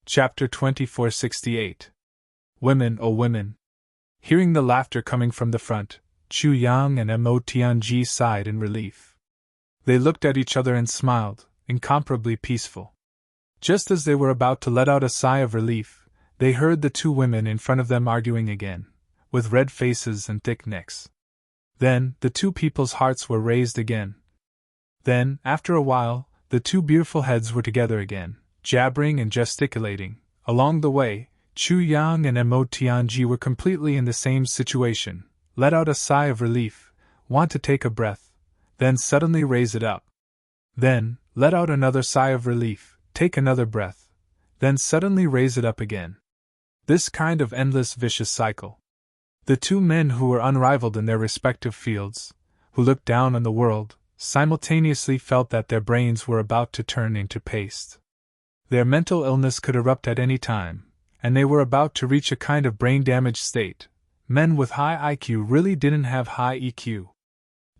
Chapter 2468. Women, oh women. Hearing the laughter coming from the front, Chu Yang and Mo Tianji sighed in relief. They looked at each other and smiled, incomparably peaceful. Just as they were about to let out a sigh of relief, they heard the two women in front of them arguing again, with red faces and thick necks. Then, the two people's hearts were raised again. Then, after a while, the two beautiful heads were together again, jabbering and gesticulating. Along the way, Chu Yang and Mo Tianji were completely in the same situation, let out a sigh of relief, want to take a breath, then suddenly raise it up. Then, let out another sigh of relief, take another breath, then suddenly raise it up again. This kind of endless vicious cycle. The two men who were unrivaled in their respective fields, who looked down on the world, simultaneously felt that their brains were about to turn into paste. Their mental illness could erupt at any time, and they were about to reach a kind of brain-damaged state. Men with high IQ really didn't have high EQ.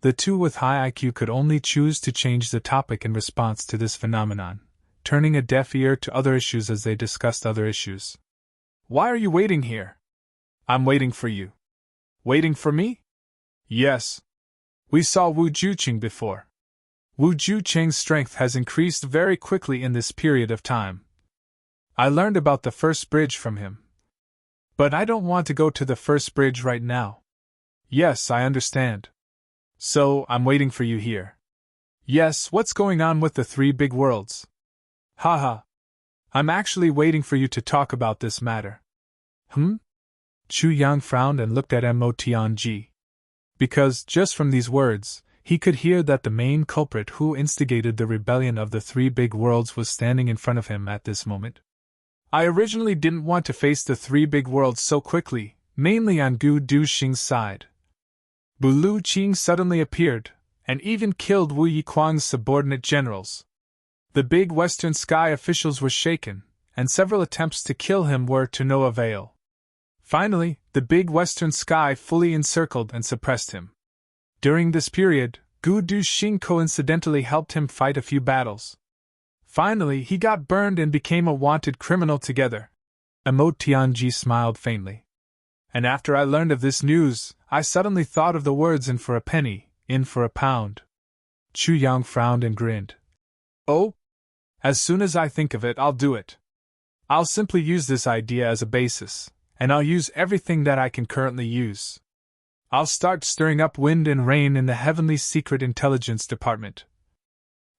The two with high IQ could only choose to change the topic in response to this phenomenon, turning a deaf ear to other issues as they discussed other issues. Why are you waiting here? I'm waiting for you. Waiting for me? Yes. We saw Wu Juqing before. Wu Juqing's strength has increased very quickly in this period of time. I learned about the first bridge from him. But I don't want to go to the first bridge right now. Yes, I understand. So, I'm waiting for you here. Yes, what's going on with the three big worlds? Haha. I'm actually waiting for you to talk about this matter. Chu Yang frowned and looked at Mo Tianji. Because, just from these words, he could hear that the main culprit who instigated the rebellion of the three big worlds was standing in front of him at this moment. I originally didn't want to face the three big worlds so quickly, mainly on Gu Duxing's side. Bu Lu Qing suddenly appeared, and even killed Wu Yiquang's subordinate generals. The big Western Sky officials were shaken, and several attempts to kill him were to no avail. Finally, the big Western Sky fully encircled and suppressed him. During this period, Gu Duxing coincidentally helped him fight a few battles. Finally, he got burned and became a wanted criminal together. Mo Tianji smiled faintly. And after I learned of this news, I suddenly thought of the words in for a penny, in for a pound. Chu Yang frowned and grinned. Oh? As soon as I think of it, I'll do it. I'll simply use this idea as a basis, and I'll use everything that I can currently use. I'll start stirring up wind and rain in the Heavenly Secret Intelligence Department.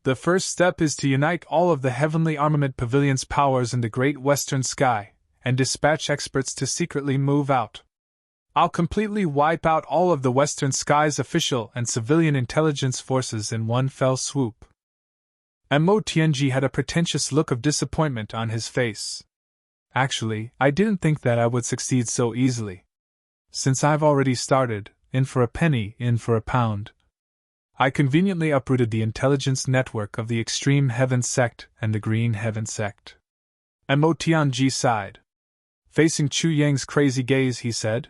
The first step is to unite all of the Heavenly Armament Pavilion's powers in the Great Western Sky, and dispatch experts to secretly move out. I'll completely wipe out all of the Western Sky's official and civilian intelligence forces in one fell swoop. Mo Tianji had a pretentious look of disappointment on his face. Actually, I didn't think that I would succeed so easily. Since I've already started, in for a penny, in for a pound. I conveniently uprooted the intelligence network of the Extreme Heaven Sect and the Green Heaven Sect. Mo Tianji sighed. Facing Chu Yang's crazy gaze, he said,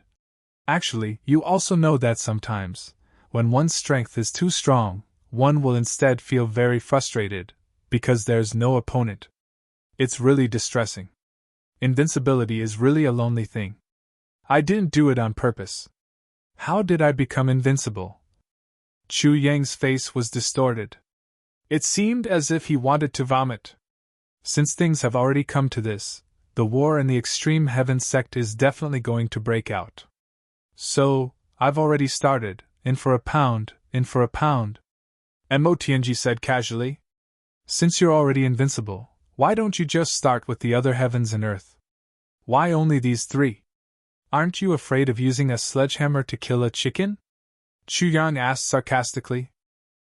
Actually, you also know that sometimes, when one's strength is too strong, one will instead feel very frustrated, because there's no opponent. It's really distressing. Invincibility is really a lonely thing. I didn't do it on purpose. How did I become invincible? Chu Yang's face was distorted. It seemed as if he wanted to vomit. Since things have already come to this, the war in the Extreme Heaven Sect is definitely going to break out. So, I've already started, in for a pound, in for a pound. Mo Tianji said casually. Since you're already invincible, why don't you just start with the other heavens and earth? Why only these three? Aren't you afraid of using a sledgehammer to kill a chicken? Chu Yang asked sarcastically.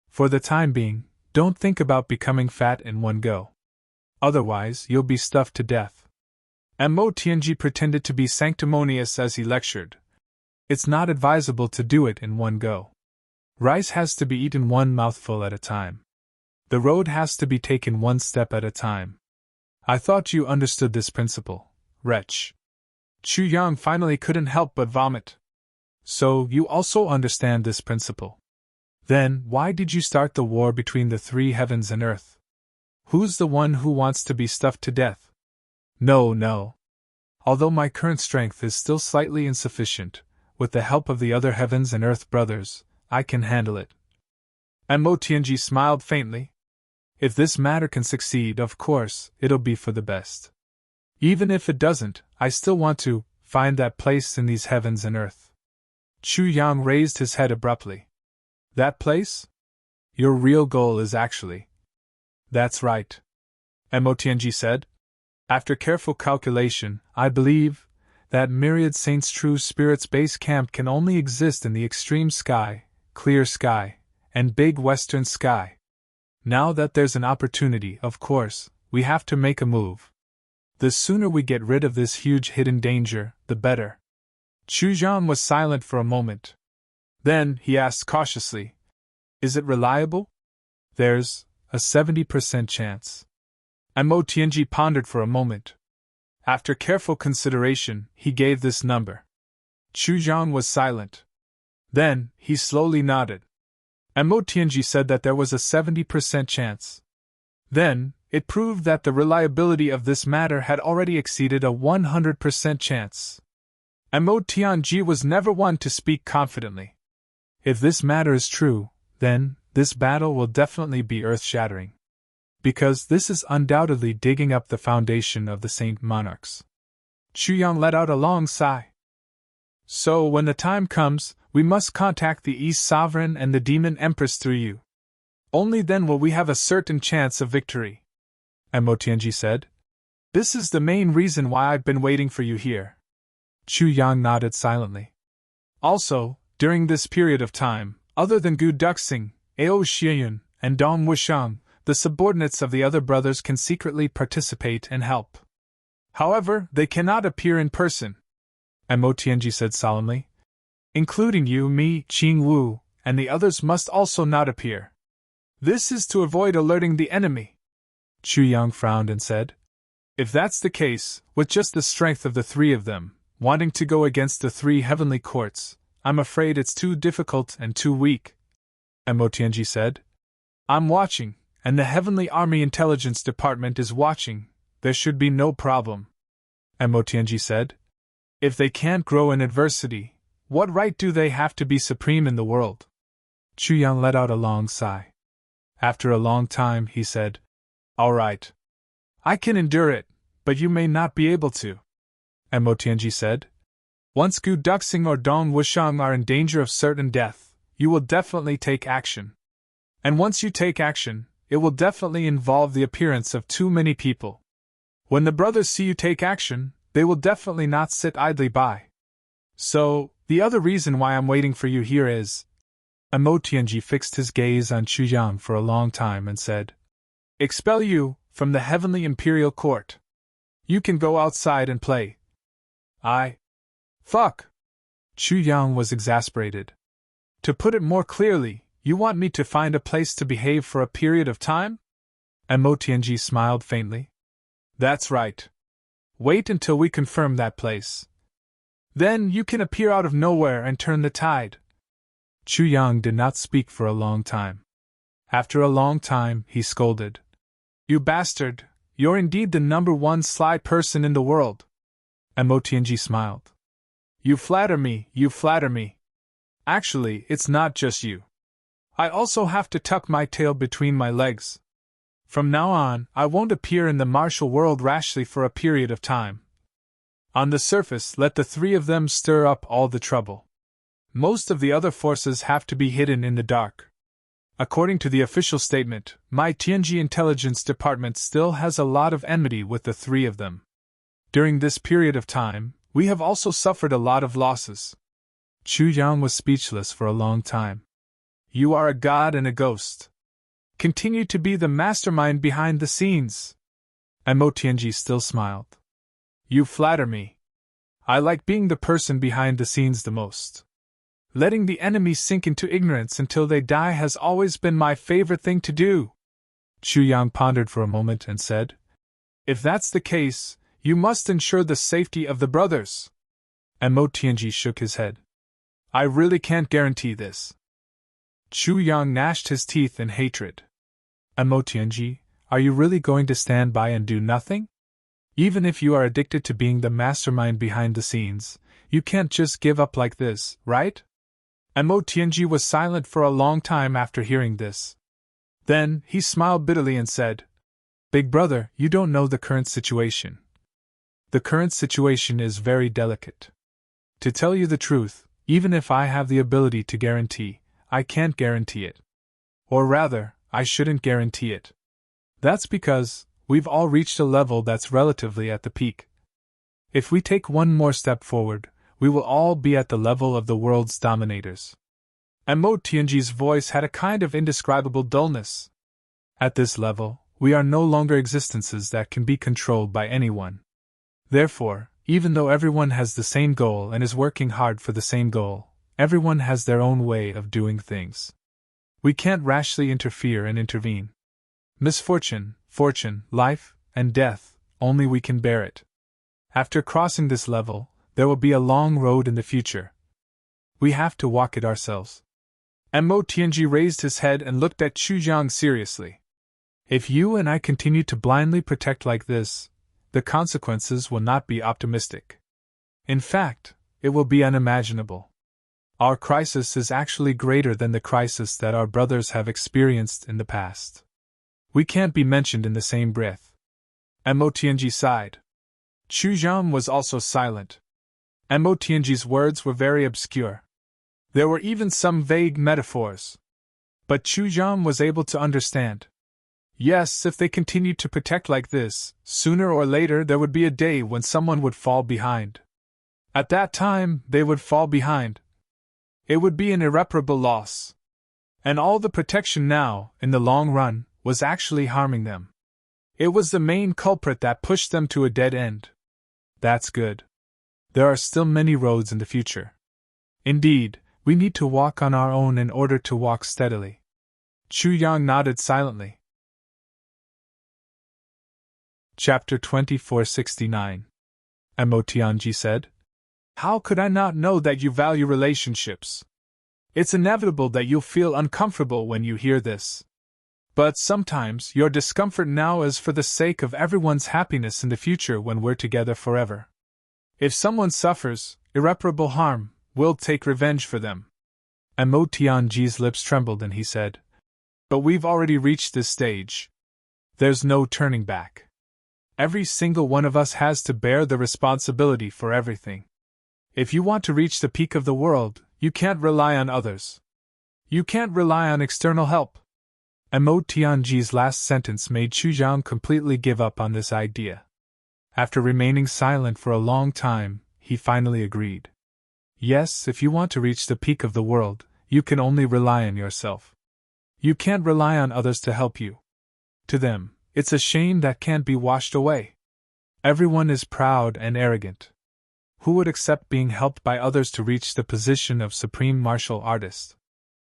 For the time being, don't think about becoming fat in one go. Otherwise, you'll be stuffed to death. Mo Tianji pretended to be sanctimonious as he lectured. It's not advisable to do it in one go. Rice has to be eaten one mouthful at a time. The road has to be taken one step at a time. I thought you understood this principle, wretch. Chu Yang finally couldn't help but vomit. So, you also understand this principle. Then, why did you start the war between the three heavens and earth? Who's the one who wants to be stuffed to death? No, no. Although my current strength is still slightly insufficient, with the help of the other heavens and earth brothers, I can handle it. Motianji smiled faintly. If this matter can succeed, of course, it'll be for the best. Even if it doesn't, I still want to find that place in these heavens and earth. Chu Yang raised his head abruptly. That place? Your real goal is actually. That's right. Motianji said. After careful calculation, I believe that myriad saints' true spirit's base camp can only exist in the extreme sky, clear sky, and big western sky. Now that there's an opportunity, of course, we have to make a move. The sooner we get rid of this huge hidden danger, the better. Chu Zhan was silent for a moment. Then he asked cautiously, Is it reliable? There's a 70% chance. Mo Tianji pondered for a moment. After careful consideration, he gave this number. Chu Zhan was silent. Then, he slowly nodded. Mo Tianji said that there was a 70% chance. Then, it proved that the reliability of this matter had already exceeded a 100% chance. Mo Tianji was never one to speak confidently. If this matter is true, then, this battle will definitely be earth-shattering. Because this is undoubtedly digging up the foundation of the Saint Monarchs. Chu Yang let out a long sigh. So when the time comes, we must contact the East Sovereign and the Demon Empress through you. Only then will we have a certain chance of victory. Mo Tianji said. This is the main reason why I've been waiting for you here. Chu Yang nodded silently. Also, during this period of time, other than Gu Duxing, Ao Xieyun, and Dong Wushang, the subordinates of the other brothers can secretly participate and help. However, they cannot appear in person. Mo Tianji said solemnly. Including you, me, Qing Wu, and the others must also not appear. This is to avoid alerting the enemy. Chu Yang frowned and said, If that's the case, with just the strength of the three of them, wanting to go against the three heavenly courts, I'm afraid it's too difficult and too weak. Mo Tianji said, I'm watching, and the Heavenly Army Intelligence Department is watching. There should be no problem. Mo Tianji said, If they can't grow in adversity, what right do they have to be supreme in the world? Chu Yang let out a long sigh. After a long time, he said, All right. I can endure it, but you may not be able to. Mo Tianji said, Once Gu Duxing or Dong Wushang are in danger of certain death, you will definitely take action. And once you take action, it will definitely involve the appearance of too many people. When the brothers see you take action, they will definitely not sit idly by. So, the other reason why I'm waiting for you here is... Mo Tianji fixed his gaze on Chu Yang for a long time and said, Expel you from the Heavenly Imperial Court. You can go outside and play. Fuck! Chu Yang was exasperated. To put it more clearly, you want me to find a place to behave for a period of time? Mo Tianji smiled faintly. That's right. Wait until we confirm that place. Then you can appear out of nowhere and turn the tide. Chu Yang did not speak for a long time. After a long time, he scolded. You bastard, you're indeed the number one sly person in the world. Mo Tianji smiled. You flatter me, you flatter me. Actually, it's not just you. I also have to tuck my tail between my legs. From now on, I won't appear in the martial world rashly for a period of time. On the surface, let the three of them stir up all the trouble. Most of the other forces have to be hidden in the dark. According to the official statement, my Tianji Intelligence Department still has a lot of enmity with the three of them. During this period of time, we have also suffered a lot of losses. Chu Yang was speechless for a long time. You are a god and a ghost. Continue to be the mastermind behind the scenes. Mo Tianji still smiled. You flatter me. I like being the person behind the scenes the most. Letting the enemy sink into ignorance until they die has always been my favorite thing to do. Chu Yang pondered for a moment and said, If that's the case, you must ensure the safety of the brothers. Mo Tianji shook his head. I really can't guarantee this. Chu Yang gnashed his teeth in hatred. Mo Tianji, are you really going to stand by and do nothing? Even if you are addicted to being the mastermind behind the scenes, you can't just give up like this, right? Mo Tianji was silent for a long time after hearing this. Then, he smiled bitterly and said, Big brother, you don't know the current situation. The current situation is very delicate. To tell you the truth, even if I have the ability to guarantee, I can't guarantee it. Or rather, I shouldn't guarantee it. That's because we've all reached a level that's relatively at the peak. If we take one more step forward, we will all be at the level of the world's dominators. And Mo Tianji's voice had a kind of indescribable dullness. At this level, we are no longer existences that can be controlled by anyone. Therefore, even though everyone has the same goal and is working hard for the same goal, everyone has their own way of doing things. We can't rashly interfere and intervene. Misfortune, fortune, life, and death, only we can bear it. After crossing this level, there will be a long road in the future. We have to walk it ourselves. And Mo Tianji raised his head and looked at Chu Jiang seriously. If you and I continue to blindly protect like this, the consequences will not be optimistic. In fact, it will be unimaginable. Our crisis is actually greater than the crisis that our brothers have experienced in the past. We can't be mentioned in the same breath. And Mo Tianji sighed. Chu Jiang was also silent. And Mo Tianji's words were very obscure. There were even some vague metaphors. But Chu Jiang was able to understand. Yes, if they continued to protect like this, sooner or later there would be a day when someone would fall behind. At that time, they would fall behind. It would be an irreparable loss. And all the protection now, in the long run, was actually harming them. It was the main culprit that pushed them to a dead end. That's good. There are still many roads in the future. Indeed, we need to walk on our own in order to walk steadily. Chu Yang nodded silently. Chapter 2469. Mo Tianji said, How could I not know that you value relationships? It's inevitable that you'll feel uncomfortable when you hear this. But sometimes your discomfort now is for the sake of everyone's happiness in the future when we're together forever. If someone suffers irreparable harm, we'll take revenge for them. Mo Tianji's lips trembled and he said, But we've already reached this stage. There's no turning back. Every single one of us has to bear the responsibility for everything. If you want to reach the peak of the world, you can't rely on others. You can't rely on external help. Mo Tianji's last sentence made Chu Jiang completely give up on this idea. After remaining silent for a long time, he finally agreed. Yes, if you want to reach the peak of the world, you can only rely on yourself. You can't rely on others to help you. To them, it's a shame that can't be washed away. Everyone is proud and arrogant. Who would accept being helped by others to reach the position of supreme martial artist?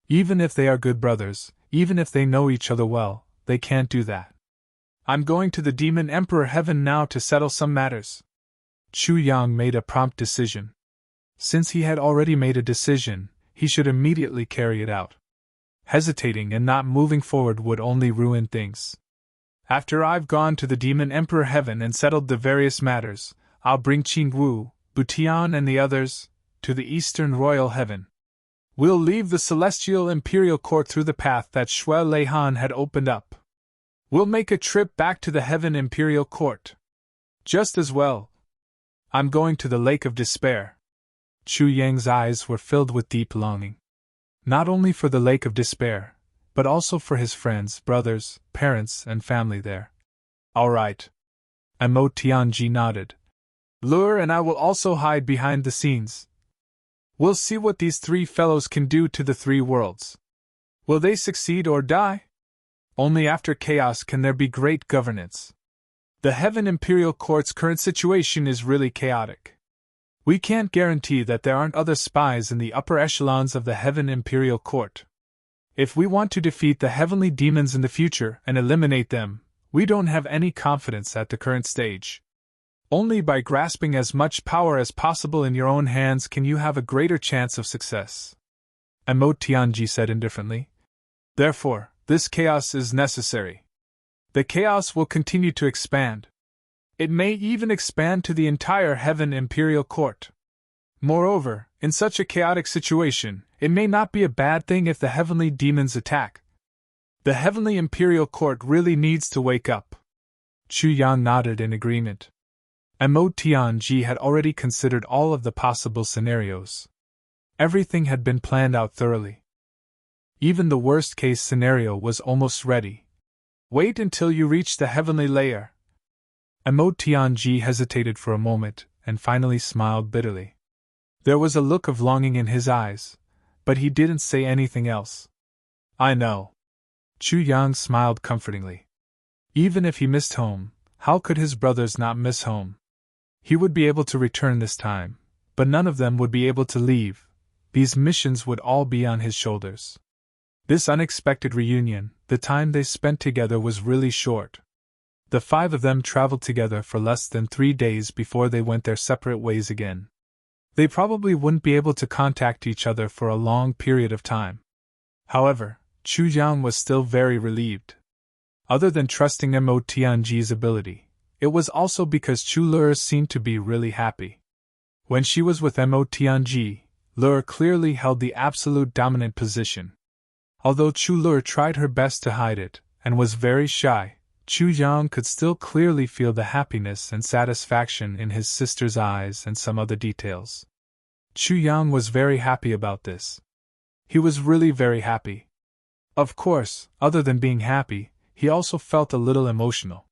Even if they are good brothers, even if they know each other well, they can't do that. I'm going to the Demon Emperor Heaven now to settle some matters. Chu Yang made a prompt decision. Since he had already made a decision, he should immediately carry it out. Hesitating and not moving forward would only ruin things. After I've gone to the Demon Emperor Heaven and settled the various matters, I'll bring Qingwu, Butian and the others to the Eastern Royal Heaven. We'll leave the Celestial Imperial Court through the path that Shui Leihan had opened up. We'll make a trip back to the Heaven Imperial Court. Just as well. I'm going to the Lake of Despair. Chu Yang's eyes were filled with deep longing. Not only for the Lake of Despair, but also for his friends, brothers, parents, and family there. All right. Mo Tianji nodded. Lure and I will also hide behind the scenes. We'll see what these three fellows can do to the three worlds. Will they succeed or die? Only after chaos can there be great governance. The Heaven Imperial Court's current situation is really chaotic. We can't guarantee that there aren't other spies in the upper echelons of the Heaven Imperial Court. If we want to defeat the heavenly demons in the future and eliminate them, we don't have any confidence at the current stage. Only by grasping as much power as possible in your own hands can you have a greater chance of success. Mo Tianji said indifferently. Therefore, this chaos is necessary. The chaos will continue to expand. It may even expand to the entire Heaven Imperial Court. Moreover, in such a chaotic situation, it may not be a bad thing if the heavenly demons attack. The Heavenly Imperial Court really needs to wake up. Chu Yang nodded in agreement. Mo Tianji had already considered all of the possible scenarios. Everything had been planned out thoroughly. Even the worst-case scenario was almost ready. Wait until you reach the heavenly layer. Mo Tianji hesitated for a moment, and finally smiled bitterly. There was a look of longing in his eyes, but he didn't say anything else. I know. Chu Yang smiled comfortingly. Even if he missed home, how could his brothers not miss home? He would be able to return this time, but none of them would be able to leave. These missions would all be on his shoulders. This unexpected reunion, the time they spent together was really short. The 5 of them traveled together for less than 3 days before they went their separate ways again. They probably wouldn't be able to contact each other for a long period of time. However, Chu Yang was still very relieved. Other than trusting Mo Tianji's ability, it was also because Chu Lur seemed to be really happy. When she was with Mo Tianji, Lur clearly held the absolute dominant position. Although Chu Lur tried her best to hide it, and was very shy, Chu Yang could still clearly feel the happiness and satisfaction in his sister's eyes and some other details. Chu Yang was very happy about this. He was really very happy. Of course, other than being happy, he also felt a little emotional.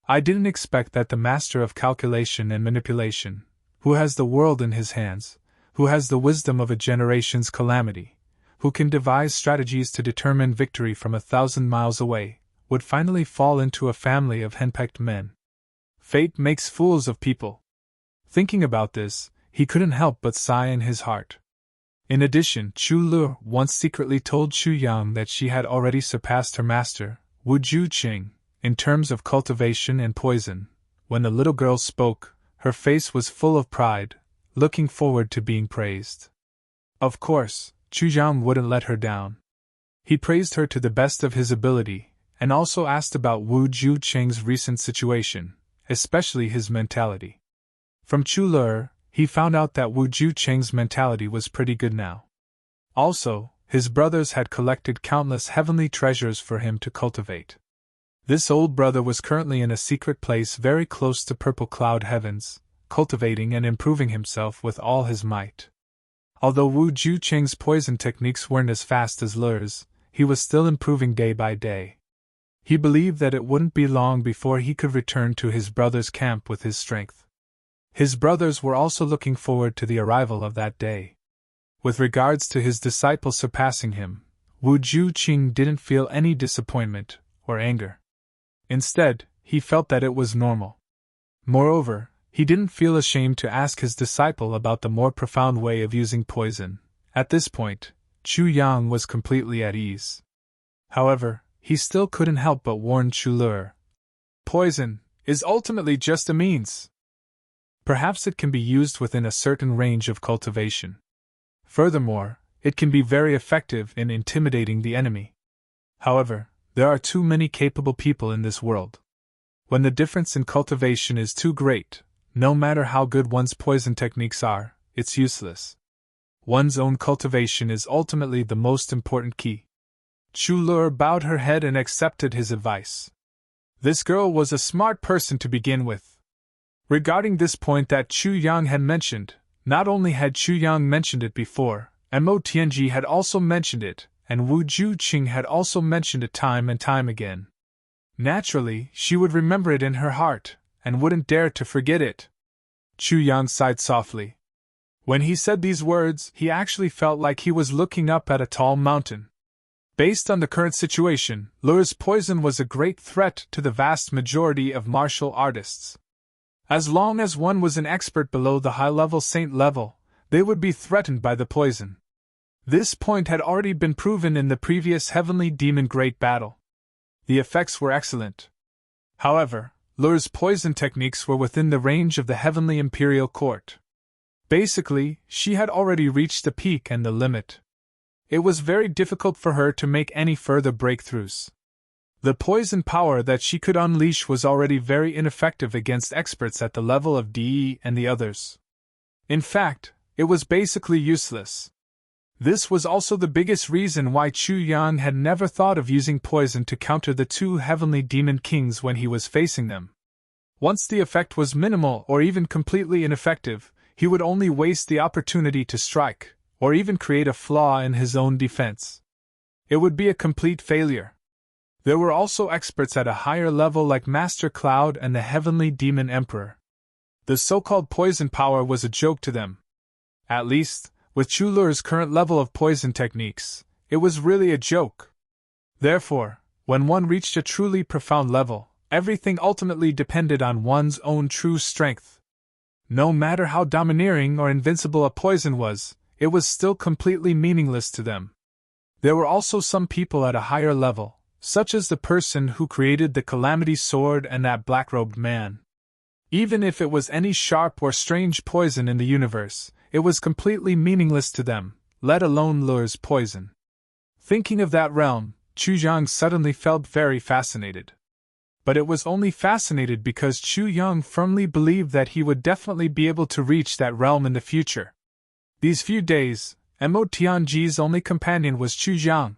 I didn't expect that the master of calculation and manipulation, who has the world in his hands, who has the wisdom of a generation's calamity, who can devise strategies to determine victory from 1,000 miles away, would finally fall into a family of henpecked men. Fate makes fools of people. Thinking about this, he couldn't help but sigh in his heart. In addition, Chu Lur once secretly told Chu Yang that she had already surpassed her master, Wu Juqing, in terms of cultivation and poison. When the little girl spoke, her face was full of pride, looking forward to being praised. Of course, Chu Yang wouldn't let her down. He praised her to the best of his ability, and also asked about Wu Juqing's recent situation, especially his mentality. From Chu Lur, he found out that Wu Juqing's mentality was pretty good now. Also, his brothers had collected countless heavenly treasures for him to cultivate. This old brother was currently in a secret place very close to purple cloud heavens, cultivating and improving himself with all his might. Although Wu Juqing's poison techniques weren't as fast as Lur's, he was still improving day by day. He believed that it wouldn't be long before he could return to his brother's camp with his strength. His brothers were also looking forward to the arrival of that day. With regards to his disciple surpassing him, Wu Juqing didn't feel any disappointment or anger. Instead, he felt that it was normal. Moreover, he didn't feel ashamed to ask his disciple about the more profound way of using poison. At this point, Chu Yang was completely at ease. However, he still couldn't help but warn Chu Lur. Poison is ultimately just a means. Perhaps it can be used within a certain range of cultivation. Furthermore, it can be very effective in intimidating the enemy. However, there are too many capable people in this world. When the difference in cultivation is too great, no matter how good one's poison techniques are, it's useless. One's own cultivation is ultimately the most important key. Chu Lur bowed her head and accepted his advice. This girl was a smart person to begin with. Regarding this point that Chu Yang had mentioned, not only had Chu Yang mentioned it before, Mo Tianji had also mentioned it, and Wu Juqing had also mentioned it time and time again. Naturally, she would remember it in her heart, and wouldn't dare to forget it. Chu Yang sighed softly. When he said these words, he actually felt like he was looking up at a tall mountain. Based on the current situation, Lur's poison was a great threat to the vast majority of martial artists. As long as one was an expert below the high-level saint level, they would be threatened by the poison. This point had already been proven in the previous Heavenly Demon Great Battle. The effects were excellent. However, Lur's poison techniques were within the range of the Heavenly Imperial Court. Basically, she had already reached the peak and the limit. It was very difficult for her to make any further breakthroughs. The poison power that she could unleash was already very ineffective against experts at the level of DE and the others. In fact, it was basically useless. This was also the biggest reason why Chu Yang had never thought of using poison to counter the two heavenly demon kings when he was facing them. Once the effect was minimal or even completely ineffective, he would only waste the opportunity to strike, or even create a flaw in his own defense. It would be a complete failure. There were also experts at a higher level like Master Cloud and the Heavenly Demon Emperor. The so-called poison power was a joke to them. At least, with Chu Lure's current level of poison techniques, it was really a joke. Therefore, when one reached a truly profound level, everything ultimately depended on one's own true strength. No matter how domineering or invincible a poison was, it was still completely meaningless to them. There were also some people at a higher level, such as the person who created the Calamity Sword and that black-robed man. Even if it was any sharp or strange poison in the universe, it was completely meaningless to them, let alone Lure's poison. Thinking of that realm, Chu Yang suddenly felt very fascinated. But it was only fascinated because Chu Yang firmly believed that he would definitely be able to reach that realm in the future. These few days, Mo Tianji's only companion was Chu Yang.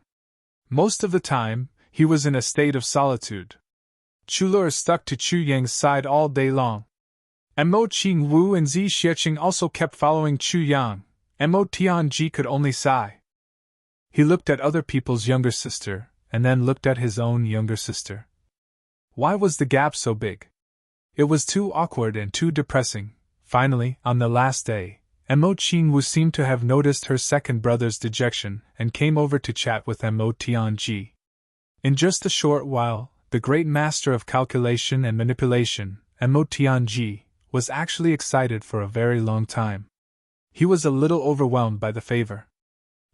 Most of the time, he was in a state of solitude. Chu Lure stuck to Chu Yang's side all day long. Mo Qing Wu and Zi Xiecheng also kept following Chu Yang. Mo Tianji could only sigh. He looked at other people's younger sister, and then looked at his own younger sister. Why was the gap so big? It was too awkward and too depressing. Finally, on the last day, Mo Qing Wu seemed to have noticed her second brother's dejection and came over to chat with Mo Tianji. In just a short while, the great master of calculation and manipulation, Mo Tianji, was actually excited for a very long time. He was a little overwhelmed by the favor.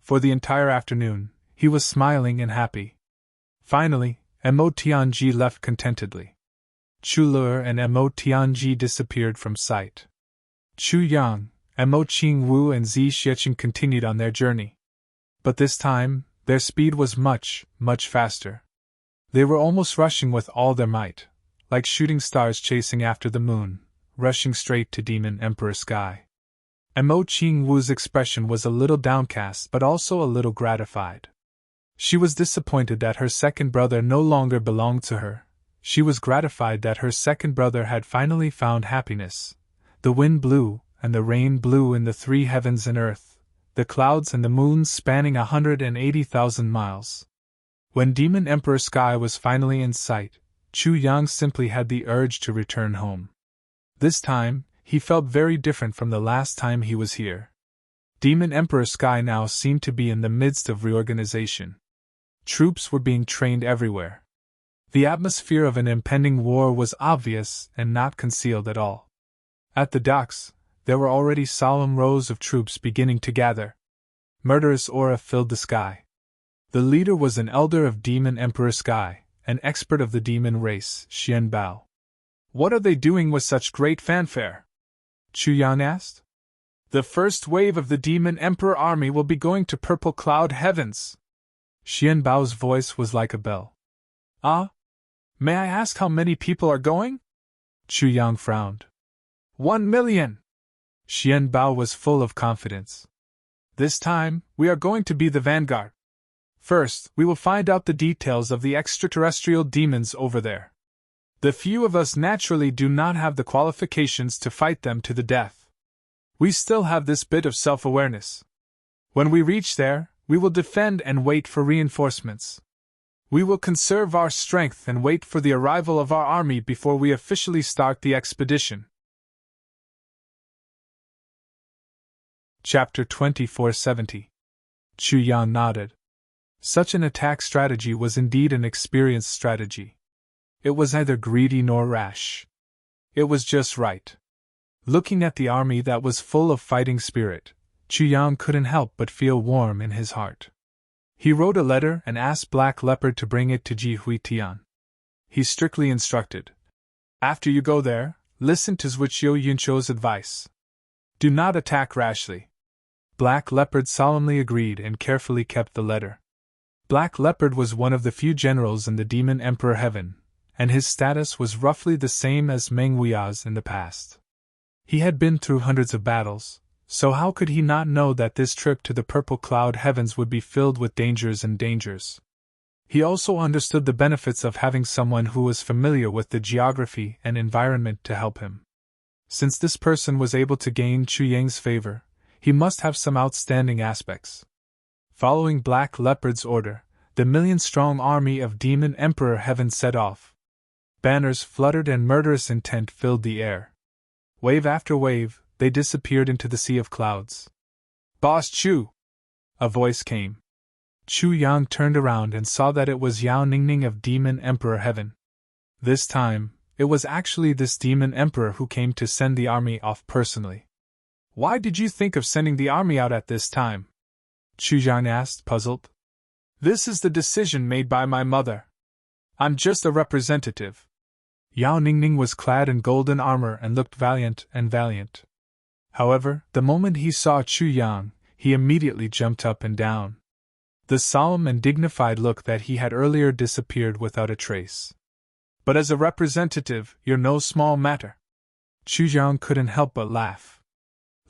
For the entire afternoon, he was smiling and happy. Finally, Mo Tianji left contentedly. Chu Lure and Mo Tianji disappeared from sight. Chu Yang, Mo Qing Wu and Zi Xiecheng continued on their journey. But this time, their speed was much, much faster. They were almost rushing with all their might, like shooting stars chasing after the moon, rushing straight to Demon Emperor Sky. Mo Qing Wu's expression was a little downcast but also a little gratified. She was disappointed that her second brother no longer belonged to her. She was gratified that her second brother had finally found happiness. The wind blew, and the rain blew in the three heavens and earth, the clouds and the moon spanning 180,000 miles. When Demon Emperor Sky was finally in sight, Chu Yang simply had the urge to return home. This time, he felt very different from the last time he was here. Demon Emperor Sky now seemed to be in the midst of reorganization. Troops were being trained everywhere. The atmosphere of an impending war was obvious and not concealed at all. At the docks, there were already solemn rows of troops beginning to gather. Murderous aura filled the sky. The leader was an elder of Demon Emperor Sky, an expert of the demon race, Xian Bao. What are they doing with such great fanfare? Chu Yang asked. The first wave of the Demon Emperor army will be going to Purple Cloud Heavens. Xian Bao's voice was like a bell. Ah? May I ask how many people are going? Chu Yang frowned. 1 million! Xian Bao was full of confidence. This time, we are going to be the vanguard. First, we will find out the details of the extraterrestrial demons over there. The few of us naturally do not have the qualifications to fight them to the death. We still have this bit of self-awareness. When we reach there, we will defend and wait for reinforcements. We will conserve our strength and wait for the arrival of our army before we officially start the expedition. Chapter 2470. Chu Yang nodded. Such an attack strategy was indeed an experienced strategy. It was neither greedy nor rash. It was just right. Looking at the army that was full of fighting spirit, Chu Yang couldn't help but feel warm in his heart. He wrote a letter and asked Black Leopard to bring it to Ji Hui Tian. He strictly instructed, after you go there, listen to Zhuqiu Yunqiu's advice. Do not attack rashly. Black Leopard solemnly agreed and carefully kept the letter. Black Leopard was one of the few generals in the Demon Emperor Heaven, and his status was roughly the same as Meng Hui's in the past. He had been through hundreds of battles, so how could he not know that this trip to the Purple Cloud Heavens would be filled with dangers and dangers? He also understood the benefits of having someone who was familiar with the geography and environment to help him. Since this person was able to gain Chu Yang's favor, he must have some outstanding aspects. Following Black Leopard's order, the million-strong army of Demon Emperor Heaven set off. Banners fluttered and murderous intent filled the air. Wave after wave, they disappeared into the sea of clouds. "Boss Chu!" a voice came. Chu Yang turned around and saw that it was Yao Ningning of Demon Emperor Heaven. This time, it was actually this Demon Emperor who came to send the army off personally. "Why did you think of sending the army out at this time?" Chu Yang asked, puzzled. "This is the decision made by my mother. I'm just a representative." Yao Ningning was clad in golden armor and looked valiant. However, the moment he saw Chu Yang, he immediately jumped up and down. The solemn and dignified look that he had earlier disappeared without a trace. "But as a representative, you're no small matter." Chu Yang couldn't help but laugh.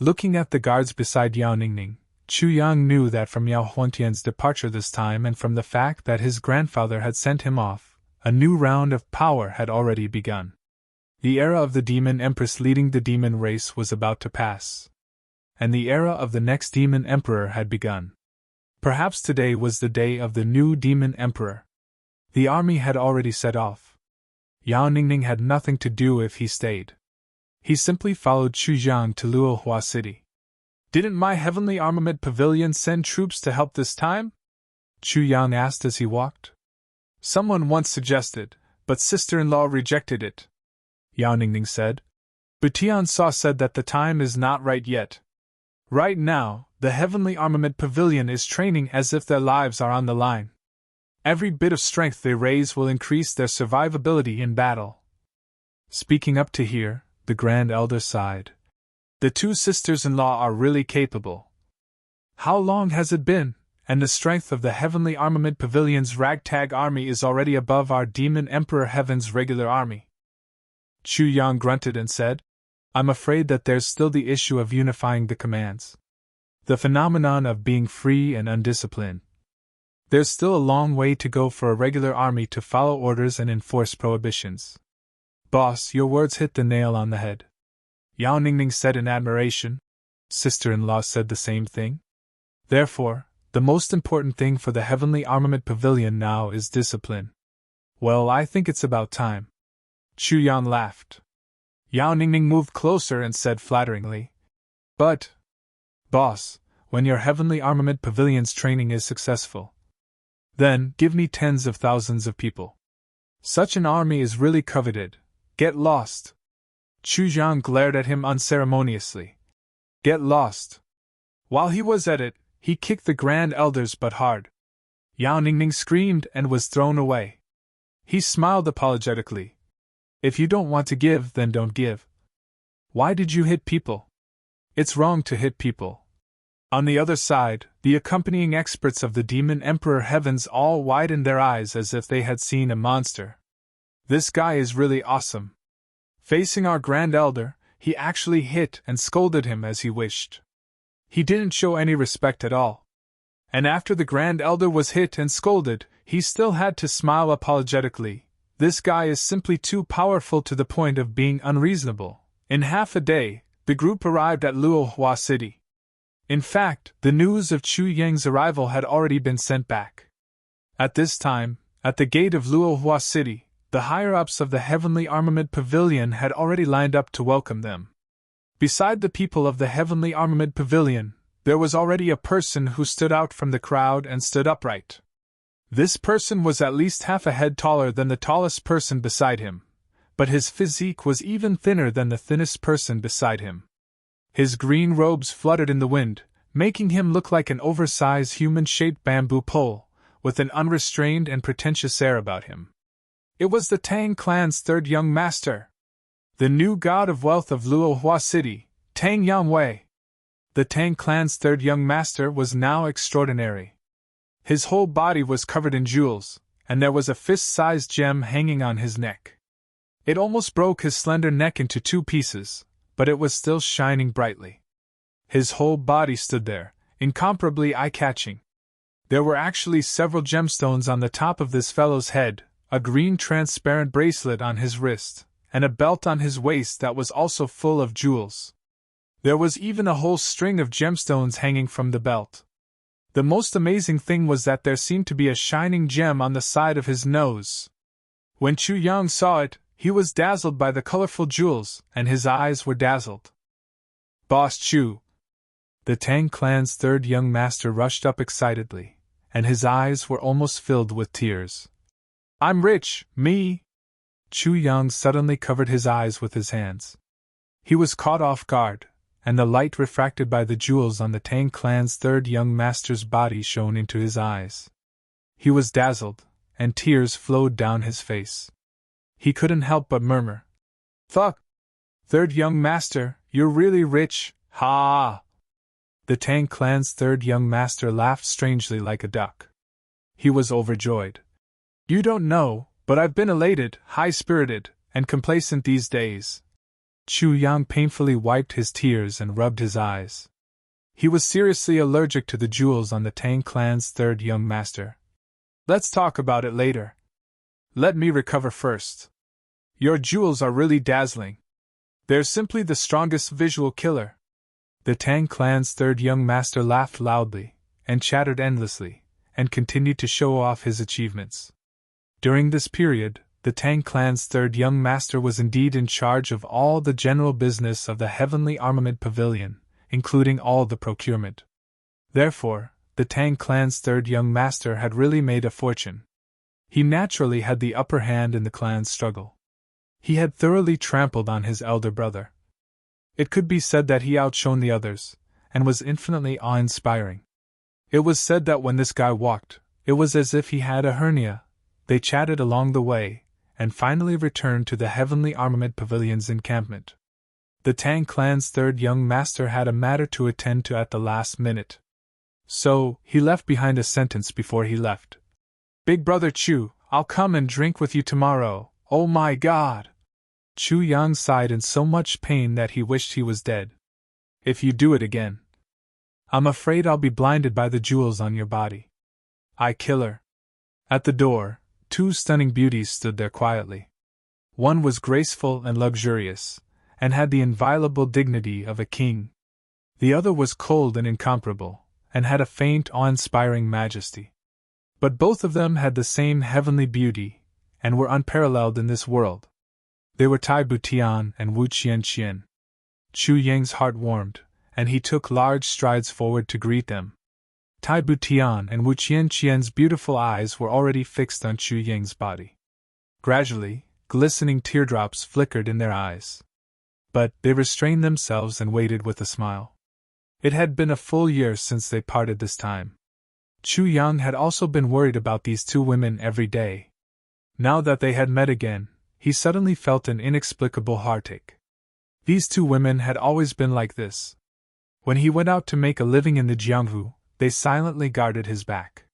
Looking at the guards beside Yao Ningning, Chu Yang knew that from Yao Huantian's departure this time and from the fact that his grandfather had sent him off, a new round of power had already begun. The era of the Demon Empress leading the demon race was about to pass. And the era of the next Demon Emperor had begun. Perhaps today was the day of the new Demon Emperor. The army had already set off. Yao Ningning had nothing to do if he stayed. He simply followed Chu Yang to Luohua City. "Didn't my heavenly armament pavilion send troops to help this time?" Chu Yang asked as he walked. "Someone once suggested, but sister-in-law rejected it," Yao Ningning said. "Butian Sa said that the time is not right yet. Right now, the heavenly armament pavilion is training as if their lives are on the line. Every bit of strength they raise will increase their survivability in battle." Speaking up to here, the Grand Elder sighed. "The two sisters-in-law are really capable. How long has it been? And the strength of the Heavenly Armament Pavilion's ragtag army is already above our Demon Emperor Heaven's regular army." Chu Yang grunted and said, "I'm afraid that there's still the issue of unifying the commands. The phenomenon of being free and undisciplined. There's still a long way to go for a regular army to follow orders and enforce prohibitions." "Boss, your words hit the nail on the head," Yao Ningning said in admiration. Sister-in-law said the same thing. "Therefore, the most important thing for the Heavenly Armament Pavilion now is discipline." "Well, I think it's about time." Chu Yang laughed. Yao Ningning moved closer and said flatteringly, "But, boss, when your Heavenly Armament Pavilion's training is successful, then give me tens of thousands of people. Such an army is really coveted. Get lost." Chu Yang glared at him unceremoniously. "Get lost." While he was at it, he kicked the Grand Elder's butt hard. Yao Ningning screamed and was thrown away. He smiled apologetically. "If you don't want to give, then don't give. Why did you hit people? It's wrong to hit people." On the other side, the accompanying experts of the Demon Emperor Heavens all widened their eyes as if they had seen a monster. "This guy is really awesome." Facing our Grand Elder, he actually hit and scolded him as he wished. He didn't show any respect at all. And after the Grand Elder was hit and scolded, he still had to smile apologetically. This guy is simply too powerful to the point of being unreasonable. In half a day, the group arrived at Luohua City. In fact, the news of Chu Yang's arrival had already been sent back. At this time, at the gate of Luohua City, the higher-ups of the Heavenly Armament Pavilion had already lined up to welcome them. Beside the people of the Heavenly Armament Pavilion, there was already a person who stood out from the crowd and stood upright. This person was at least half a head taller than the tallest person beside him, but his physique was even thinner than the thinnest person beside him. His green robes fluttered in the wind, making him look like an oversized human-shaped bamboo pole, with an unrestrained and pretentious air about him. It was the Tang clan's third young master, the new god of wealth of Luohua City, Tang Yangwei. The Tang clan's third young master was now extraordinary. His whole body was covered in jewels, and there was a fist-sized gem hanging on his neck. It almost broke his slender neck into two pieces, but it was still shining brightly. His whole body stood there, incomparably eye-catching. There were actually several gemstones on the top of this fellow's head, a green transparent bracelet on his wrist, and a belt on his waist that was also full of jewels. There was even a whole string of gemstones hanging from the belt. The most amazing thing was that there seemed to be a shining gem on the side of his nose. When Chu Yang saw it, he was dazzled by the colorful jewels, and his eyes were dazzled. "Boss Chu!" The Tang clan's third young master rushed up excitedly, and his eyes were almost filled with tears. "I'm rich, me!" Chu Yang suddenly covered his eyes with his hands. He was caught off guard, and the light refracted by the jewels on the Tang clan's third young master's body shone into his eyes. He was dazzled, and tears flowed down his face. He couldn't help but murmur, "Fuck! Third young master, you're really rich, ha!" The Tang clan's third young master laughed strangely like a duck. He was overjoyed. "You don't know, but I've been elated, high-spirited, and complacent these days." Chu Yang painfully wiped his tears and rubbed his eyes. He was seriously allergic to the jewels on the Tang clan's third young master. "Let's talk about it later. Let me recover first. Your jewels are really dazzling. They're simply the strongest visual killer." The Tang clan's third young master laughed loudly, and chattered endlessly, and continued to show off his achievements. During this period, the Tang clan's third young master was indeed in charge of all the general business of the Heavenly Armament Pavilion, including all the procurement. Therefore, the Tang clan's third young master had really made a fortune. He naturally had the upper hand in the clan's struggle. He had thoroughly trampled on his elder brother. It could be said that he outshone the others, and was infinitely awe-inspiring. It was said that when this guy walked, it was as if he had a hernia. They chatted along the way, and finally returned to the Heavenly Armament Pavilion's encampment. The Tang clan's third young master had a matter to attend to at the last minute. So, he left behind a sentence before he left. "Big brother Chu, I'll come and drink with you tomorrow, oh my god!" Chu Yang sighed in so much pain that he wished he was dead. "If you do it again, I'm afraid I'll be blinded by the jewels on your body. I kill her." At the door, two stunning beauties stood there quietly. One was graceful and luxurious, and had the inviolable dignity of a king. The other was cold and incomparable, and had a faint, awe-inspiring majesty. But both of them had the same heavenly beauty, and were unparalleled in this world. They were Tai Butian and Wu Qianqian. Chu Yang's heart warmed, and he took large strides forward to greet them. Tai Butian and Wu Qianqian's beautiful eyes were already fixed on Chu Yang's body. Gradually, glistening teardrops flickered in their eyes. But they restrained themselves and waited with a smile. It had been a full year since they parted this time. Chu Yang had also been worried about these two women every day. Now that they had met again, he suddenly felt an inexplicable heartache. These two women had always been like this. When he went out to make a living in the Jianghu, they silently guarded his back.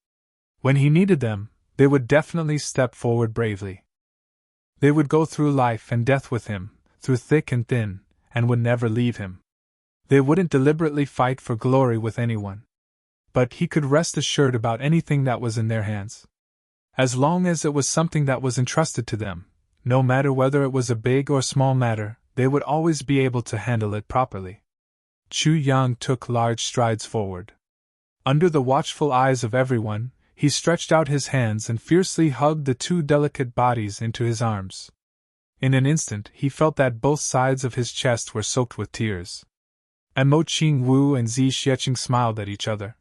When he needed them, they would definitely step forward bravely. They would go through life and death with him, through thick and thin, and would never leave him. They wouldn't deliberately fight for glory with anyone. But he could rest assured about anything that was in their hands. As long as it was something that was entrusted to them, no matter whether it was a big or small matter, they would always be able to handle it properly. Chu Yang took large strides forward. Under the watchful eyes of everyone, he stretched out his hands and fiercely hugged the two delicate bodies into his arms. In an instant he felt that both sides of his chest were soaked with tears. And Mo Qing Wu and Zi Xiecheng smiled at each other.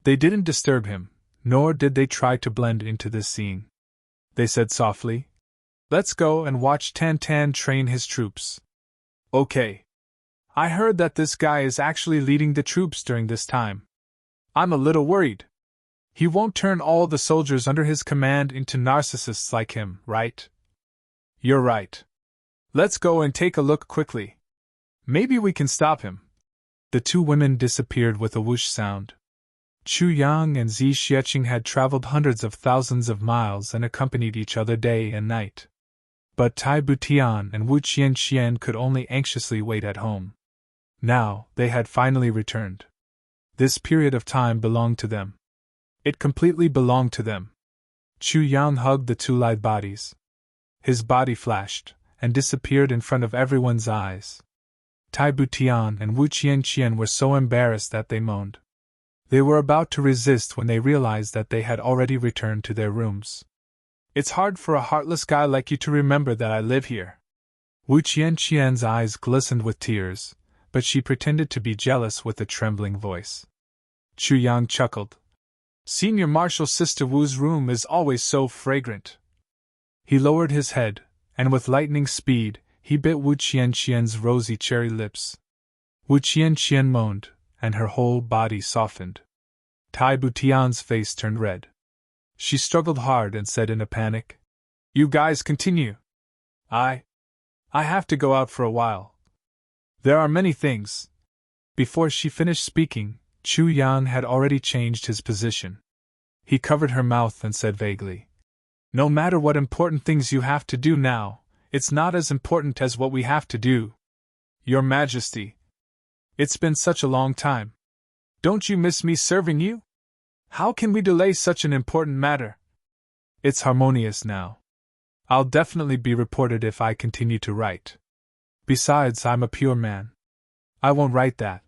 They didn't disturb him, nor did they try to blend into this scene. They said softly, "Let's go and watch Tan Tan train his troops." "Okay. I heard that this guy is actually leading the troops during this time. I'm a little worried. He won't turn all the soldiers under his command into narcissists like him, right?" "You're right. Let's go and take a look quickly. Maybe we can stop him." The two women disappeared with a whoosh sound. Chu Yang and Zi Xieching had traveled hundreds of thousands of miles and accompanied each other day and night. But Tai Butian and Wu Qianqian could only anxiously wait at home. Now, they had finally returned. This period of time belonged to them. It completely belonged to them. Chu Yang hugged the two lithe bodies. His body flashed and disappeared in front of everyone's eyes. Tai Butian and Wu Qianqian were so embarrassed that they moaned. They were about to resist when they realized that they had already returned to their rooms. It's hard for a heartless guy like you to remember that I live here. Wu Qianqian's eyes glistened with tears, but she pretended to be jealous with a trembling voice. Chu Yang chuckled. Senior Marshal Sister Wu's room is always so fragrant. He lowered his head, and with lightning speed, he bit Wu Qianqian's rosy cherry lips. Wu Qianqian moaned, and her whole body softened. Tai Butian's face turned red. She struggled hard and said in a panic, You guys continue. I have to go out for a while. There are many things. Before she finished speaking, Chu Yang had already changed his position. He covered her mouth and said vaguely, No matter what important things you have to do now, it's not as important as what we have to do. Your Majesty. It's been such a long time. Don't you miss me serving you? How can we delay such an important matter? It's harmonious now. I'll definitely be reported if I continue to write. Besides, I'm a pure man. I won't write that.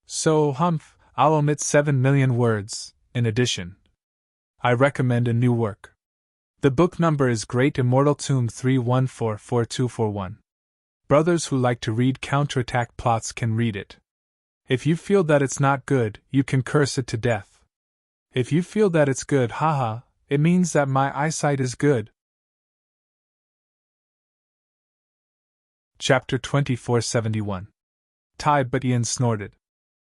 So, I'll omit 7 million words, in addition. I recommend a new work. The book number is Great Immortal Tomb 3144241. Brothers who like to read counterattack plots can read it. If you feel that it's not good, you can curse it to death. If you feel that it's good, haha, it means that my eyesight is good. Chapter 2471. Tai Butian snorted.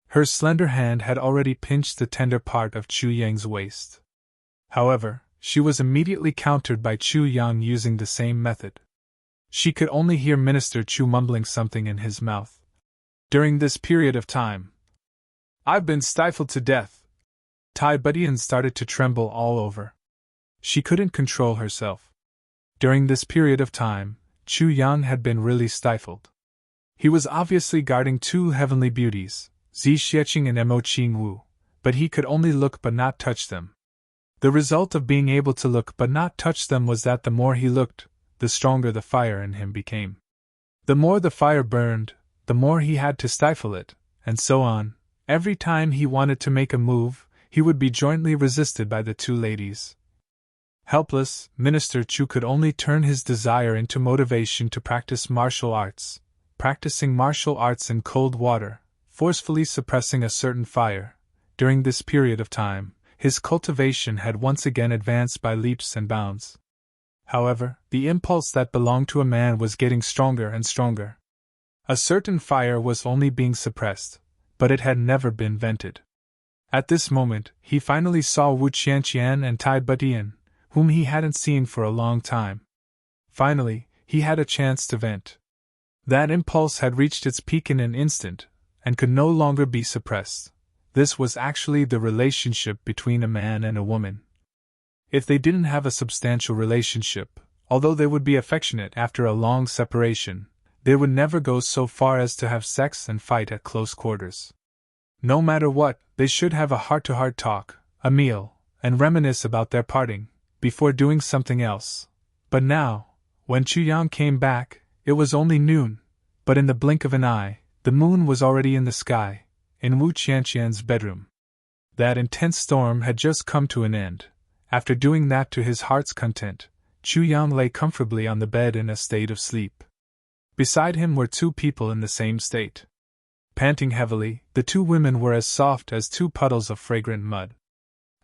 Her slender hand had already pinched the tender part of Chu Yang's waist. However, she was immediately countered by Chu Yang using the same method. She could only hear Minister Chu mumbling something in his mouth. During this period of time, I've been stifled to death. Tai Butian started to tremble all over. She couldn't control herself. During this period of time, Chu Yang had been really stifled. He was obviously guarding two heavenly beauties, Zi Xieching and Mo Qingwu, but he could only look but not touch them. The result of being able to look but not touch them was that the more he looked, the stronger the fire in him became. The more the fire burned, the more he had to stifle it, and so on. Every time he wanted to make a move, he would be jointly resisted by the two ladies. Helpless, Minister Chu could only turn his desire into motivation to practice martial arts, practicing martial arts in cold water, forcefully suppressing a certain fire. During this period of time, his cultivation had once again advanced by leaps and bounds. However, the impulse that belonged to a man was getting stronger and stronger. A certain fire was only being suppressed, but it had never been vented. At this moment, he finally saw Wu Qianqian and Tai Butian, whom he hadn't seen for a long time. Finally, he had a chance to vent. That impulse had reached its peak in an instant, and could no longer be suppressed. This was actually the relationship between a man and a woman. If they didn't have a substantial relationship, although they would be affectionate after a long separation, they would never go so far as to have sex and fight at close quarters. No matter what, they should have a heart-to-heart talk, a meal, and reminisce about their parting, before doing something else. But now, when Chu Yang came back, it was only noon, but in the blink of an eye, the moon was already in the sky, in Wu Qianqian's bedroom. That intense storm had just come to an end. After doing that to his heart's content, Chu Yang lay comfortably on the bed in a state of sleep. Beside him were two people in the same state. Panting heavily, the two women were as soft as two puddles of fragrant mud.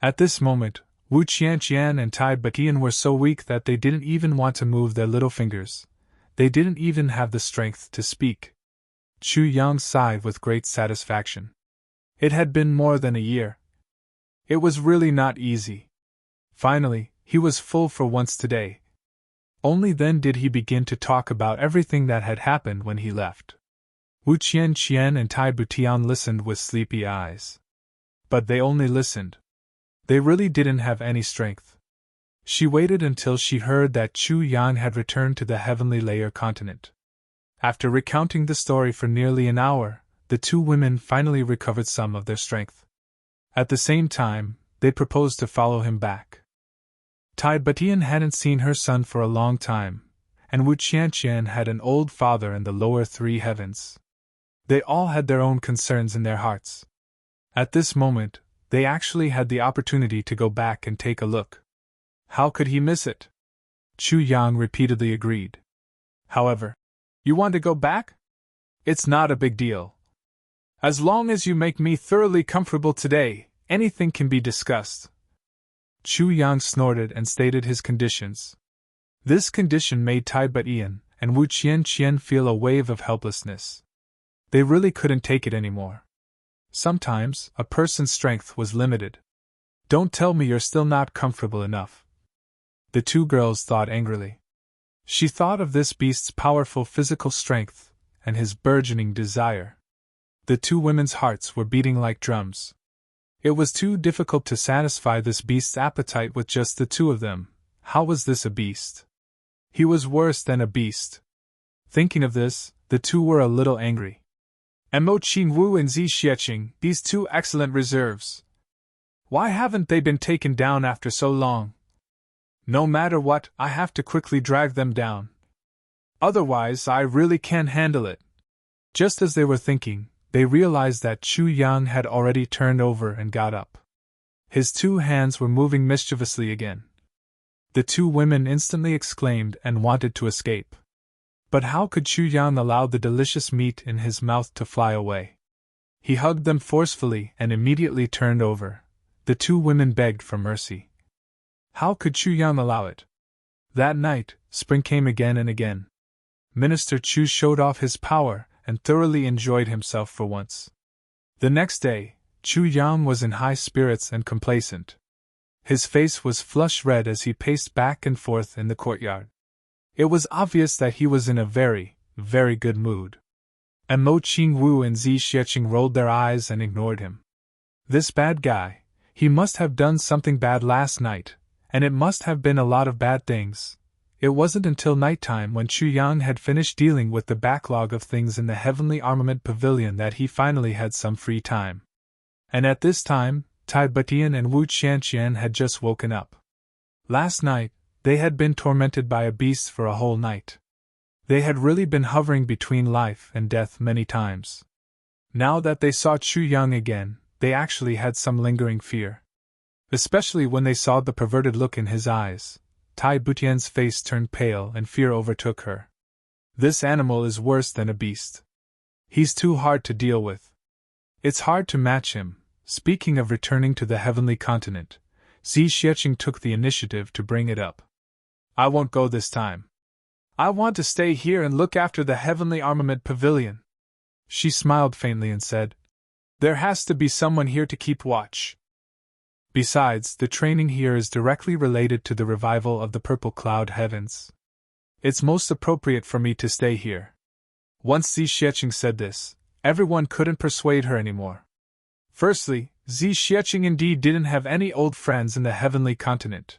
At this moment, Wu Qianqian and Tai Butian were so weak that they didn't even want to move their little fingers. They didn't even have the strength to speak. Chu Yang sighed with great satisfaction. It had been more than a year. It was really not easy. Finally, he was full for once today. Only then did he begin to talk about everything that had happened when he left. Wu Qianqian and Tai Butian listened with sleepy eyes. but they only listened. They really didn't have any strength. She waited until she heard that Chu Yang had returned to the heavenly layer continent. After recounting the story for nearly an hour, the two women finally recovered some of their strength. At the same time, they proposed to follow him back. Tai Batian hadn't seen her son for a long time, and Wu Qianqian had an old father in the lower three heavens. They all had their own concerns in their hearts. At this moment, they actually had the opportunity to go back and take a look. How could he miss it? Chu Yang repeatedly agreed. However, you want to go back? It's not a big deal. As long as you make me thoroughly comfortable today, anything can be discussed. Chu Yang snorted and stated his conditions. This condition made Tai Batian and Wu Qianqian feel a wave of helplessness. They really couldn't take it anymore. Sometimes, a person's strength was limited. Don't tell me you're still not comfortable enough. The two girls thought angrily. She thought of this beast's powerful physical strength and his burgeoning desire. The two women's hearts were beating like drums. It was too difficult to satisfy this beast's appetite with just the two of them. How was this a beast? He was worse than a beast. Thinking of this, the two were a little angry. Mo Qingwu and Zi Xieching, these two excellent reserves. Why haven't they been taken down after so long? No matter what, I have to quickly drag them down. Otherwise, I really can't handle it. Just as they were thinking, they realized that Chu Yang had already turned over and got up. His two hands were moving mischievously again. The two women instantly exclaimed and wanted to escape. But how could Chu Yang allow the delicious meat in his mouth to fly away? He hugged them forcefully and immediately turned over. The two women begged for mercy. How could Chu Yang allow it? That night, spring came again and again. Minister Chu showed off his power and thoroughly enjoyed himself for once. The next day, Chu Yang was in high spirits and complacent. His face was flush red as he paced back and forth in the courtyard. It was obvious that he was in a very, very good mood. And Mo Qingwu and Zi Xieching rolled their eyes and ignored him. This bad guy, he must have done something bad last night, and it must have been a lot of bad things. It wasn't until nighttime when Chu Yang had finished dealing with the backlog of things in the Heavenly Armament Pavilion that he finally had some free time. And at this time, Tai Batian and Wu Qianqian had just woken up. Last night, they had been tormented by a beast for a whole night. They had really been hovering between life and death many times. Now that they saw Chu Yang again, they actually had some lingering fear. Especially when they saw the perverted look in his eyes. Tai Butian's face turned pale and fear overtook her. This animal is worse than a beast. He's too hard to deal with. It's hard to match him. Speaking of returning to the heavenly continent, Zi Xieching took the initiative to bring it up. I won't go this time. I want to stay here and look after the Heavenly Armament Pavilion. She smiled faintly and said, There has to be someone here to keep watch. Besides, the training here is directly related to the revival of the purple cloud heavens. It's most appropriate for me to stay here. Once Zi Xieching said this, everyone couldn't persuade her anymore. Firstly, Zi Xieching indeed didn't have any old friends in the heavenly continent.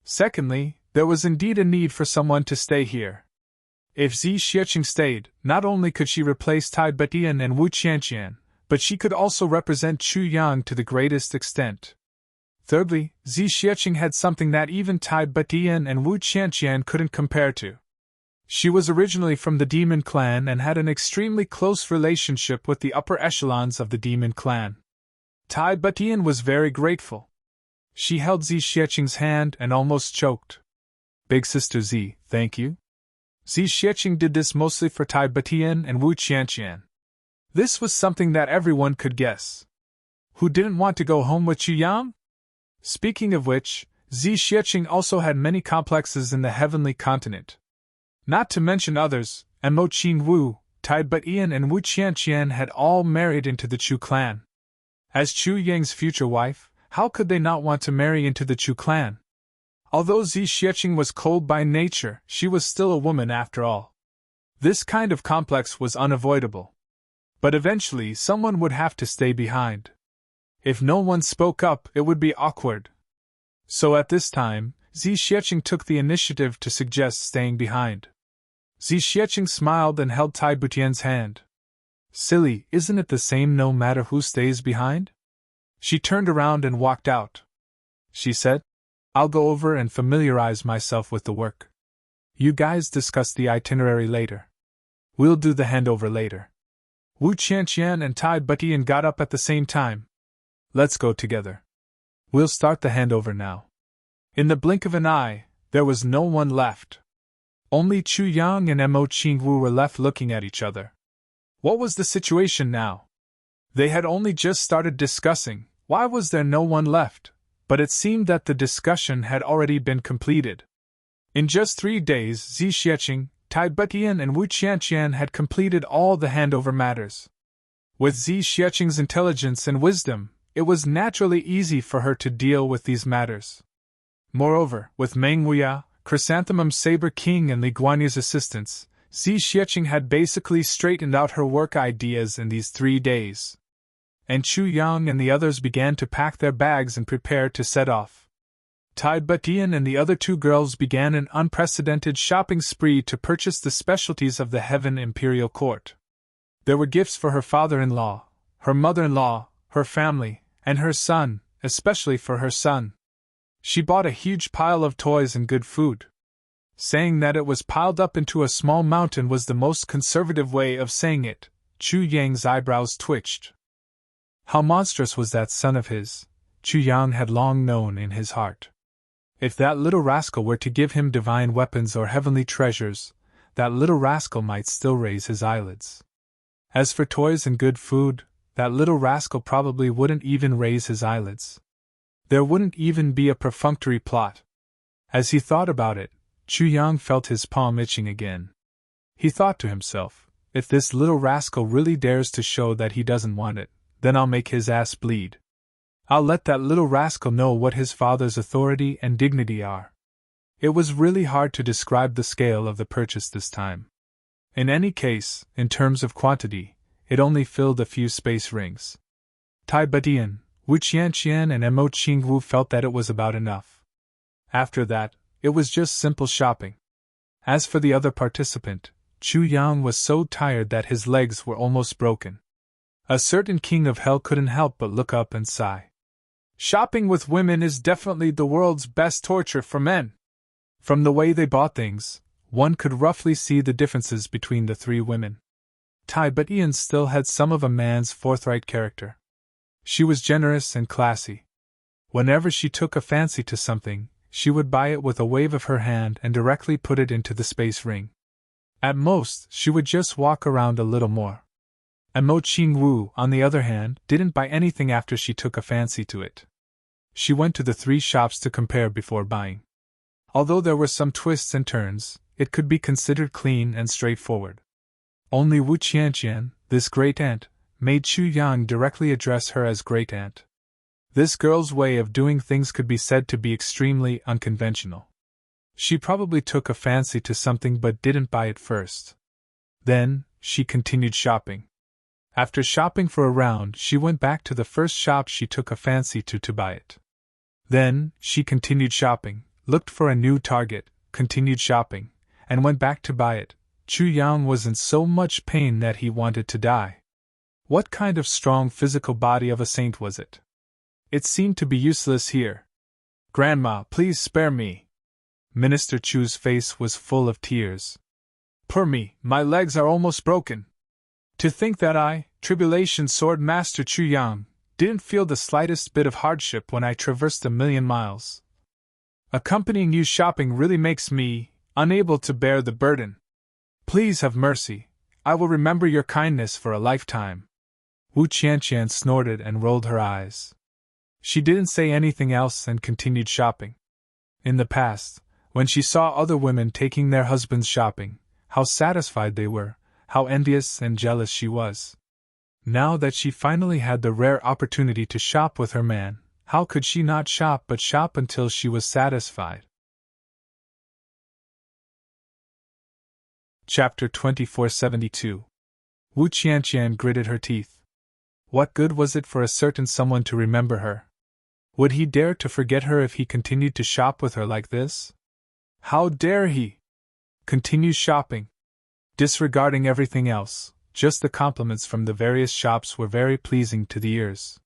Secondly, there was indeed a need for someone to stay here. If Zi Xieching stayed, not only could she replace Tai Batian and Wu Qianqian, but she could also represent Chu Yang to the greatest extent. Thirdly, Zi Xieching had something that even Tai Batian and Wu Qianqian couldn't compare to. She was originally from the demon clan and had an extremely close relationship with the upper echelons of the demon clan. Tai Batian was very grateful. She held Zi Xieching's hand and almost choked. Big Sister Zi, thank you. Zi Xieching did this mostly for Tai Batian and Wu Qianqian. This was something that everyone could guess. Who didn't want to go home with Chu Yang? Speaking of which, Zi Xieching also had many complexes in the heavenly continent. Not to mention others, Mo Qingwu, Tai Batian and Wu Qianqian had all married into the Chu clan. As Chu Yang's future wife, how could they not want to marry into the Chu clan? Although Zi Xieching was cold by nature, she was still a woman after all. This kind of complex was unavoidable. But eventually someone would have to stay behind. If no one spoke up, it would be awkward. So at this time, Zi Xiecheng took the initiative to suggest staying behind. Zi Xiecheng smiled and held Tai Butian's hand. Silly, isn't it the same no matter who stays behind? She turned around and walked out. She said, I'll go over and familiarize myself with the work. You guys discuss the itinerary later. We'll do the handover later. Wu Qianqian and Tai Butian got up at the same time. Let's go together. We'll start the handover now. In the blink of an eye, there was no one left. Only Chu Yang and Mo Qingwu were left looking at each other. What was the situation now? They had only just started discussing, why was there no one left? But it seemed that the discussion had already been completed. In just 3 days, Zi Xiecheng, Tai Butian and Wu Qianqian had completed all the handover matters. With Zi Xiecheng's intelligence and wisdom, it was naturally easy for her to deal with these matters. Moreover, with Meng Wuya, Chrysanthemum Saber King and Li Guanyu's assistance, Zi Xiecheng had basically straightened out her work ideas in these 3 days. And Chu Yang and the others began to pack their bags and prepare to set off. Tai Butian and the other 2 girls began an unprecedented shopping spree to purchase the specialties of the Heaven Imperial Court. There were gifts for her father-in-law, her mother-in-law, her family, and her son, especially for her son. She bought a huge pile of toys and good food. Saying that it was piled up into a small mountain was the most conservative way of saying it. Chu Yang's eyebrows twitched. How monstrous was that son of his, Chu Yang had long known in his heart. If that little rascal were to give him divine weapons or heavenly treasures, that little rascal might still raise his eyelids. As for toys and good food, that little rascal probably wouldn't even raise his eyelids. There wouldn't even be a perfunctory plot. As he thought about it, Chu Yang felt his palm itching again. He thought to himself, if this little rascal really dares to show that he doesn't want it, then I'll make his ass bleed. I'll let that little rascal know what his father's authority and dignity are. It was really hard to describe the scale of the purchase this time. In any case, in terms of quantity, it only filled a few space rings. Tai Butian, Wu Qianqian and Mo Qingwu felt that it was about enough. After that, it was just simple shopping. As for the other participant, Chu Yang was so tired that his legs were almost broken. A certain king of hell couldn't help but look up and sigh. Shopping with women is definitely the world's best torture for men. From the way they bought things, one could roughly see the differences between the 3 women. Tai Butian still had some of a man's forthright character. She was generous and classy. Whenever she took a fancy to something, she would buy it with a wave of her hand and directly put it into the space ring. At most, she would just walk around a little more. Mo Qingwu, on the other hand, didn't buy anything after she took a fancy to it. She went to the 3 shops to compare before buying. Although there were some twists and turns, it could be considered clean and straightforward. Only Wu Qianqian, this great aunt, made Chu Yang directly address her as great aunt. This girl's way of doing things could be said to be extremely unconventional. She probably took a fancy to something but didn't buy it first. Then, she continued shopping. After shopping for a round, she went back to the first shop she took a fancy to buy it. Then, she continued shopping, looked for a new target, continued shopping, and went back to buy it. Chu Yang was in so much pain that he wanted to die. What kind of strong physical body of a saint was it? It seemed to be useless here. Grandma, please spare me. Minister Chu's face was full of tears. Poor me, my legs are almost broken. To think that I, Tribulation Sword Master Chu Yang, didn't feel the slightest bit of hardship when I traversed 1,000,000 miles. Accompanying you shopping really makes me unable to bear the burden. Please have mercy. I will remember your kindness for a lifetime. Wu Qianqian snorted and rolled her eyes. She didn't say anything else and continued shopping. In the past, when she saw other women taking their husbands shopping, how satisfied they were, how envious and jealous she was. Now that she finally had the rare opportunity to shop with her man, how could she not shop but shop until she was satisfied? Chapter 2472. Wu Qianqian gritted her teeth. What good was it for a certain someone to remember her? Would he dare to forget her if he continued to shop with her like this? How dare he continue shopping, disregarding everything else? Just the compliments from the various shops were very pleasing to the ears.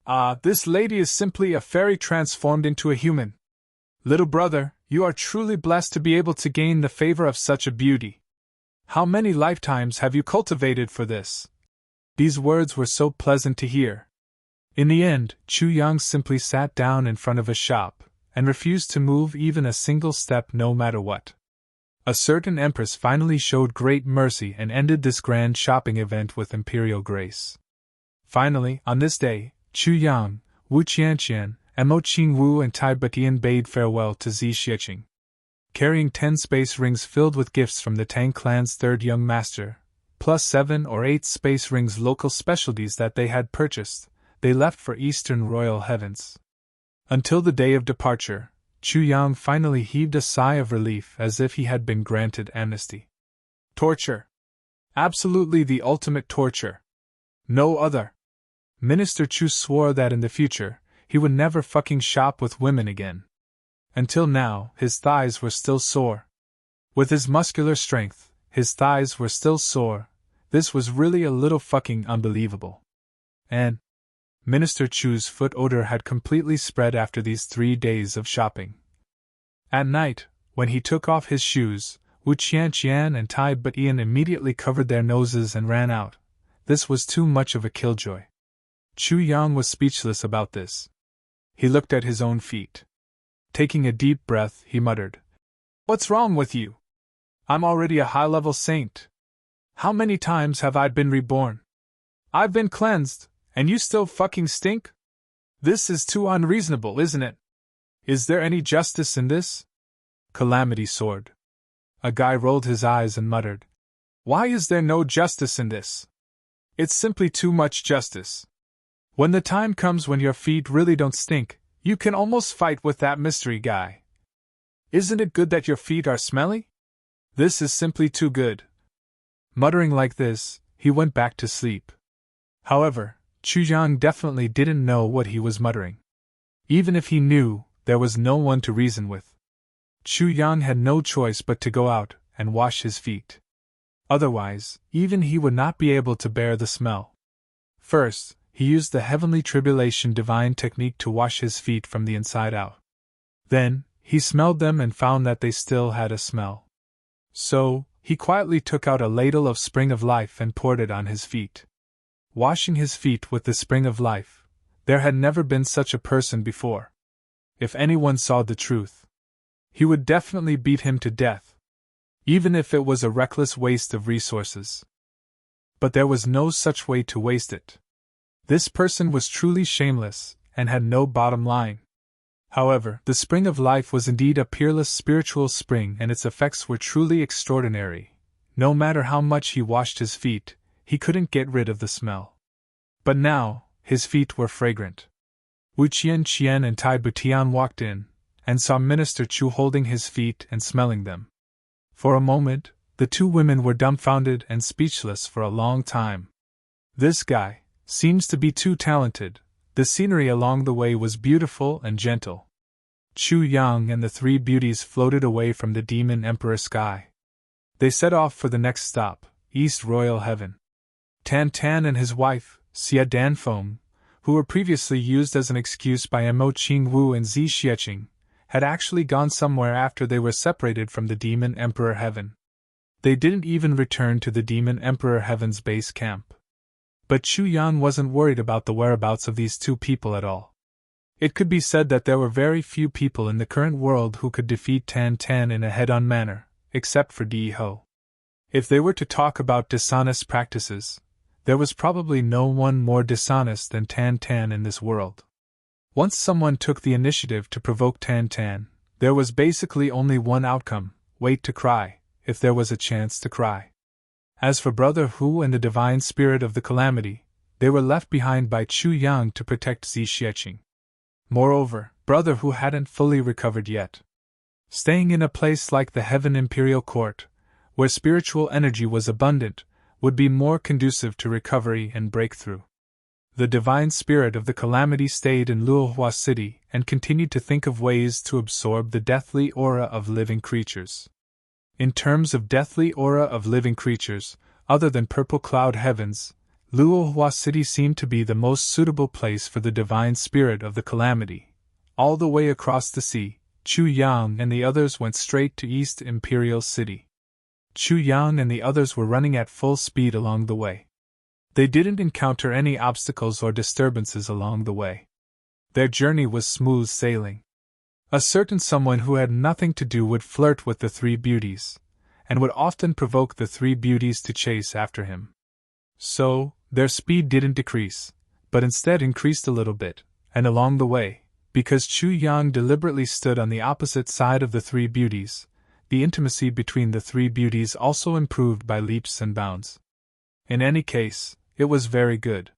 Ah, this lady is simply a fairy transformed into a human. Little brother, you are truly blessed to be able to gain the favor of such a beauty. How many lifetimes have you cultivated for this? These words were so pleasant to hear. In the end, Chu Yang simply sat down in front of a shop, and refused to move even a single step no matter what. A certain empress finally showed great mercy and ended this grand shopping event with imperial grace. Finally, on this day, Chu Yang, Wu Qianqian, and Mo Qingwu and Tai Butian bade farewell to Zi Xieching. Carrying 10 space rings filled with gifts from the Tang clan's third young master, plus 7 or 8 space rings local specialties that they had purchased, they left for Eastern Royal Heavens. Until the day of departure, Chu Yang finally heaved a sigh of relief as if he had been granted amnesty. Torture. Absolutely the ultimate torture. No other. Minister Chu swore that in the future, he would never fucking shop with women again. Until now, his thighs were still sore. With his muscular strength, his thighs were still sore. This was really a little fucking unbelievable. And Minister Chu's foot odor had completely spread after these 3 days of shopping. At night, when he took off his shoes, Wu Qianqian and Tai Butian immediately covered their noses and ran out. This was too much of a killjoy. Chu Yang was speechless about this. He looked at his own feet. Taking a deep breath, he muttered, "What's wrong with you? I'm already a high-level saint. How many times have I been reborn? I've been cleansed, and you still fucking stink? This is too unreasonable, isn't it? Is there any justice in this?" Calamity soared. A guy rolled his eyes and muttered, "Why is there no justice in this? It's simply too much justice. When the time comes when your feet really don't stink, you can almost fight with that mystery guy. Isn't it good that your feet are smelly? This is simply too good." Muttering like this, he went back to sleep. However, Chu Yang definitely didn't know what he was muttering. Even if he knew, there was no one to reason with. Chu Yang had no choice but to go out and wash his feet. Otherwise, even he would not be able to bear the smell. First, he used the heavenly tribulation divine technique to wash his feet from the inside out. Then, he smelled them and found that they still had a smell. So, he quietly took out a ladle of spring of life and poured it on his feet. Washing his feet with the spring of life, there had never been such a person before. If anyone saw the truth, he would definitely beat him to death, even if it was a reckless waste of resources. But there was no such way to waste it. This person was truly shameless, and had no bottom line. However, the spring of life was indeed a peerless spiritual spring, and its effects were truly extraordinary. No matter how much he washed his feet, he couldn't get rid of the smell. But now, his feet were fragrant. Wu Qianqian and Tai Butian walked in, and saw Minister Chu holding his feet and smelling them. For a moment, the two women were dumbfounded and speechless for a long time. This guy seems to be too talented. The scenery along the way was beautiful and gentle. Chu Yang and the 3 beauties floated away from the demon emperor sky. They set off for the next stop, East Royal Heaven. Tan Tan and his wife, Xia Danfeng, who were previously used as an excuse by Mo Qingwu and Zi Xieching, had actually gone somewhere after they were separated from the demon emperor heaven. They didn't even return to the demon emperor heaven's base camp. But Chu Yang wasn't worried about the whereabouts of these 2 people at all. It could be said that there were very few people in the current world who could defeat Tan Tan in a head-on manner, except for Di Ho. If they were to talk about dishonest practices, there was probably no one more dishonest than Tan Tan in this world. Once someone took the initiative to provoke Tan Tan, there was basically only one outcome: wait to cry, if there was a chance to cry. As for Brother Hu and the divine spirit of the calamity, they were left behind by Chu Yang to protect Zi Xieching. Moreover, Brother Hu hadn't fully recovered yet. Staying in a place like the Heaven Imperial Court, where spiritual energy was abundant, would be more conducive to recovery and breakthrough. The divine spirit of the calamity stayed in Luohua City and continued to think of ways to absorb the deathly aura of living creatures. In terms of deathly aura of living creatures, other than purple cloud heavens, Luohua City seemed to be the most suitable place for the divine spirit of the calamity. All the way across the sea, Chu Yang and the others went straight to East Imperial City. Chu Yang and the others were running at full speed along the way. They didn't encounter any obstacles or disturbances along the way. Their journey was smooth sailing. A certain someone who had nothing to do would flirt with the three beauties, and would often provoke the three beauties to chase after him. So, their speed didn't decrease, but instead increased a little bit, and along the way, because Chu Yang deliberately stood on the opposite side of the three beauties, the intimacy between the three beauties also improved by leaps and bounds. In any case, it was very good.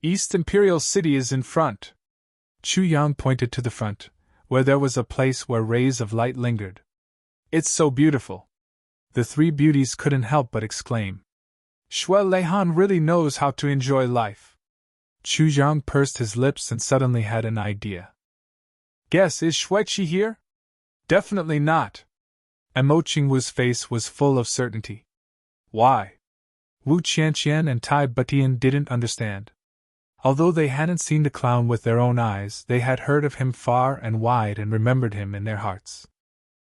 East Imperial City is in front. Chu Yang pointed to the front, where there was a place where rays of light lingered. It's so beautiful. The three beauties couldn't help but exclaim. Shui Leihan really knows how to enjoy life. Chu Yang pursed his lips and suddenly had an idea. Guess, is Shuiqi here? Definitely not. Mo Qingwu's face was full of certainty. Why? Wu Qianqian and Tai Butian didn't understand. Although they hadn't seen the clown with their own eyes, they had heard of him far and wide and remembered him in their hearts.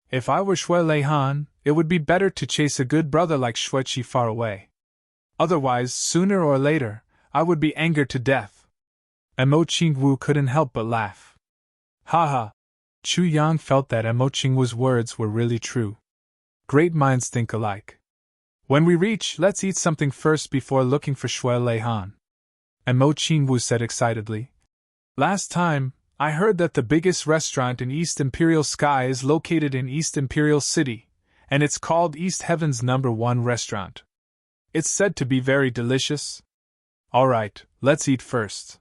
If I were Shui Leihan, it would be better to chase a good brother like Shuiqi far away. Otherwise, sooner or later, I would be angered to death. Mo Qingwu couldn't help but laugh. Ha. Chu Yang felt that Mo Qingwu's words were really true. Great minds think alike. When we reach, let's eat something first before looking for Shui Leihan. Mo Qingwu said excitedly. Last time, I heard that the biggest restaurant in East Imperial Sky is located in East Imperial City, and it's called East Heaven's #1 restaurant. It's said to be very delicious. Alright, let's eat first.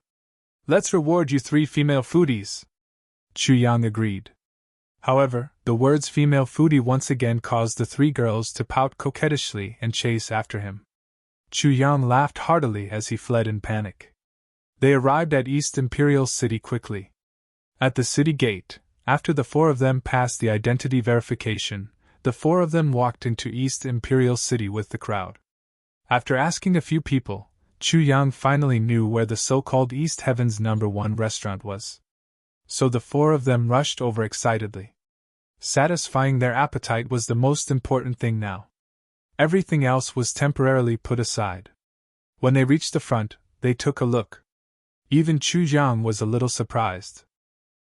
Let's reward you three female foodies. Chu Yang agreed. However, the words female foodie once again caused the three girls to pout coquettishly and chase after him. Chu Yang laughed heartily as he fled in panic. They arrived at East Imperial City quickly. At the city gate, after the four of them passed the identity verification, the four of them walked into East Imperial City with the crowd. After asking a few people, Chu Yang finally knew where the so-called East Heaven's #1 restaurant was. So the four of them rushed over excitedly. Satisfying their appetite was the most important thing now. Everything else was temporarily put aside. When they reached the front, they took a look. Even Chu Yang was a little surprised.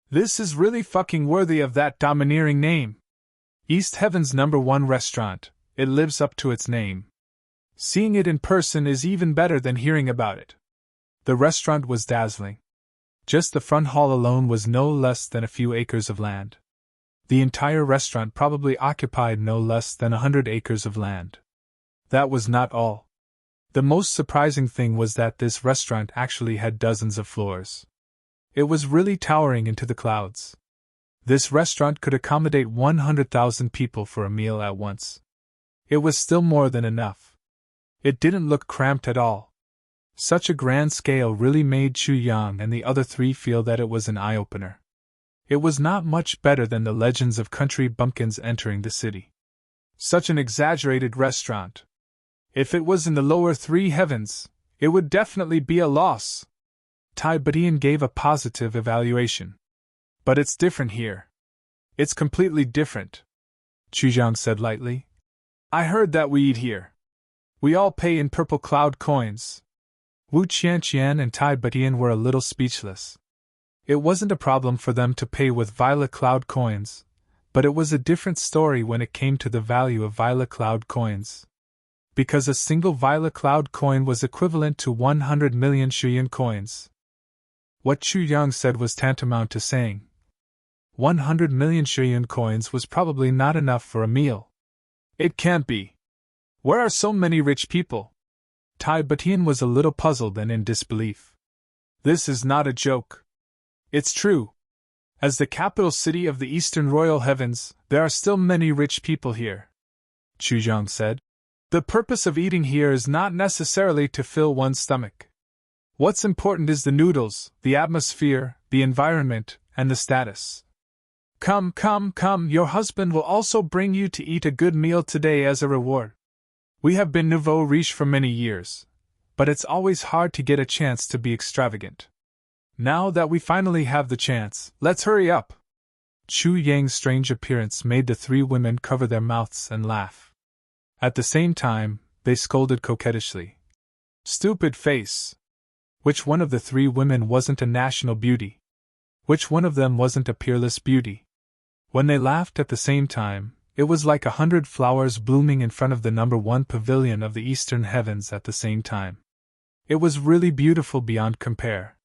This is really fucking worthy of that domineering name. East Heaven's #1 restaurant, it lives up to its name. Seeing it in person is even better than hearing about it. The restaurant was dazzling. Just the front hall alone was no less than a few acres of land. The entire restaurant probably occupied no less than 100 acres of land. That was not all. The most surprising thing was that this restaurant actually had dozens of floors. It was really towering into the clouds. This restaurant could accommodate 100,000 people for a meal at once. It was still more than enough. It didn't look cramped at all. Such a grand scale really made Chu Yang and the other three feel that it was an eye-opener. It was not much better than the legends of country bumpkins entering the city. Such an exaggerated restaurant. If it was in the lower three heavens, it would definitely be a loss. Tai Butian gave a positive evaluation. But it's different here. It's completely different, Chu Yang said lightly. I heard that we eat here. We all pay in purple cloud coins. Wu Qianqian and Tai Butian were a little speechless. It wasn't a problem for them to pay with violet cloud coins, but it was a different story when it came to the value of violet cloud coins. Because a single violet cloud coin was equivalent to 100 million Shuyan coins. What Chu Yang said was tantamount to saying 100 million Shuyan coins was probably not enough for a meal. It can't be. Where are so many rich people? Tai Butian was a little puzzled and in disbelief. This is not a joke. It's true. As the capital city of the Eastern Royal Heavens, there are still many rich people here, Chu Yang said. The purpose of eating here is not necessarily to fill one's stomach. What's important is the noodles, the atmosphere, the environment, and the status. Come, your husband will also bring you to eat a good meal today as a reward. We have been nouveau riche for many years, but it's always hard to get a chance to be extravagant. Now that we finally have the chance, let's hurry up. Chu Yang's strange appearance made the three women cover their mouths and laugh. At the same time, they scolded coquettishly. Stupid face! Which one of the three women wasn't a national beauty? Which one of them wasn't a peerless beauty? When they laughed at the same time, it was like 100 flowers blooming in front of the number 1 pavilion of the eastern heavens at the same time. It was really beautiful beyond compare.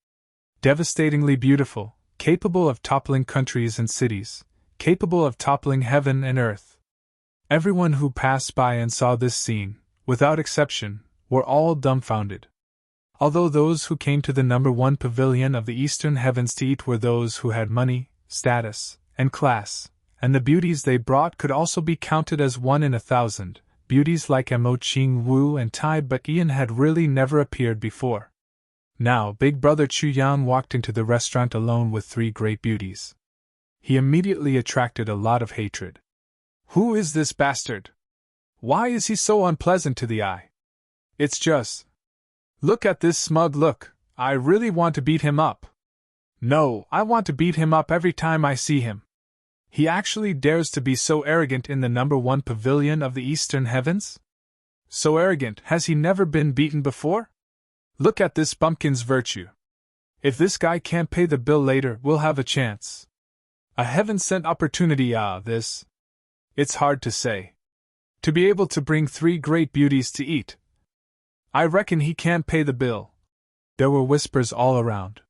Devastatingly beautiful, capable of toppling countries and cities, capable of toppling heaven and earth. Everyone who passed by and saw this scene, without exception, were all dumbfounded. Although those who came to the number 1 pavilion of the eastern heavens to eat were those who had money, status, and class, and the beauties they brought could also be counted as 1 in 1,000, beauties like Mo Ching Wu and Tai But Ian had really never appeared before. Now Big Brother Chu Yang walked into the restaurant alone with 3 great beauties. He immediately attracted a lot of hatred. Who is this bastard? Why is he so unpleasant to the eye? It's just... Look at this smug look, I really want to beat him up. No, I want to beat him up every time I see him. He actually dares to be so arrogant in the number 1 pavilion of the eastern heavens? So arrogant, has he never been beaten before? Look at this bumpkin's virtue. If this guy can't pay the bill later, we'll have a chance. A heaven-sent opportunity, this. It's hard to say. To be able to bring 3 great beauties to eat. I reckon he can't pay the bill. There were whispers all around.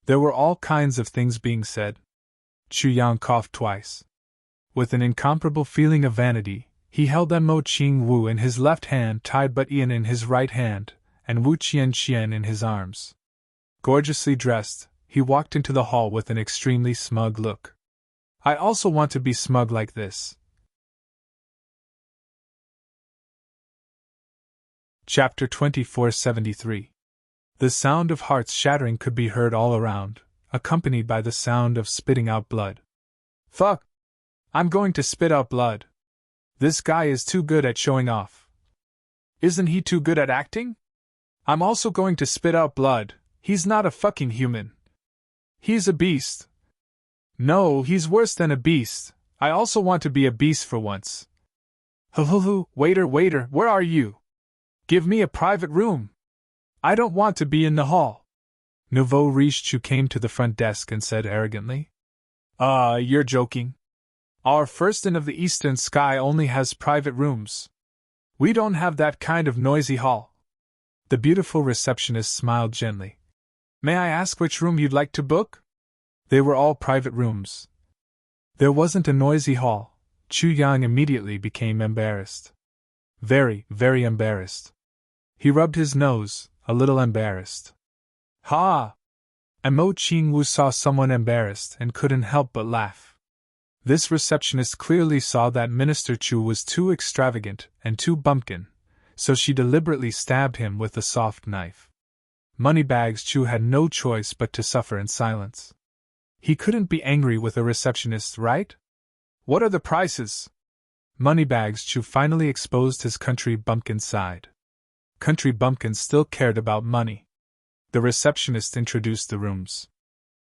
There were all kinds of things being said. Chu Yang coughed twice. With an incomparable feeling of vanity, he held Mo Ching Wu in his left hand, Tai But Ian in his right hand, and Wu Qian in his arms. Gorgeously dressed, he walked into the hall with an extremely smug look. I also want to be smug like this. Chapter 2473. The sound of hearts shattering could be heard all around, accompanied by the sound of spitting out blood. Fuck! I'm going to spit out blood. This guy is too good at showing off. Isn't he too good at acting? I'm also going to spit out blood. He's not a fucking human. He's a beast. No, he's worse than a beast. I also want to be a beast for once. Waiter, where are you? Give me a private room. I don't want to be in the hall. Nouveau riche Chu came to the front desk and said arrogantly. You're joking. Our first inn of the eastern sky only has private rooms. We don't have that kind of noisy hall. The beautiful receptionist smiled gently. May I ask which room you'd like to book? They were all private rooms. There wasn't a noisy hall. Chu Yang immediately became embarrassed. Very, very embarrassed. He rubbed his nose, a little embarrassed. Ha! And Mo Ching Wu saw someone embarrassed and couldn't help but laugh. This receptionist clearly saw that Minister Chu was too extravagant and too bumpkin, so she deliberately stabbed him with a soft knife. Moneybags Chu had no choice but to suffer in silence. He couldn't be angry with a receptionist, right? What are the prices? Moneybags Chu finally exposed his country bumpkin side. Country bumpkin still cared about money. The receptionist introduced the rooms.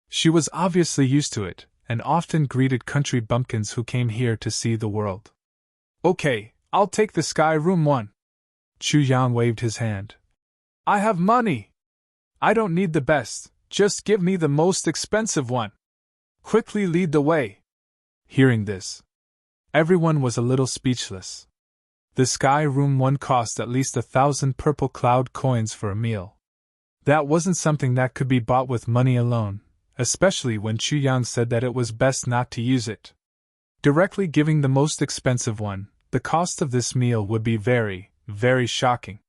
She was obviously used to it, and often greeted country bumpkins who came here to see the world. Okay, I'll take the Sky Room 1. Chu Yang waved his hand. I have money! I don't need the best, just give me the most expensive one. Quickly lead the way. Hearing this, everyone was a little speechless. The Sky Room 1 cost at least 1,000 purple cloud coins for a meal. That wasn't something that could be bought with money alone, especially when Chu Yang said that it was best not to use it. Directly giving the most expensive one, the cost of this meal would be very, very shocking.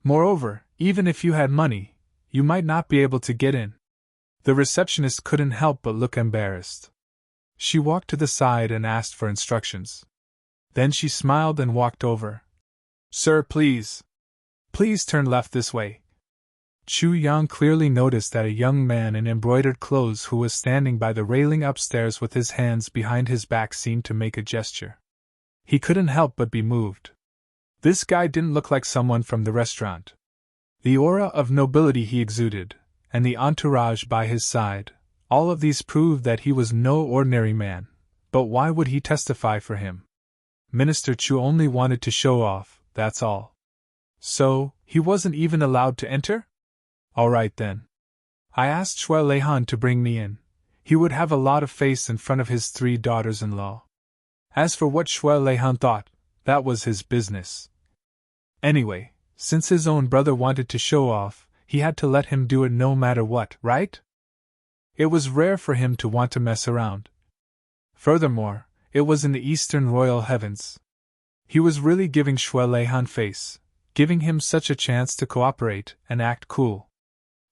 Moreover, even if you had money, you might not be able to get in. The receptionist couldn't help but look embarrassed. She walked to the side and asked for instructions. Then she smiled and walked over. Sir, please. Please turn left this way. Chu Yang clearly noticed that a young man in embroidered clothes who was standing by the railing upstairs with his hands behind his back seemed to make a gesture. He couldn't help but be moved. This guy didn't look like someone from the restaurant. The aura of nobility he exuded, and the entourage by his side, all of these proved that he was no ordinary man. But why would he testify for him? Minister Chu only wanted to show off, that's all. So, he wasn't even allowed to enter? Alright then. I asked Shui Leihan to bring me in. He would have a lot of face in front of his 3 daughters-in-law. As for what Shui Leihan thought, that was his business. Anyway, since his own brother wanted to show off, he had to let him do it no matter what, right? It was rare for him to want to mess around. Furthermore, it was in the Eastern Royal Heavens. He was really giving Shui Leihan face, giving him such a chance to cooperate and act cool.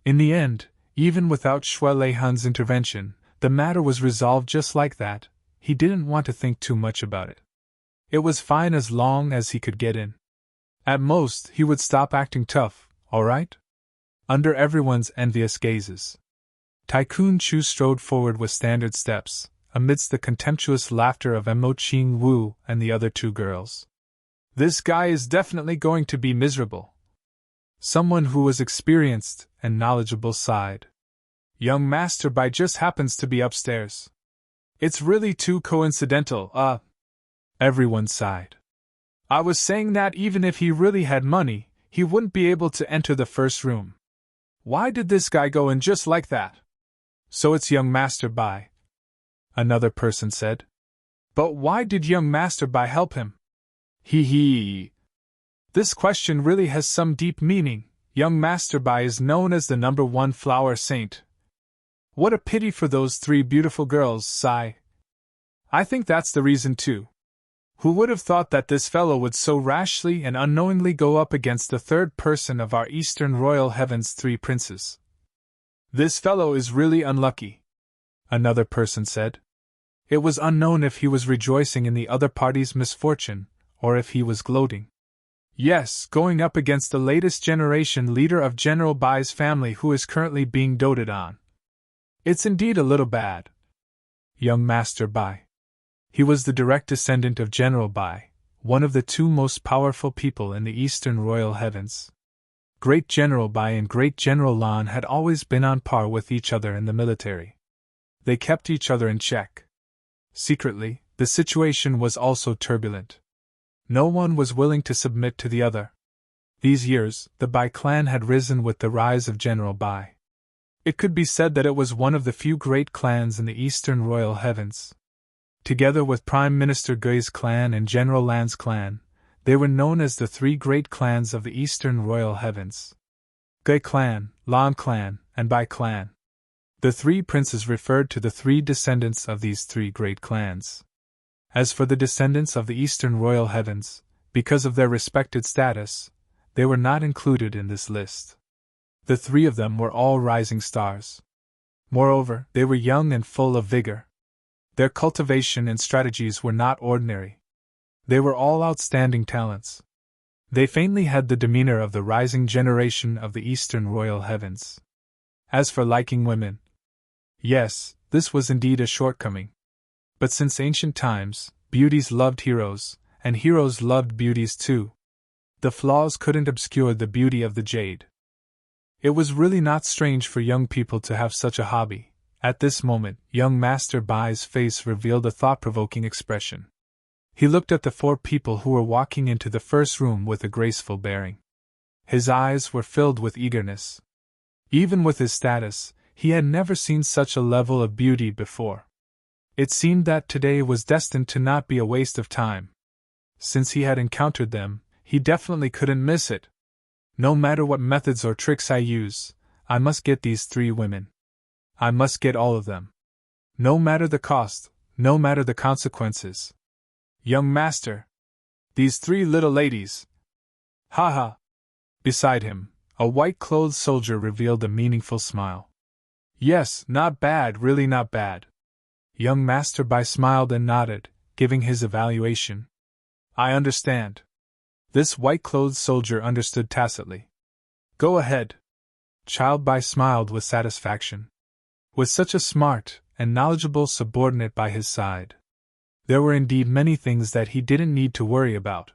In the end, even without Shui Leihan's intervention, the matter was resolved just like that. He didn't want to think too much about it. It was fine as long as he could get in. At most, he would stop acting tough, alright? Under everyone's envious gazes. Tycoon Chu strode forward with standard steps, amidst the contemptuous laughter of Mo Qing Wu and the other 2 girls. This guy is definitely going to be miserable. Someone who was experienced and knowledgeable sighed. Young Master Bai just happens to be upstairs. It's really too coincidental, Everyone sighed. I was saying that even if he really had money, he wouldn't be able to enter the first room. Why did this guy go in just like that? So it's young Master Bai, another person said. But why did young Master Bai help him? Hee. This question really has some deep meaning. Young Master Bai is known as the #1 flower saint. What a pity for those 3 beautiful girls, sigh. I think that's the reason too. Who would have thought that this fellow would so rashly and unknowingly go up against the 3rd person of our Eastern Royal Heaven's 3 princes? This fellow is really unlucky, another person said. It was unknown if he was rejoicing in the other party's misfortune, or if he was gloating. Yes, going up against the latest generation leader of General Bai's family who is currently being doted on. It's indeed a little bad. Young Master Bai. He was the direct descendant of General Bai, one of the 2 most powerful people in the Eastern Royal Heavens. Great General Bai and Great General Lan had always been on par with each other in the military. They kept each other in check. Secretly, the situation was also turbulent. No one was willing to submit to the other. These years, the Bai clan had risen with the rise of General Bai. It could be said that it was one of the few great clans in the Eastern Royal Heavens. Together with Prime Minister Gui's clan and General Lan's clan, they were known as the 3 great clans of the Eastern Royal Heavens. Gui clan, Lan clan, and Bai clan. The 3 princes referred to the 3 descendants of these 3 great clans. As for the descendants of the Eastern Royal Heavens, because of their respected status, they were not included in this list. The 3 of them were all rising stars. Moreover, they were young and full of vigor. Their cultivation and strategies were not ordinary. They were all outstanding talents. They faintly had the demeanor of the rising generation of the Eastern Royal Heavens. As for liking women, yes, this was indeed a shortcoming. But since ancient times, beauties loved heroes, and heroes loved beauties too. The flaws couldn't obscure the beauty of the jade. It was really not strange for young people to have such a hobby. At this moment, young Master Bai's face revealed a thought-provoking expression. He looked at the 4 people who were walking into the first room with a graceful bearing. His eyes were filled with eagerness. Even with his status, he had never seen such a level of beauty before. It seemed that today was destined to not be a waste of time. Since he had encountered them, he definitely couldn't miss it. No matter what methods or tricks I use, I must get these 3 women. I must get all of them. No matter the cost, no matter the consequences. Young master. These 3 little ladies. Ha. Beside him, a white-clothed soldier revealed a meaningful smile. Yes, not bad, really not bad. Young Master Bai smiled and nodded, giving his evaluation. I understand. This white-clothed soldier understood tacitly. Go ahead. Child Bai smiled with satisfaction. With such a smart and knowledgeable subordinate by his side, there were indeed many things that he didn't need to worry about.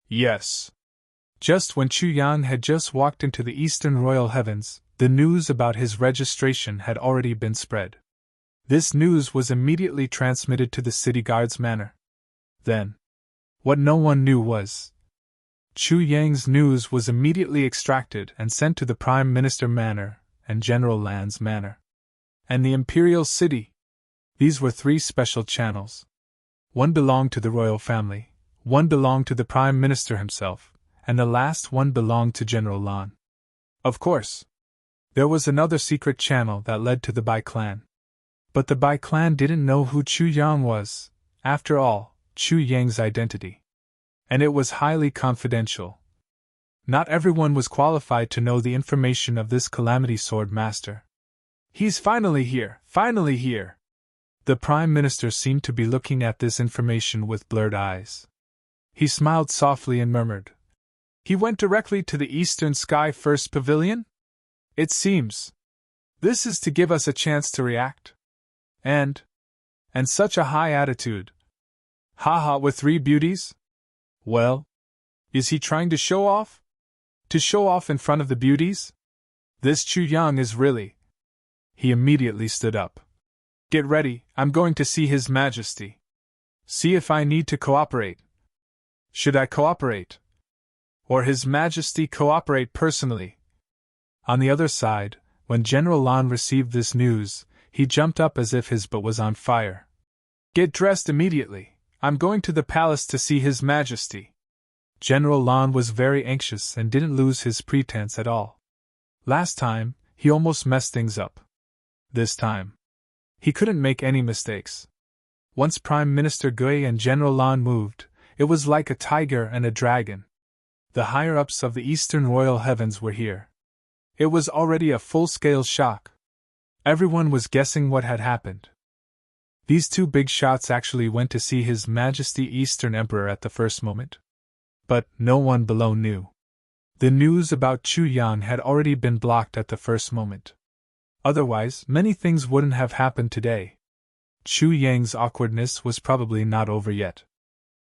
Yes. Just when Chu Yang had just walked into the Eastern Royal Heavens, the news about his registration had already been spread. This news was immediately transmitted to the city guard's manor. Then, what no one knew was, Chu Yang's news was immediately extracted and sent to the Prime Minister Manor and General Lan's Manor, and the Imperial City. These were three special channels. One belonged to the royal family, one belonged to the Prime Minister himself, and the last one belonged to General Lan. Of course, there was another secret channel that led to the Bai clan. But the Bai clan didn't know who Chu Yang was, after all, Chu Yang's identity. And it was highly confidential. Not everyone was qualified to know the information of this Calamity Sword Master. He's finally here, finally here! The Prime Minister seemed to be looking at this information with blurred eyes. He smiled softly and murmured, "He went directly to the Eastern Sky First Pavilion? It seems. This is to give us a chance to react. And such a high attitude. Haha, with three beauties? Well, is he trying to show off? To show off in front of the beauties? This Chu Yang is really..." He immediately stood up. "Get ready, I'm going to see His Majesty. See if I need to cooperate. Should I cooperate? Or His Majesty cooperate personally?" On the other side, when General Lan received this news, he jumped up as if his butt was on fire. "Get dressed immediately, I'm going to the palace to see His Majesty." General Lan was very anxious and didn't lose his pretense at all. Last time, he almost messed things up. This time, he couldn't make any mistakes. Once Prime Minister Gui and General Lan moved, it was like a tiger and a dragon. The higher-ups of the Eastern Royal Heavens were here. It was already a full-scale shock. Everyone was guessing what had happened. These two big shots actually went to see His Majesty Eastern Emperor at the first moment. But no one below knew. The news about Chu Yang had already been blocked at the first moment. Otherwise, many things wouldn't have happened today. Chu Yang's awkwardness was probably not over yet.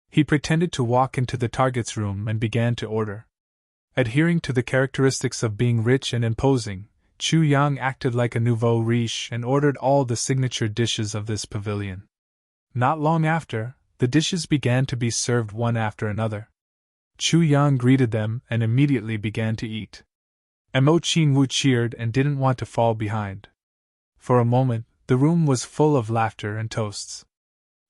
He pretended to walk into the target's room and began to order. Adhering to the characteristics of being rich and imposing, Chu Yang acted like a nouveau riche and ordered all the signature dishes of this pavilion. Not long after, the dishes began to be served one after another. Chu Yang greeted them and immediately began to eat. Mo Qinwu cheered and didn't want to fall behind. For a moment, the room was full of laughter and toasts.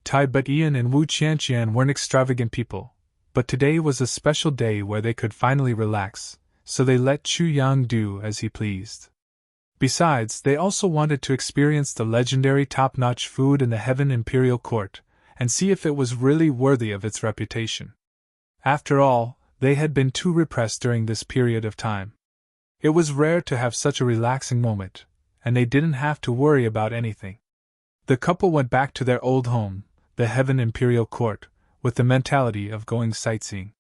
Tai Butian and Wu Qianqian weren't extravagant people, but today was a special day where they could finally relax, so they let Chu Yang do as he pleased. Besides, they also wanted to experience the legendary top-notch food in the Heaven Imperial Court, and see if it was really worthy of its reputation. After all, they had been too repressed during this period of time. It was rare to have such a relaxing moment, and they didn't have to worry about anything. The couple went back to their old home, the Heaven Imperial Court, with the mentality of going sightseeing.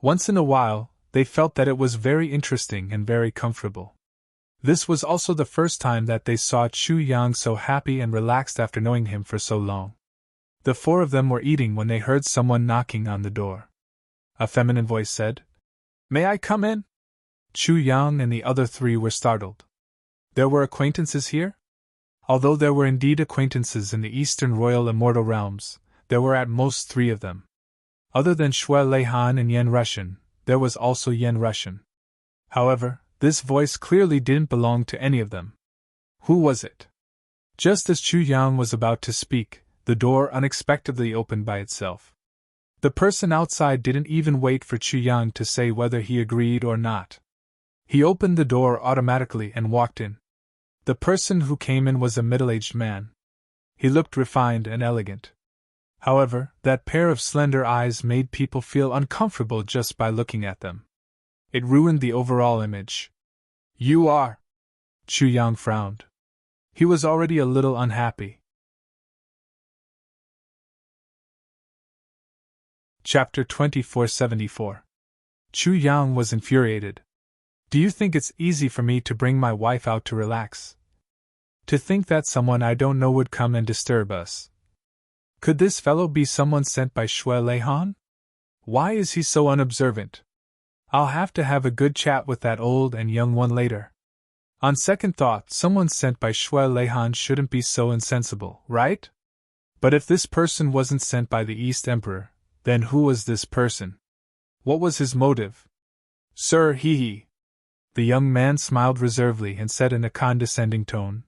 Once in a while, they felt that it was very interesting and very comfortable. This was also the first time that they saw Chu Yang so happy and relaxed after knowing him for so long. The four of them were eating when they heard someone knocking on the door. A feminine voice said, "May I come in?" Chu Yang and the other three were startled. There were acquaintances here? Although there were indeed acquaintances in the Eastern Royal Immortal Realms, there were at most three of them. Other than Shui Leihan and Yen Russian, there was also Yen Russian. However, this voice clearly didn't belong to any of them. Who was it? Just as Chu Yang was about to speak, the door unexpectedly opened by itself. The person outside didn't even wait for Chu Yang to say whether he agreed or not. He opened the door automatically and walked in. The person who came in was a middle-aged man. He looked refined and elegant. However, that pair of slender eyes made people feel uncomfortable just by looking at them. It ruined the overall image. "You are..." Chu Yang frowned. He was already a little unhappy. Chapter 2474. Chu Yang was infuriated. Do you think it's easy for me to bring my wife out to relax? To think that someone I don't know would come and disturb us. Could this fellow be someone sent by Shui Leihan? Why is he so unobservant? I'll have to have a good chat with that old and young one later. On second thought, someone sent by Shui Leihan shouldn't be so insensible, right? But if this person wasn't sent by the East Emperor, then who was this person? What was his motive? Sir, he. The young man smiled reservedly and said in a condescending tone,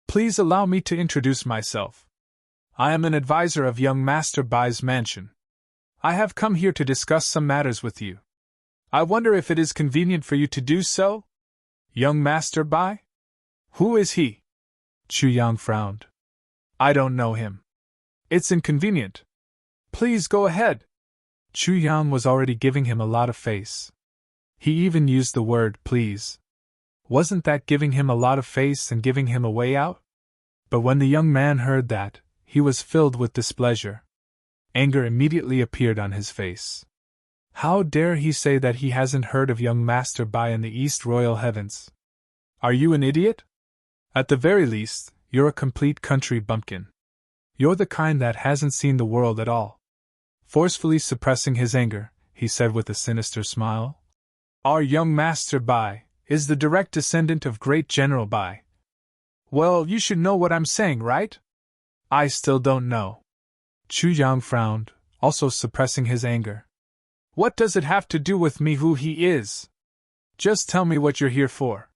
Please allow me to introduce myself. I am an advisor of young Master Bai's mansion. I have come here to discuss some matters with you. I wonder if it is convenient for you to do so? Young Master Bai? Who is he? Chu Yang frowned. I don't know him. It's inconvenient. Please go ahead. Chu Yang was already giving him a lot of face. He even used the word please. Wasn't that giving him a lot of face and giving him a way out? But when the young man heard that, he was filled with displeasure. Anger immediately appeared on his face. How dare he say that he hasn't heard of young Master Bai in the East Royal Heavens? Are you an idiot? At the very least, you're a complete country bumpkin. You're the kind that hasn't seen the world at all. Forcefully suppressing his anger, he said with a sinister smile, Our young Master Bai is the direct descendant of great General Bai. Well, you should know what I'm saying, right? I still don't know. Chu Yang frowned, also suppressing his anger. What does it have to do with me who he is? Just tell me what you're here for.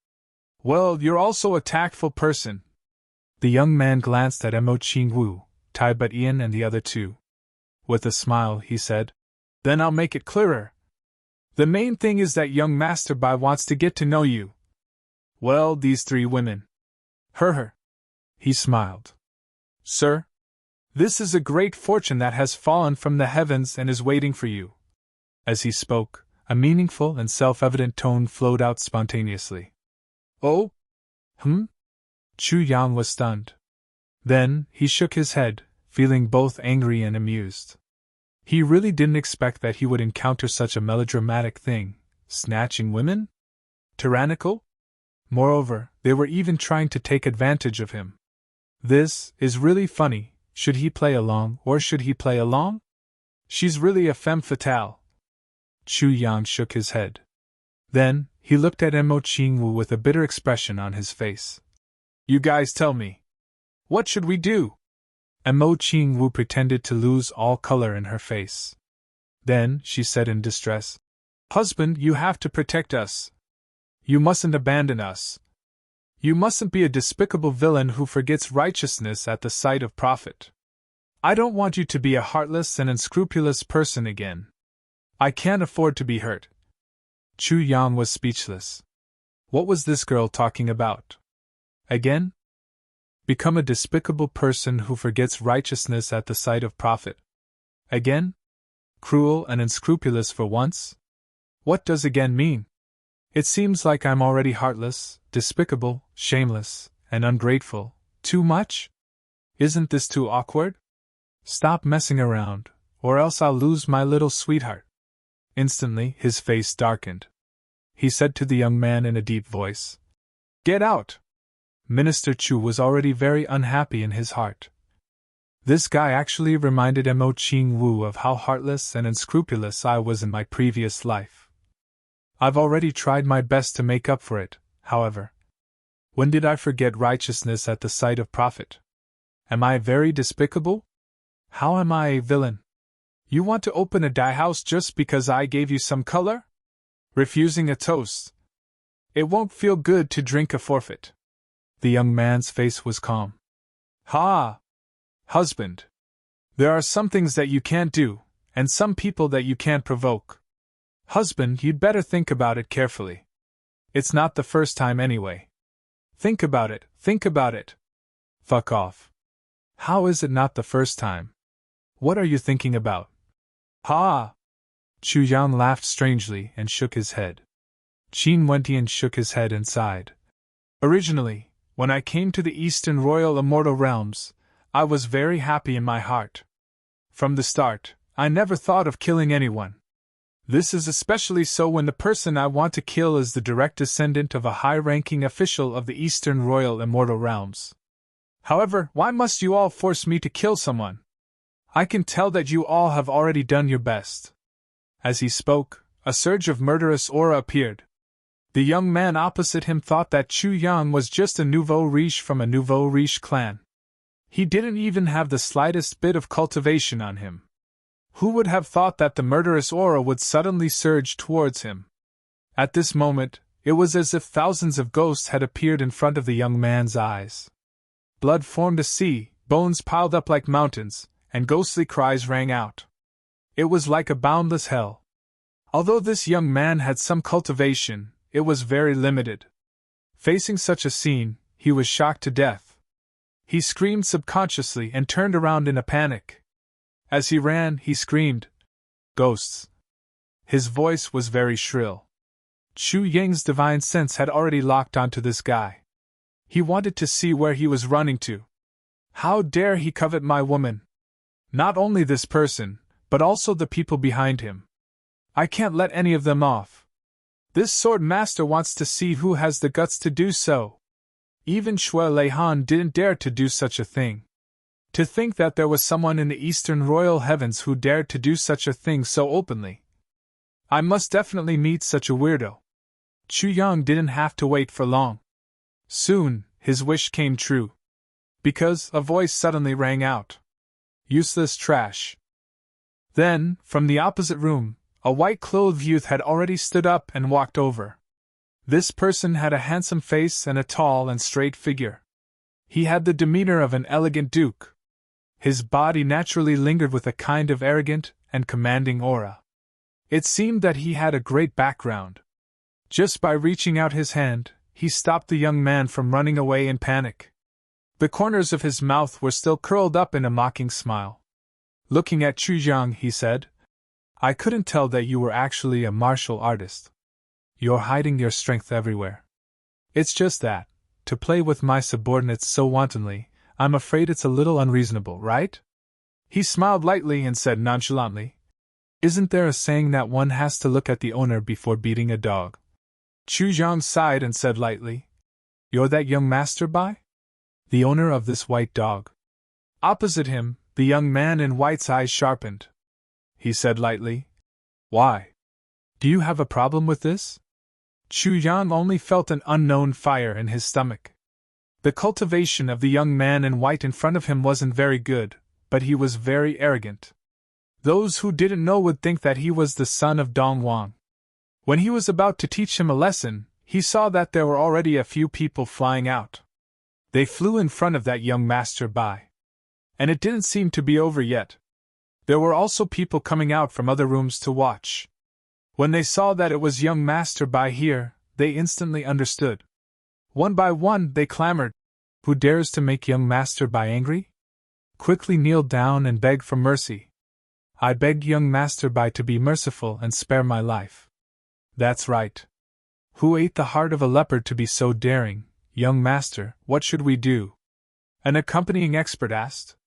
Well, you're also a tactful person. The young man glanced at Mo Qingwu, Tai But-Ian and the other two. With a smile, he said, Then I'll make it clearer. The main thing is that young Master Bai wants to get to know you. Well, these three women. Her. He smiled. Sir, this is a great fortune that has fallen from the heavens and is waiting for you. As he spoke, a meaningful and self-evident tone flowed out spontaneously. Oh? Chu Yang was stunned. Then, he shook his head, feeling both angry and amused. He really didn't expect that he would encounter such a melodramatic thing, snatching women? Tyrannical? Moreover, they were even trying to take advantage of him. This is really funny. Should he play along or should he play along? She's really a femme fatale. Chu Yang shook his head. Then, he looked at Mo Qingwu with a bitter expression on his face. You guys tell me. What should we do? Mo Qingwu pretended to lose all color in her face. Then, she said in distress, Husband, you have to protect us. You mustn't abandon us. You mustn't be a despicable villain who forgets righteousness at the sight of profit. I don't want you to be a heartless and unscrupulous person again. I can't afford to be hurt. Chu Yang was speechless. What was this girl talking about? Again? Become a despicable person who forgets righteousness at the sight of profit. Again? Cruel and unscrupulous for once? What does again mean? It seems like I'm already heartless, despicable, shameless, and ungrateful. Too much? Isn't this too awkward? Stop messing around, or else I'll lose my little sweetheart. Instantly, his face darkened. He said to the young man in a deep voice, Get out! Minister Chu was already very unhappy in his heart. This guy actually reminded Mo Qingwu of how heartless and unscrupulous I was in my previous life. I've already tried my best to make up for it, however. When did I forget righteousness at the sight of profit? Am I very despicable? How am I a villain? You want to open a dye house just because I gave you some color? Refusing a toast. It won't feel good to drink a forfeit. The young man's face was calm. Ha! Husband. There are some things that you can't do, and some people that you can't provoke. Husband, you'd better think about it carefully. It's not the first time anyway. Think about it, think about it. Fuck off. How is it not the first time? What are you thinking about? Ha! Chu Yang laughed strangely and shook his head. Qin Wentian shook his head and sighed. Originally, when I came to the Eastern Royal Immortal Realms, I was very happy in my heart. From the start, I never thought of killing anyone. This is especially so when the person I want to kill is the direct descendant of a high-ranking official of the Eastern Royal Immortal Realms. However, why must you all force me to kill someone? I can tell that you all have already done your best." As he spoke, a surge of murderous aura appeared. The young man opposite him thought that Chu Yang was just a nouveau riche from a nouveau riche clan. He didn't even have the slightest bit of cultivation on him. Who would have thought that the murderous aura would suddenly surge towards him? At this moment, it was as if thousands of ghosts had appeared in front of the young man's eyes. Blood formed a sea, bones piled up like mountains, and ghostly cries rang out. It was like a boundless hell. Although this young man had some cultivation, it was very limited. Facing such a scene, he was shocked to death. He screamed subconsciously and turned around in a panic. As he ran, he screamed, "Ghosts!" His voice was very shrill. Chu Ying's divine sense had already locked onto this guy. He wanted to see where he was running to. How dare he covet my woman? Not only this person, but also the people behind him. I can't let any of them off. This sword master wants to see who has the guts to do so. Even Shui Leihan didn't dare to do such a thing. To think that there was someone in the Eastern Royal Heavens who dared to do such a thing so openly. I must definitely meet such a weirdo. Chu Yang didn't have to wait for long. Soon, his wish came true. Because a voice suddenly rang out. "Useless trash." Then, from the opposite room, a white-clothed youth had already stood up and walked over. This person had a handsome face and a tall and straight figure. He had the demeanor of an elegant duke. His body naturally lingered with a kind of arrogant and commanding aura. It seemed that he had a great background. Just by reaching out his hand, he stopped the young man from running away in panic. The corners of his mouth were still curled up in a mocking smile. Looking at Chu Yang, he said, "I couldn't tell that you were actually a martial artist. You're hiding your strength everywhere. It's just that, to play with my subordinates so wantonly, I'm afraid it's a little unreasonable, right?" He smiled lightly and said nonchalantly, "Isn't there a saying that one has to look at the owner before beating a dog?" Chu Yang sighed and said lightly, "You're that young master Bai? The owner of this white dog?" Opposite him, the young man in white's eyes sharpened. He said lightly, "Why? Do you have a problem with this?" Chu Yang only felt an unknown fire in his stomach. The cultivation of the young man in white in front of him wasn't very good, but he was very arrogant. Those who didn't know would think that he was the son of Dong Wang. When he was about to teach him a lesson, he saw that there were already a few people flying out. They flew in front of that young master Bai. And it didn't seem to be over yet. There were also people coming out from other rooms to watch. When they saw that it was young master Bai here, they instantly understood. One by one they clamored, "Who dares to make young master Bai angry? Quickly kneel down and beg for mercy. I beg young master Bai to be merciful and spare my life." That's right. Who ate the heart of a leopard to be so daring? "Young master, what should we do?" An accompanying expert asked.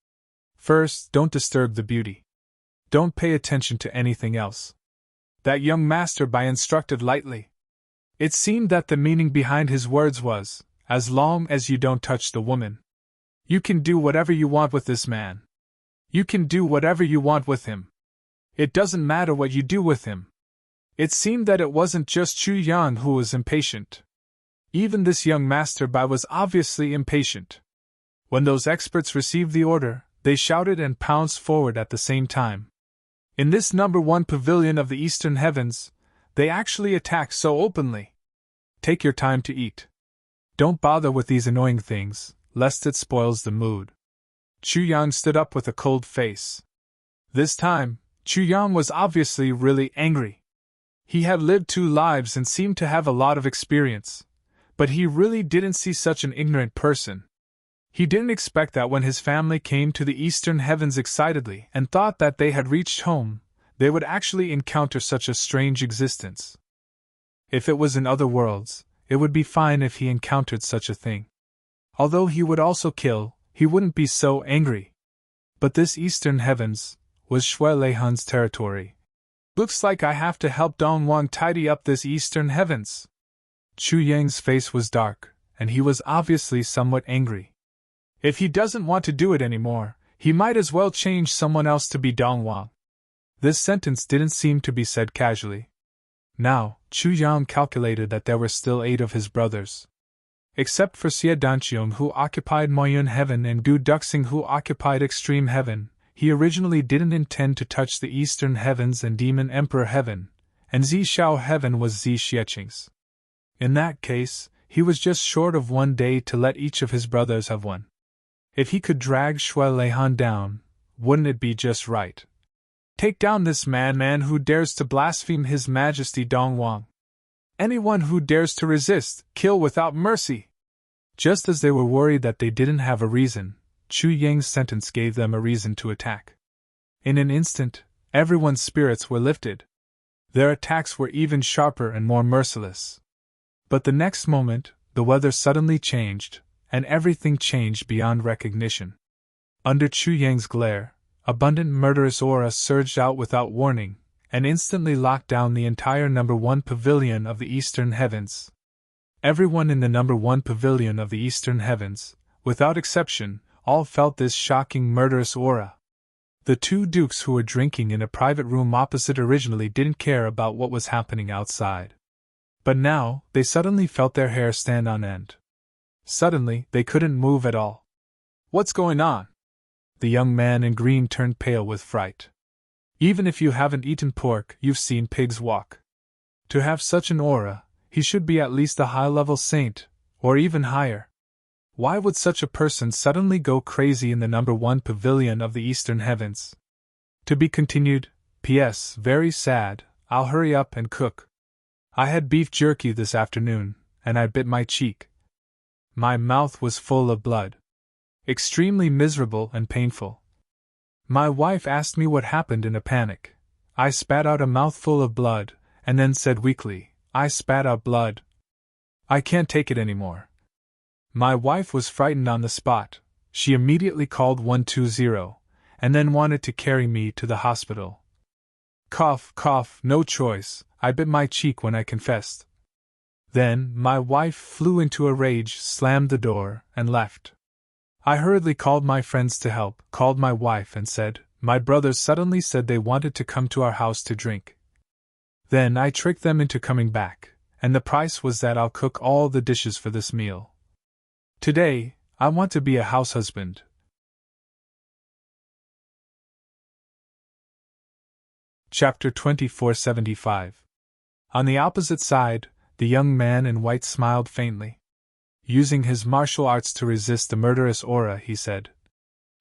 "First, don't disturb the beauty. Don't pay attention to anything else." That young master Bai instructed lightly. It seemed that the meaning behind his words was, as long as you don't touch the woman, you can do whatever you want with this man. You can do whatever you want with him. It doesn't matter what you do with him. It seemed that it wasn't just Chu Yang who was impatient. Even this young master Bai was obviously impatient. When those experts received the order, they shouted and pounced forward at the same time. In this number 1 pavilion of the Eastern Heavens, they actually attacked so openly. Take your time to eat. Don't bother with these annoying things, lest it spoils the mood. Chu Yang stood up with a cold face. This time, Chu Yang was obviously really angry. He had lived 2 lives and seemed to have a lot of experience, but he really didn't see such an ignorant person. He didn't expect that when his family came to the Eastern Heavens excitedly and thought that they had reached home, they would actually encounter such a strange existence. If it was in other worlds, it would be fine if he encountered such a thing. Although he would also kill, he wouldn't be so angry. But this Eastern Heavens was Shui Leihan's territory. Looks like I have to help Dong Wang tidy up this eastern heavens. Chu Yang's face was dark, and he was obviously somewhat angry. If he doesn't want to do it anymore, he might as well change someone else to be Dong Wang. This sentence didn't seem to be said casually. Now, Chu Yang calculated that there were still 8 of his brothers. Except for Xie Danqiong, who occupied Moyun Heaven, and Du Duxing, who occupied Extreme Heaven, he originally didn't intend to touch the Eastern Heavens and Demon Emperor Heaven, and Zishao Heaven was Zi Xieching's. In that case, he was just short of 1 day to let each of his brothers have one. If he could drag Shui Leihan down, wouldn't it be just right? Take down this man who dares to blaspheme His Majesty Dong Wang. Anyone who dares to resist, kill without mercy. Just as they were worried that they didn't have a reason, Chu Yang's sentence gave them a reason to attack. In an instant, everyone's spirits were lifted. Their attacks were even sharper and more merciless. But the next moment, the weather suddenly changed, and everything changed beyond recognition. Under Chu Yang's glare, abundant murderous aura surged out without warning, and instantly locked down the entire number 1 pavilion of the Eastern Heavens. Everyone in the number 1 pavilion of the Eastern Heavens, without exception, all felt this shocking murderous aura. The 2 dukes who were drinking in a private room opposite originally didn't care about what was happening outside. But now, they suddenly felt their hair stand on end. Suddenly, they couldn't move at all. What's going on? The young man in green turned pale with fright. Even if you haven't eaten pork, you've seen pigs walk. To have such an aura, he should be at least a high-level saint, or even higher. Why would such a person suddenly go crazy in the number 1 pavilion of the Eastern Heavens? To be continued. P.S. Very sad, I'll hurry up and cook. I had beef jerky this afternoon, and I bit my cheek. My mouth was full of blood. Extremely miserable and painful. My wife asked me what happened in a panic. I spat out a mouthful of blood, and then said weakly, I spat out blood. I can't take it anymore. My wife was frightened on the spot. She immediately called 120, and then wanted to carry me to the hospital. Cough, cough, no choice, I bit my cheek when I confessed. Then, my wife flew into a rage, slammed the door, and left. I hurriedly called my friends to help, called my wife and said, my brothers suddenly said they wanted to come to our house to drink. Then I tricked them into coming back, and the price was that I'll cook all the dishes for this meal. Today, I want to be a house husband. Chapter 2475. On the opposite side, the young man in white smiled faintly. Using his martial arts to resist the murderous aura, he said,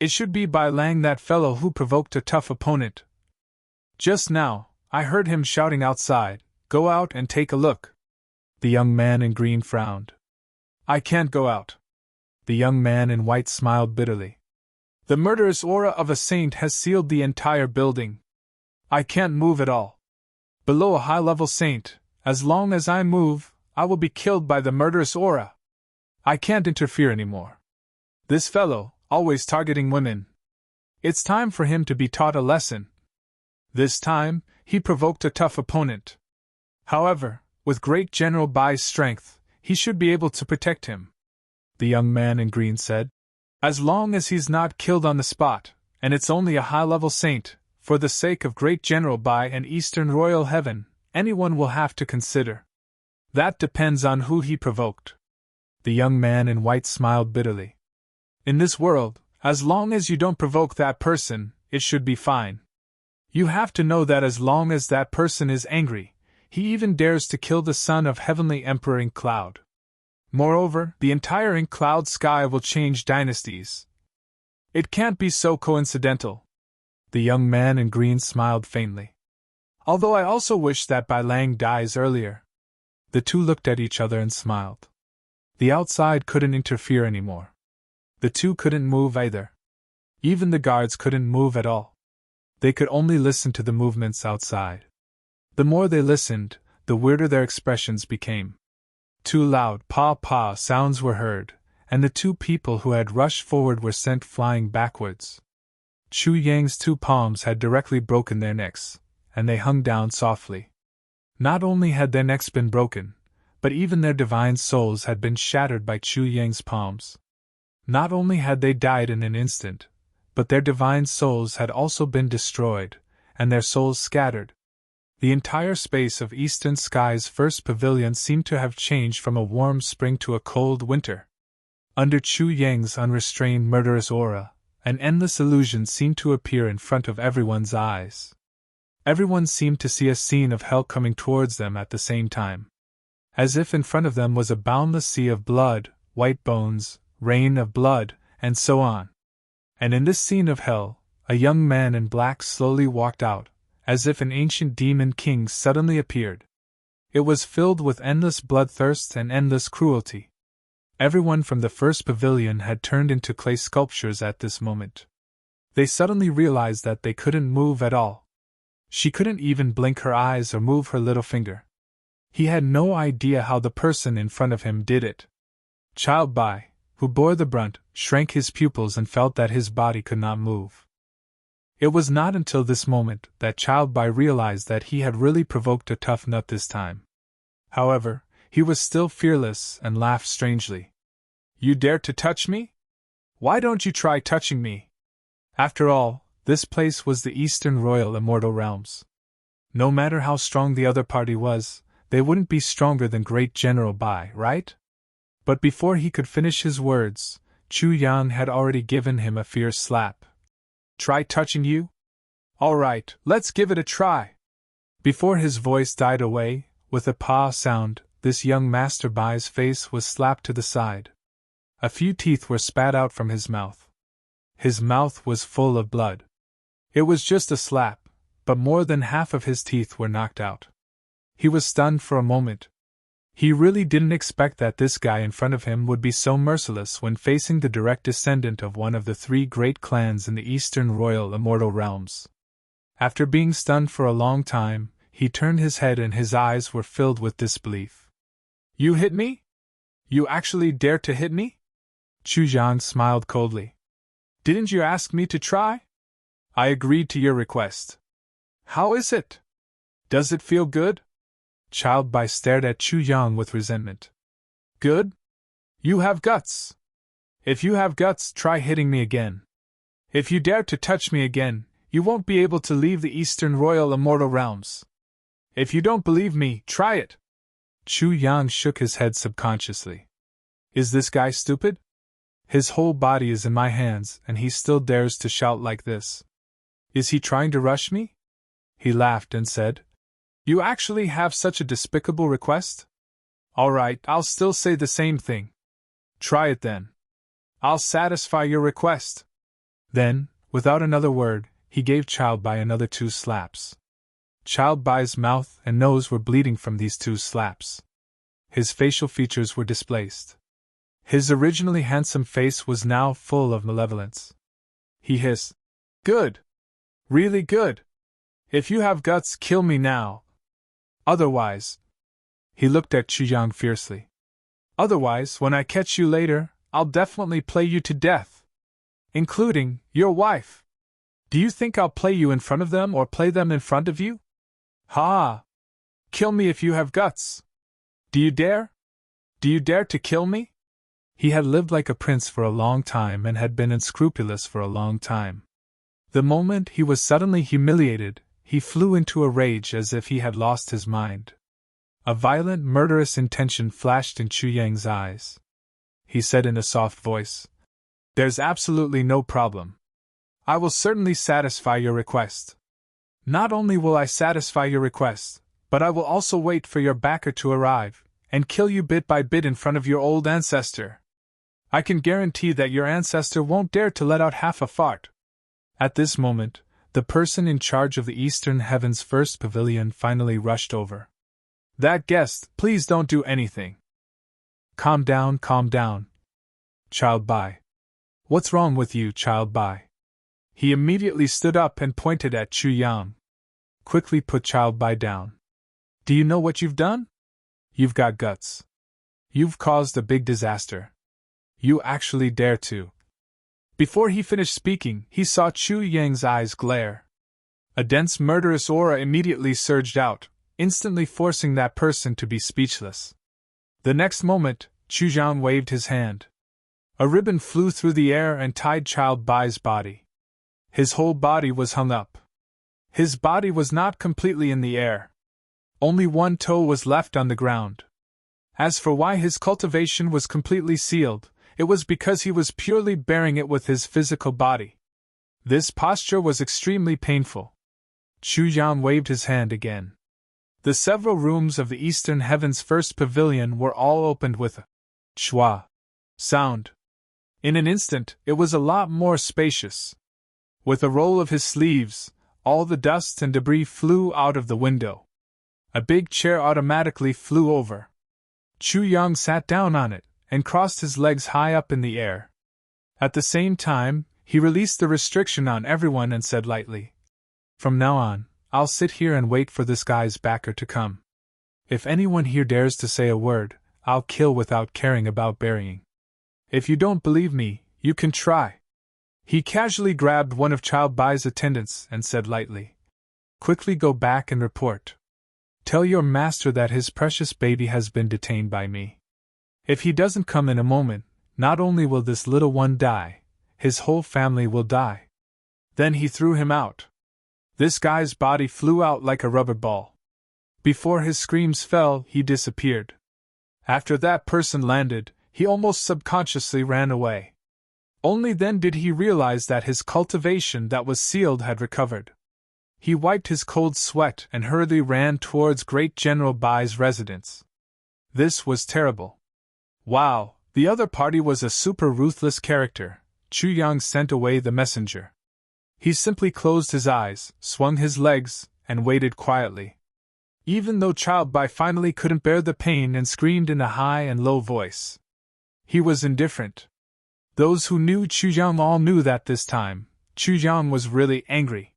It should be Bai Lang, that fellow who provoked a tough opponent. Just now, I heard him shouting outside, Go out and take a look. The young man in green frowned. I can't go out. The young man in white smiled bitterly. The murderous aura of a saint has sealed the entire building. I can't move at all. Below a high-level saint, as long as I move, I will be killed by the murderous aura. I can't interfere anymore. This fellow, always targeting women. It's time for him to be taught a lesson. This time, he provoked a tough opponent. However, with great General Bai's strength, he should be able to protect him. The young man in green said, As long as he's not killed on the spot, and it's only a high-level saint, for the sake of great General Bai and Eastern Royal Heaven, anyone will have to consider. That depends on who he provoked. The young man in white smiled bitterly. In this world, as long as you don't provoke that person, it should be fine. You have to know that as long as that person is angry, he even dares to kill the son of Heavenly Emperor Ink Cloud. Moreover, the entire Ink Cloud sky will change dynasties. It can't be so coincidental. The young man in green smiled faintly. Although I also wish that Bai Lang dies earlier. The two looked at each other and smiled. The outside couldn't interfere anymore. The two couldn't move either. Even the guards couldn't move at all. They could only listen to the movements outside. The more they listened, the weirder their expressions became. Two loud pa-pa sounds were heard, and the 2 people who had rushed forward were sent flying backwards. Chu Yang's 2 palms had directly broken their necks, and they hung down softly. Not only had their necks been broken, but even their divine souls had been shattered by Chu Yang's palms. Not only had they died in an instant, but their divine souls had also been destroyed, and their souls scattered. The entire space of Eastern Sky's first pavilion seemed to have changed from a warm spring to a cold winter. Under Chu Yang's unrestrained murderous aura, an endless illusion seemed to appear in front of everyone's eyes. Everyone seemed to see a scene of hell coming towards them at the same time. As if in front of them was a boundless sea of blood, white bones, rain of blood, and so on. And in this scene of hell, a young man in black slowly walked out, as if an ancient demon king suddenly appeared. It was filled with endless bloodthirst and endless cruelty. Everyone from the first pavilion had turned into clay sculptures at this moment. They suddenly realized that they couldn't move at all. She couldn't even blink her eyes or move her little finger. He had no idea how the person in front of him did it. Child Bai, who bore the brunt, shrank his pupils and felt that his body could not move. It was not until this moment that Child Bai realized that he had really provoked a tough nut this time. However, he was still fearless and laughed strangely. "You dare to touch me? Why don't you try touching me?" After all, this place was the Eastern Royal Immortal Realms. No matter how strong the other party was, they wouldn't be stronger than Great General Bai, right? But before he could finish his words, Chu Yang had already given him a fierce slap. "Try touching you? All right, let's give it a try." Before his voice died away, with a paw sound, this young Master Bai's face was slapped to the side. A few teeth were spat out from his mouth. His mouth was full of blood. It was just a slap, but more than half of his teeth were knocked out. He was stunned for a moment. He really didn't expect that this guy in front of him would be so merciless when facing the direct descendant of one of the three great clans in the Eastern Royal Immortal Realms. After being stunned for a long time, he turned his head and his eyes were filled with disbelief. "You hit me? You actually dare to hit me?" Chu Yang smiled coldly. "Didn't you ask me to try? I agreed to your request. How is it? Does it feel good?" Child Bai stared at Chu Yang with resentment. "Good? You have guts. If you have guts, try hitting me again. If you dare to touch me again, you won't be able to leave the Eastern Royal Immortal Realms. If you don't believe me, try it." Chu Yang shook his head subconsciously. Is this guy stupid? His whole body is in my hands, and he still dares to shout like this. Is he trying to rush me? He laughed and said, "You actually have such a despicable request? All right, I'll still say the same thing. Try it then. I'll satisfy your request." Then, without another word, he gave Child Bai another 2 slaps. Child Bai's mouth and nose were bleeding from these 2 slaps. His facial features were displaced. His originally handsome face was now full of malevolence. He hissed, "Good! Really good! If you have guts, kill me now. Otherwise—" he looked at Chu Yang fiercely. "Otherwise, when I catch you later, I'll definitely play you to death. Including your wife. Do you think I'll play you in front of them or play them in front of you? Ha! Kill me if you have guts. Do you dare? Do you dare to kill me?" He had lived like a prince for a long time and had been unscrupulous for a long time. The moment he was suddenly humiliated, he flew into a rage as if he had lost his mind. A violent, murderous intention flashed in Chu Yang's eyes. He said in a soft voice, "There's absolutely no problem. I will certainly satisfy your request. Not only will I satisfy your request, but I will also wait for your backer to arrive, and kill you bit by bit in front of your old ancestor. I can guarantee that your ancestor won't dare to let out half a fart." At this moment, the person in charge of the Eastern Heaven's first pavilion finally rushed over. "That guest, please don't do anything." Calm down, Child Bai. What's wrong with you, Child Bai?" He immediately stood up and pointed at Chu Yang. "Quickly put Child Bai down. Do you know what you've done? You've got guts. You've caused a big disaster. You actually dare to." Before he finished speaking, he saw Chu Yang's eyes glare. A dense murderous aura immediately surged out, instantly forcing that person to be speechless. The next moment, Chu Jiang waved his hand. A ribbon flew through the air and tied Child Bai's body. His whole body was hung up. His body was not completely in the air. Only one toe was left on the ground. As for why his cultivation was completely sealed, it was because he was purely bearing it with his physical body. This posture was extremely painful. Chu Jiang waved his hand again. The several rooms of the Eastern Heaven's first pavilion were all opened with a chua sound. In an instant, it was a lot more spacious. With a roll of his sleeves, all the dust and debris flew out of the window. A big chair automatically flew over. Chu Yang sat down on it and crossed his legs high up in the air. At the same time, he released the restriction on everyone and said lightly, "From now on, I'll sit here and wait for this guy's backer to come. If anyone here dares to say a word, I'll kill without caring about burying. If you don't believe me, you can try." He casually grabbed one of Child Bai's attendants and said lightly, "Quickly go back and report. Tell your master that his precious baby has been detained by me. If he doesn't come in a moment, not only will this little one die, his whole family will die." Then he threw him out. This guy's body flew out like a rubber ball. Before his screams fell, he disappeared. After that person landed, he almost subconsciously ran away. Only then did he realize that his cultivation that was sealed had recovered. He wiped his cold sweat and hurriedly ran towards Great General Bai's residence. This was terrible. Wow, the other party was a super ruthless character. Chu Yang sent away the messenger. He simply closed his eyes, swung his legs, and waited quietly. Even though Child Bai finally couldn't bear the pain and screamed in a high and low voice. He was indifferent. Those who knew Chu Yang all knew that this time, Chu Yang was really angry.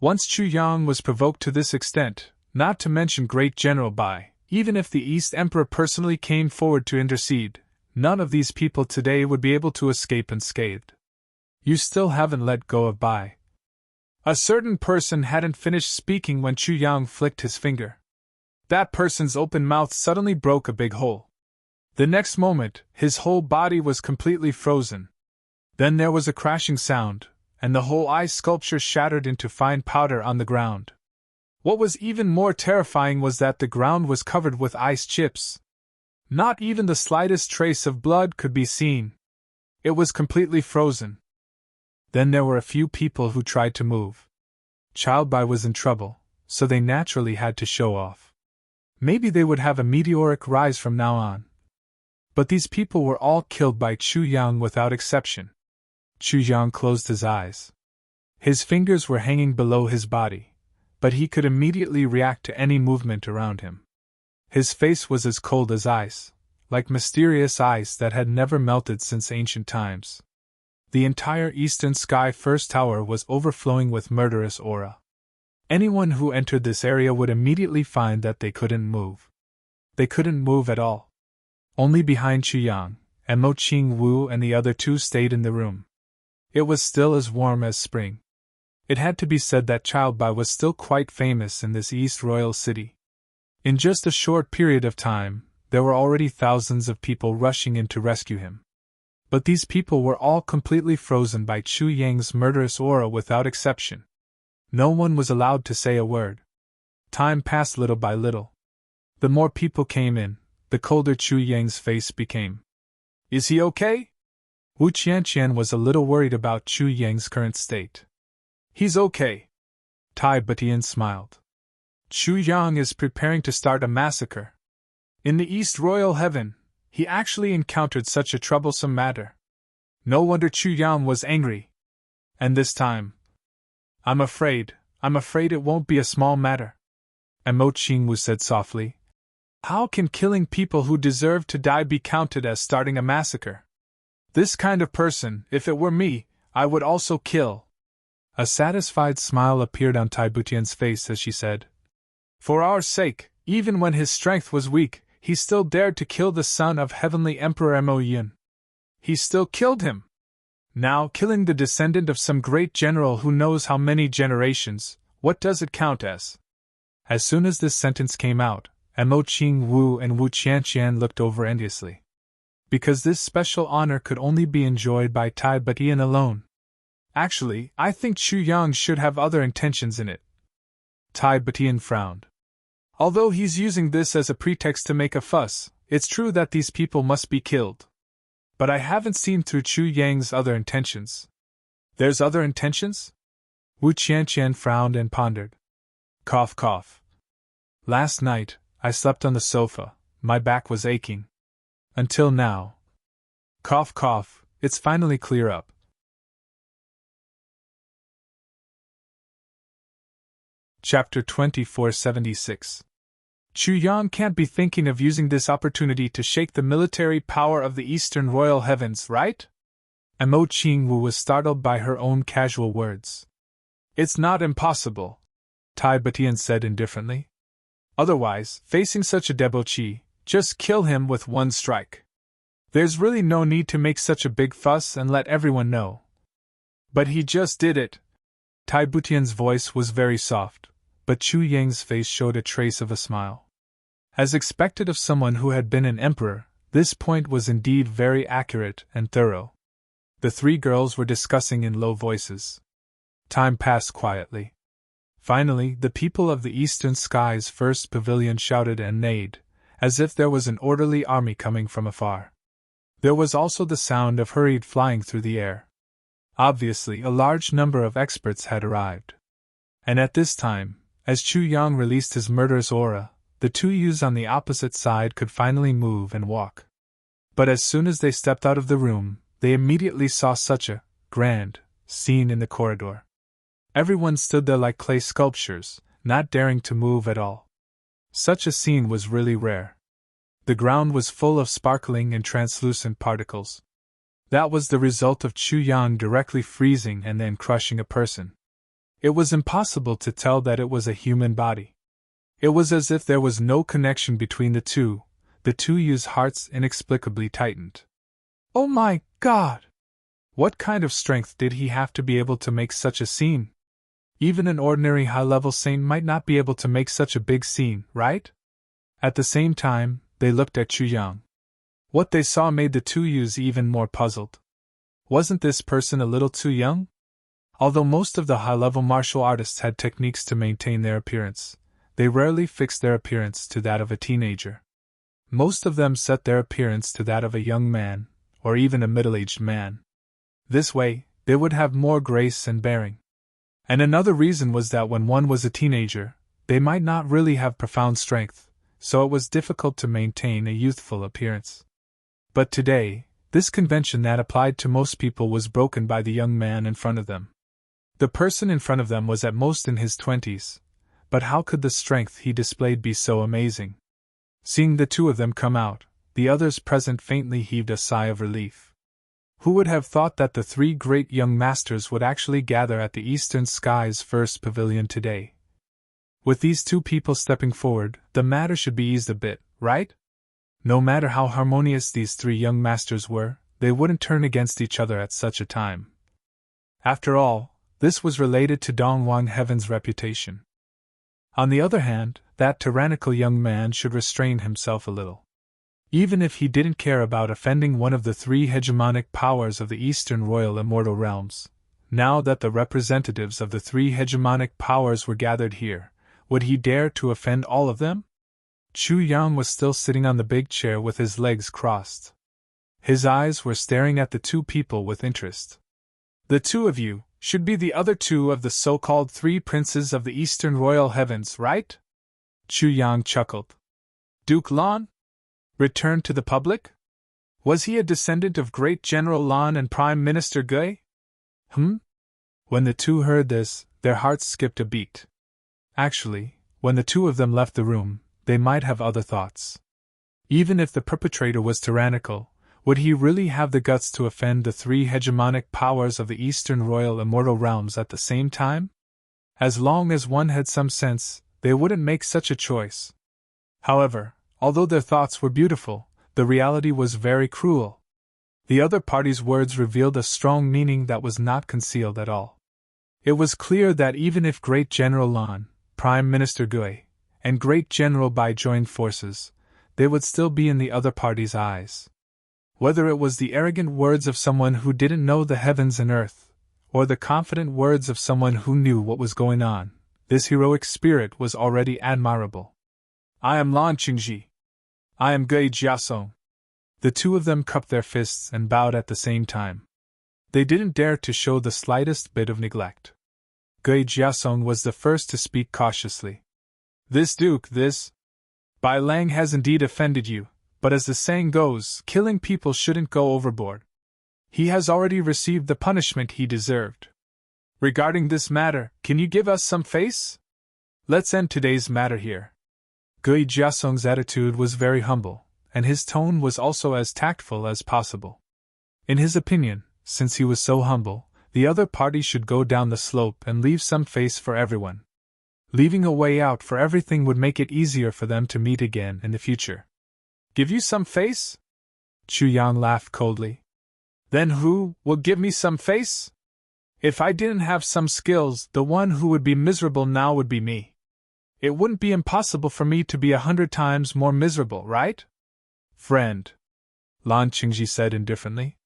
Once Chu Yang was provoked to this extent, not to mention Great General Bai, even if the East Emperor personally came forward to intercede, none of these people today would be able to escape unscathed. "You still haven't let go of Bai." A certain person hadn't finished speaking when Chu Yang flicked his finger. That person's open mouth suddenly broke a big hole. The next moment, his whole body was completely frozen. Then there was a crashing sound, and the whole ice sculpture shattered into fine powder on the ground. What was even more terrifying was that the ground was covered with ice chips. Not even the slightest trace of blood could be seen. It was completely frozen. Then there were a few people who tried to move. Child Bai was in trouble, so they naturally had to show off. Maybe they would have a meteoric rise from now on. But these people were all killed by Chu Yang without exception. Chu Yang closed his eyes. His fingers were hanging below his body, but he could immediately react to any movement around him. His face was as cold as ice, like mysterious ice that had never melted since ancient times. The entire eastern sky first tower was overflowing with murderous aura. Anyone who entered this area would immediately find that they couldn't move. They couldn't move at all. Only behind Chu Yang, and Mo Qing Wu and the other two stayed in the room. It was still as warm as spring. It had to be said that Child Bai was still quite famous in this East Royal City. In just a short period of time, there were already thousands of people rushing in to rescue him. But these people were all completely frozen by Chu Yang's murderous aura without exception. No one was allowed to say a word. Time passed little by little. The more people came in, the colder Chu Yang's face became. "Is he okay?" Wu Qianqian was a little worried about Chu Yang's current state. "He's okay." Tai Batian smiled. "Chu Yang is preparing to start a massacre. In the East Royal Heaven, he actually encountered such a troublesome matter. No wonder Chu Yang was angry. And this time, I'm afraid it won't be a small matter." And Mo Qingwu said softly, "How can killing people who deserve to die be counted as starting a massacre? This kind of person, if it were me, I would also kill." A satisfied smile appeared on Tai Butian's face as she said, "For our sake, even when his strength was weak, he still dared to kill the son of Heavenly Emperor Mo Yun. He still killed him. Now, killing the descendant of some great general who knows how many generations, What does it count as? As soon as this sentence came out, Mo Qing Wu and Wu Qianqian looked over enviously. Because this special honor could only be enjoyed by Tai Batian alone. Actually, I think Chu Yang should have other intentions in it. Tai Batian frowned. Although he's using this as a pretext to make a fuss, it's true that these people must be killed. But I haven't seen through Chu Yang's other intentions. There's other intentions? Wu Qianqian frowned and pondered. Cough, cough. Last night, I slept on the sofa, my back was aching. Until now. Cough, cough, it's finally clear up. Chapter 2476. Chu Yang can't be thinking of using this opportunity to shake the military power of the Eastern Royal Heavens, right? Mo Qingwu was startled by her own casual words. It's not impossible, Tai Batian said indifferently. Otherwise, facing such a debauchee, just kill him with one strike. There's really no need to make such a big fuss and let everyone know. But he just did it. Tai Batian's voice was very soft, but Chu Yang's face showed a trace of a smile. As expected of someone who had been an emperor, this point was indeed very accurate and thorough. The three girls were discussing in low voices. Time passed quietly. Finally, the people of the Eastern Sky's first pavilion shouted and neighed, as if there was an orderly army coming from afar. There was also the sound of hurried flying through the air. Obviously, a large number of experts had arrived. And at this time, as Chu Yang released his murderous aura, the two youths on the opposite side could finally move and walk. But as soon as they stepped out of the room, they immediately saw such a grand scene in the corridor. Everyone stood there like clay sculptures, not daring to move at all. Such a scene was really rare. The ground was full of sparkling and translucent particles. That was the result of Chu Yang directly freezing and then crushing a person. It was impossible to tell that it was a human body. It was as if there was no connection between the two youths' hearts inexplicably tightened. Oh my God! What kind of strength did he have to be able to make such a scene? Even an ordinary high-level saint might not be able to make such a big scene, right? At the same time, they looked at Chu Yang. What they saw made the two youths even more puzzled. Wasn't this person a little too young? Although most of the high-level martial artists had techniques to maintain their appearance, they rarely fixed their appearance to that of a teenager. Most of them set their appearance to that of a young man, or even a middle-aged man. This way, they would have more grace and bearing. And another reason was that when one was a teenager, they might not really have profound strength, so it was difficult to maintain a youthful appearance. But today, this convention that applied to most people was broken by the young man in front of them. The person in front of them was at most in his 20s, but how could the strength he displayed be so amazing? Seeing the two of them come out, the others present faintly heaved a sigh of relief. Who would have thought that the three great young masters would actually gather at the Eastern Sky's first pavilion today? With these two people stepping forward, the matter should be eased a bit, right? No matter how harmonious these three young masters were, they wouldn't turn against each other at such a time. After all, this was related to Dongwang Heaven's reputation. On the other hand, that tyrannical young man should restrain himself a little. Even if he didn't care about offending one of the three hegemonic powers of the Eastern Royal Immortal Realms, now that the representatives of the three hegemonic powers were gathered here, would he dare to offend all of them? Chu Yang was still sitting on the big chair with his legs crossed. His eyes were staring at the two people with interest. The two of you should be the other two of the so-called three princes of the Eastern Royal Heavens, right? Chu Yang chuckled. Duke Lan? Returned to the public? Was he a descendant of great General Lan and Prime Minister Gui? When the two heard this, their hearts skipped a beat. Actually, when the two of them left the room, they might have other thoughts. Even if the perpetrator was tyrannical, would he really have the guts to offend the three hegemonic powers of the Eastern Royal Immortal Realms at the same time? As long as one had some sense, they wouldn't make such a choice. However, although their thoughts were beautiful, the reality was very cruel. The other party's words revealed a strong meaning that was not concealed at all. It was clear that even if Great General Lan, Prime Minister Gui, and Great General Bai joined forces, they would still be in the other party's eyes. Whether it was the arrogant words of someone who didn't know the heavens and earth, or the confident words of someone who knew what was going on, this heroic spirit was already admirable. I am Lan Qingji. I am Gui Jiasong. The two of them cupped their fists and bowed at the same time. They didn't dare to show the slightest bit of neglect. Gui Jiasong was the first to speak cautiously. This Duke, Bai Lang has indeed offended you, but as the saying goes, killing people shouldn't go overboard. He has already received the punishment he deserved. Regarding this matter, can you give us some face? Let's end today's matter here. Gui Jiasong's attitude was very humble, and his tone was also as tactful as possible. In his opinion, since he was so humble, the other party should go down the slope and leave some face for everyone. Leaving a way out for everything would make it easier for them to meet again in the future. Give you some face? Chu Yang laughed coldly. Then who will give me some face? If I didn't have some skills, the one who would be miserable now would be me. It wouldn't be impossible for me to be 100 times more miserable, right? Friend, Lan Qingji said indifferently.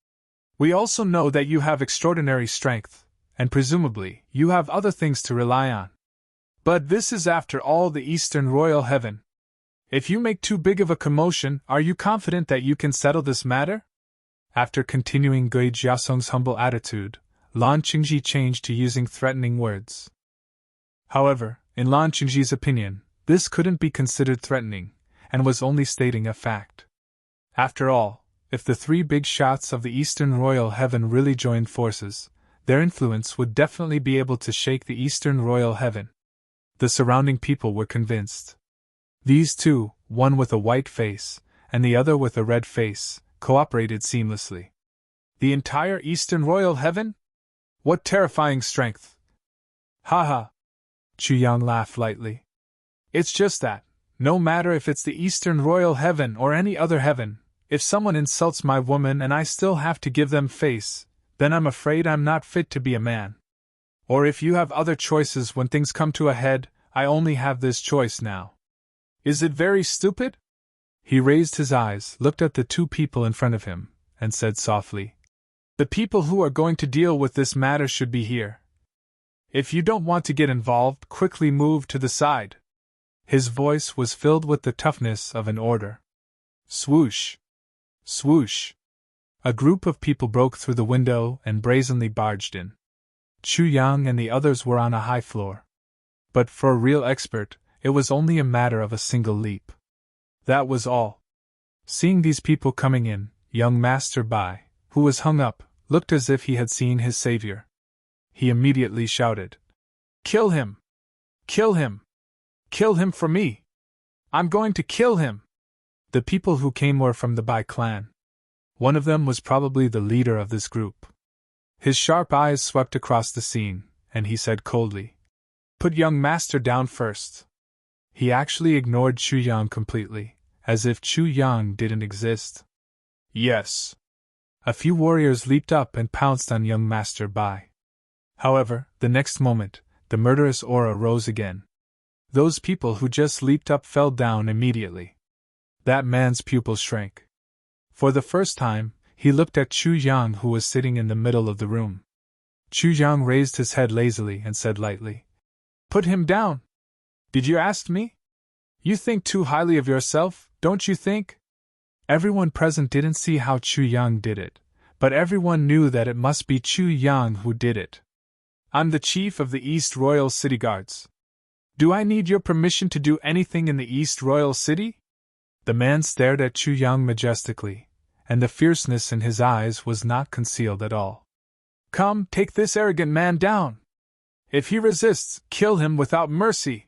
We also know that you have extraordinary strength, and presumably you have other things to rely on. But this is after all the Eastern Royal Heaven. If you make too big of a commotion, are you confident that you can settle this matter? After continuing Gui Jiasong's humble attitude, Lan Qingji changed to using threatening words. However, in Lan Qingji's opinion, this couldn't be considered threatening, and was only stating a fact. After all, if the three big shots of the Eastern Royal Heaven really joined forces, their influence would definitely be able to shake the Eastern Royal Heaven. The surrounding people were convinced. These two, one with a white face, and the other with a red face, cooperated seamlessly. The entire Eastern Royal Heaven? What terrifying strength! Ha ha! Chu Yang laughed lightly. It's just that, no matter if it's the Eastern Royal Heaven or any other heaven, if someone insults my woman and I still have to give them face, then I'm afraid I'm not fit to be a man. Or if you have other choices when things come to a head, I only have this choice now. Is it very stupid? He raised his eyes, looked at the two people in front of him, and said softly, The people who are going to deal with this matter should be here. If you don't want to get involved, quickly move to the side. His voice was filled with the toughness of an order. Swoosh! Swoosh! A group of people broke through the window and brazenly barged in. Chu Yang and the others were on a high floor. But for a real expert, it was only a matter of a single leap. That was all. Seeing these people coming in, young Master Bai, who was hung up, looked as if he had seen his savior. He immediately shouted, Kill him! Kill him! Kill him for me! I'm going to kill him! The people who came were from the Bai clan. One of them was probably the leader of this group. His sharp eyes swept across the scene, and he said coldly, Put young master down first. He actually ignored Chu Yang completely, as if Chu Yang didn't exist. Yes. A few warriors leaped up and pounced on young Master Bai. However, the next moment, the murderous aura rose again. Those people who just leaped up fell down immediately. That man's pupils shrank. For the first time, he looked at Chu Yang, who was sitting in the middle of the room. Chu Yang raised his head lazily and said lightly, Put him down! Did you ask me? You think too highly of yourself, don't you think? Everyone present didn't see how Chu Yang did it, but everyone knew that it must be Chu Yang who did it. I'm the chief of the East Royal City Guards. Do I need your permission to do anything in the East Royal City? The man stared at Chu Yang majestically, and the fierceness in his eyes was not concealed at all. Come, take this arrogant man down! If he resists, kill him without mercy!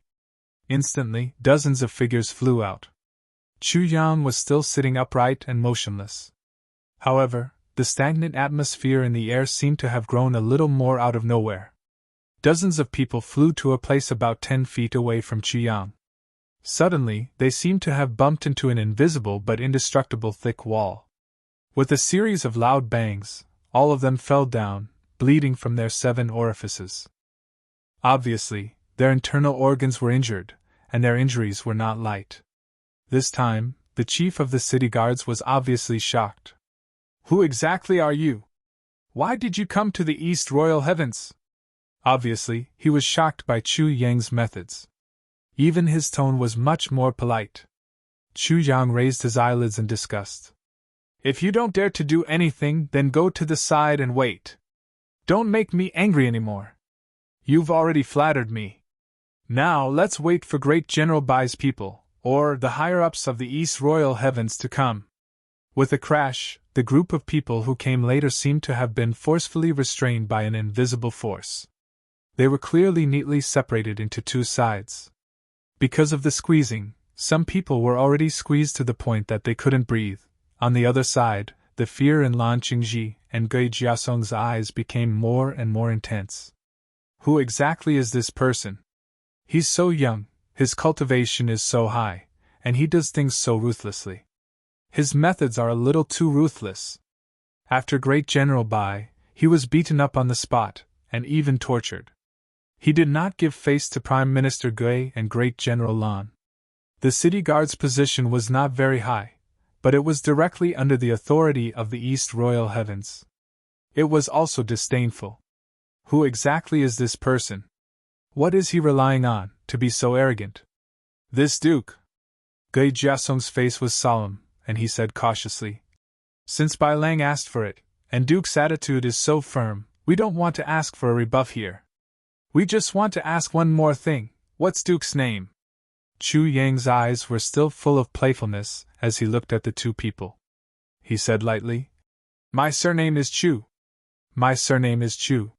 Instantly, dozens of figures flew out. Chu Yang was still sitting upright and motionless. However, the stagnant atmosphere in the air seemed to have grown a little more out of nowhere. Dozens of people flew to a place about 10 feet away from Chu Yang. Suddenly, they seemed to have bumped into an invisible but indestructible thick wall. With a series of loud bangs, all of them fell down, bleeding from their 7 orifices. Obviously, their internal organs were injured, and their injuries were not light. This time, the chief of the city guards was obviously shocked. Who exactly are you? Why did you come to the East Royal Heavens? Obviously, he was shocked by Chu Yang's methods. Even his tone was much more polite. Chu Yang raised his eyelids in disgust. If you don't dare to do anything, then go to the side and wait. Don't make me angry anymore. You've already flattered me. Now let's wait for Great General Bai's people, or the higher-ups of the East Royal Heavens to come. With a crash, the group of people who came later seemed to have been forcefully restrained by an invisible force. They were clearly neatly separated into two sides. Because of the squeezing, some people were already squeezed to the point that they couldn't breathe. On the other side, the fear in Lan Qingji and Gui Jiasong's eyes became more and more intense. Who exactly is this person? He's so young, his cultivation is so high, and he does things so ruthlessly. His methods are a little too ruthless. After Great General Bai, he was beaten up on the spot, and even tortured. He did not give face to Prime Minister Gui and Great General Lan. The city guard's position was not very high, but it was directly under the authority of the East Royal Heavens. It was also disdainful. Who exactly is this person? What is he relying on, to be so arrogant? This Duke. Gui Jiasong's face was solemn, and he said cautiously, Since Bai Lang asked for it, and Duke's attitude is so firm, we don't want to ask for a rebuff here. We just want to ask one more thing, what's Duke's name? Chu Yang's eyes were still full of playfulness as he looked at the two people. He said lightly, My surname is Chu. My surname is Chu.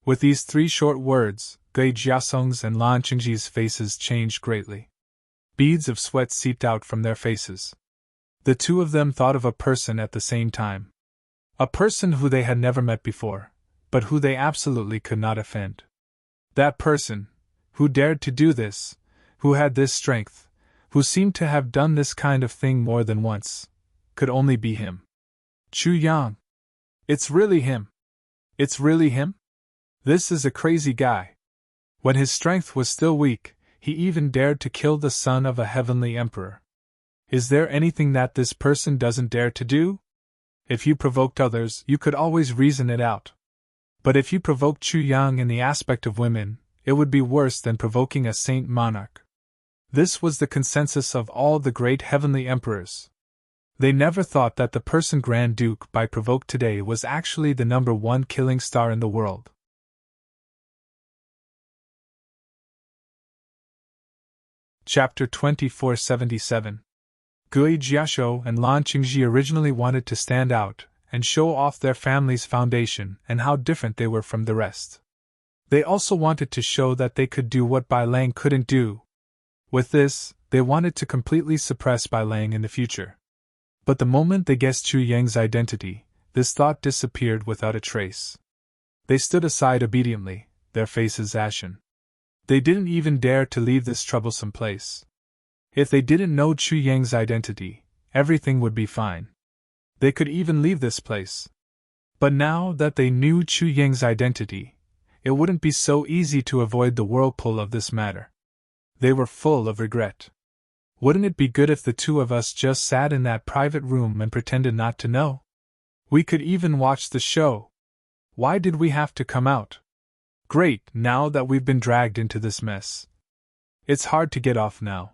With these three short words, Gui Jiasong's and Lan Qingji's faces changed greatly. Beads of sweat seeped out from their faces. The two of them thought of a person at the same time. A person who they had never met before, but who they absolutely could not offend. That person, who dared to do this, who had this strength, who seemed to have done this kind of thing more than once, could only be him. Chu Yang. It's really him. It's really him? This is a crazy guy. When his strength was still weak, he even dared to kill the son of a heavenly emperor. Is there anything that this person doesn't dare to do? If you provoked others, you could always reason it out. But if you provoked Chu Yang in the aspect of women, it would be worse than provoking a saint monarch. This was the consensus of all the great heavenly emperors. They never thought that the person Grand Duke Bai provoked today was actually the number one killing star in the world. Chapter 2477. Gui Jiashou and Lan Qingji originally wanted to stand out and show off their family's foundation and how different they were from the rest. They also wanted to show that they could do what Bai Lang couldn't do. With this, they wanted to completely suppress Bai Lang in the future. But the moment they guessed Chu Yang's identity, this thought disappeared without a trace. They stood aside obediently, their faces ashen. They didn't even dare to leave this troublesome place. If they didn't know Chu Yang's identity, everything would be fine. They could even leave this place. But now that they knew Chu Yang's identity, it wouldn't be so easy to avoid the whirlpool of this matter. They were full of regret. Wouldn't it be good if the two of us just sat in that private room and pretended not to know? We could even watch the show. Why did we have to come out? Great, now that we've been dragged into this mess. It's hard to get off now.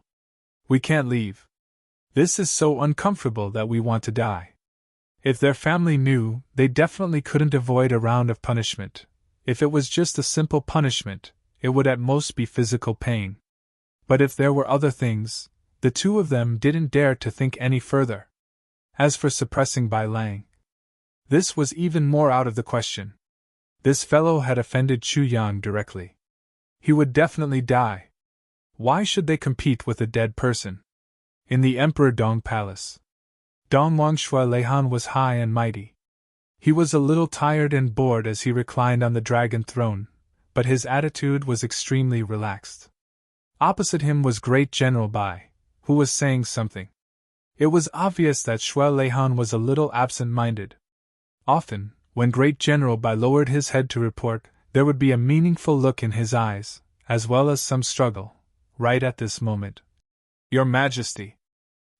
We can't leave. This is so uncomfortable that we want to die. If their family knew, they definitely couldn't avoid a round of punishment. If it was just a simple punishment, it would at most be physical pain. But if there were other things, the two of them didn't dare to think any further. As for suppressing Bai Lang, this was even more out of the question. This fellow had offended Chu Yang directly. He would definitely die. Why should they compete with a dead person? In the Emperor Dong Palace, Dong Wangshui Leihan was high and mighty. He was a little tired and bored as he reclined on the dragon throne, but his attitude was extremely relaxed. Opposite him was Great General Bai, who was saying something. It was obvious that Shui Leihan was a little absent-minded. Often, when Great General Bai lowered his head to report, There would be a meaningful look in his eyes, as well as some struggle, right at this moment. Your Majesty.